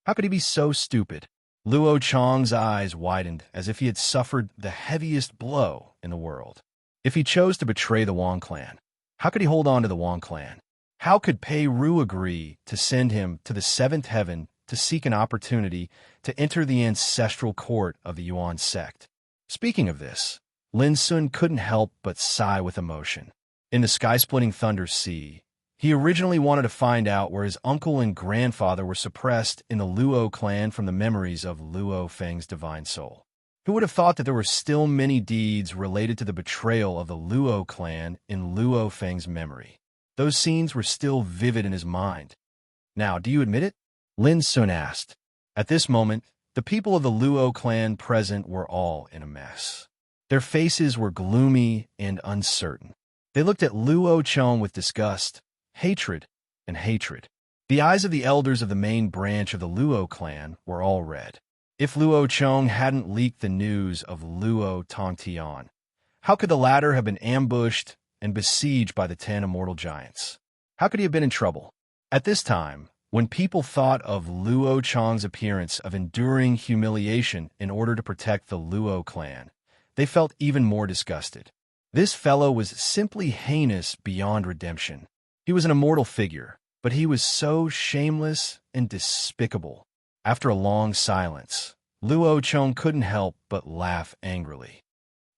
How could he be so stupid? Luo Chong's eyes widened as if he had suffered the heaviest blow in the world. If he chose to betray the Wong clan, how could he hold on to the Wong clan? How could Pei Ru agree to send him to the seventh heaven to seek an opportunity to enter the ancestral court of the Yuan sect? Speaking of this, Lin Sun couldn't help but sigh with emotion. In the sky-splitting Thunder Sea, he originally wanted to find out where his uncle and grandfather were suppressed in the Luo clan from the memories of Luo Feng's divine soul. Who would have thought that there were still many deeds related to the betrayal of the Luo clan in Luo Feng's memory? Those scenes were still vivid in his mind. Now, do you admit it? Lin Sun asked. At this moment, the people of the Luo clan present were all in a mess. Their faces were gloomy and uncertain. They looked at Luo Chong with disgust, hatred, and hatred. The eyes of the elders of the main branch of the Luo clan were all red. If Luo Chong hadn't leaked the news of Luo Tongtian, how could the latter have been ambushed and besieged by the 10 immortal giants? How could he have been in trouble? At this time, when people thought of Luo Chong's appearance of enduring humiliation in order to protect the Luo clan, they felt even more disgusted. This fellow was simply heinous beyond redemption. He was an immortal figure, but he was so shameless and despicable. After a long silence, Luo Chong couldn't help but laugh angrily.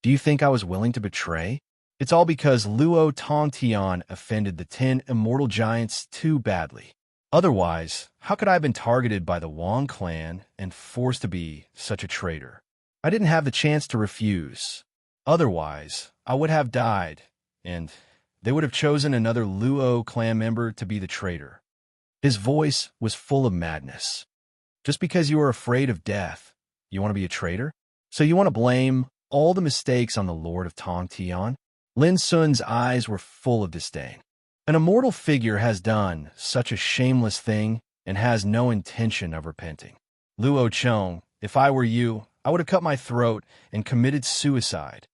Do you think I was willing to betray? It's all because Luo Tongtian offended the 10 immortal giants too badly. Otherwise, how could I have been targeted by the Wong clan and forced to be such a traitor? I didn't have the chance to refuse. Otherwise, I would have died, and they would have chosen another Luo clan member to be the traitor. His voice was full of madness. Just because you are afraid of death, you want to be a traitor? So you want to blame all the mistakes on the Lord of Tongtian? Lin Sun's eyes were full of disdain. An immortal figure has done such a shameless thing and has no intention of repenting. Luo Chong, if I were you, I would have cut my throat and committed suicide.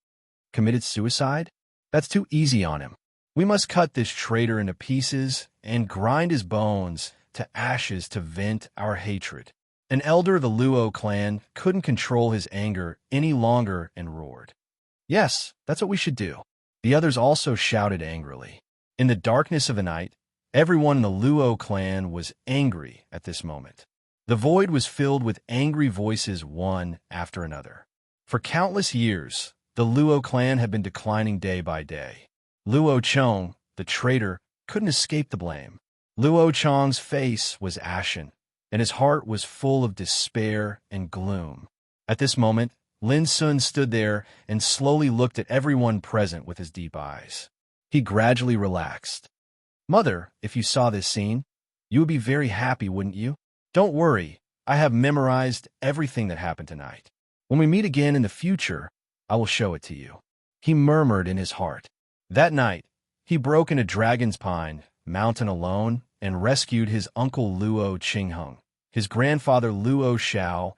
Committed suicide? That's too easy on him. We must cut this traitor into pieces and grind his bones to ashes to vent our hatred. An elder of the Luo clan couldn't control his anger any longer and roared. Yes, that's what we should do. The others also shouted angrily. In the darkness of the night, everyone in the Luo clan was angry at this moment. The void was filled with angry voices one after another. For countless years, the Luo clan had been declining day by day. Luo Chong, the traitor, couldn't escape the blame. Luo Chong's face was ashen, and his heart was full of despair and gloom. At this moment, Lin Sun stood there and slowly looked at everyone present with his deep eyes. He gradually relaxed. Mother, if you saw this scene, you would be very happy, wouldn't you? Don't worry, I have memorized everything that happened tonight. When we meet again in the future, I will show it to you. He murmured in his heart. That night, he broke into Dragon's Pine mountain alone and rescued his uncle Luo Qingheng, his grandfather Luo Xiao,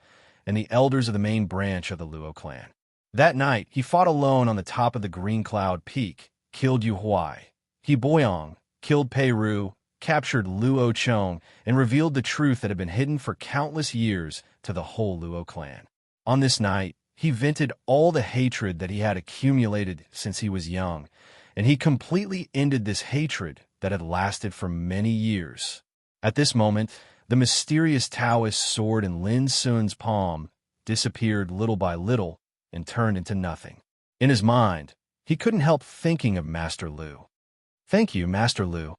and the elders of the main branch of the Luo clan. That night, he fought alone on the top of the Green Cloud Peak, killed Yu Huai. He Boyong, killed Pei Ru, captured Luo Chong, and revealed the truth that had been hidden for countless years to the whole Luo clan. On this night, he vented all the hatred that he had accumulated since he was young, and he completely ended this hatred that had lasted for many years. At this moment, the mysterious Taoist sword in Lin Sun's palm disappeared little by little and turned into nothing. In his mind, he couldn't help thinking of Master Lu. "Thank you, Master Lu,"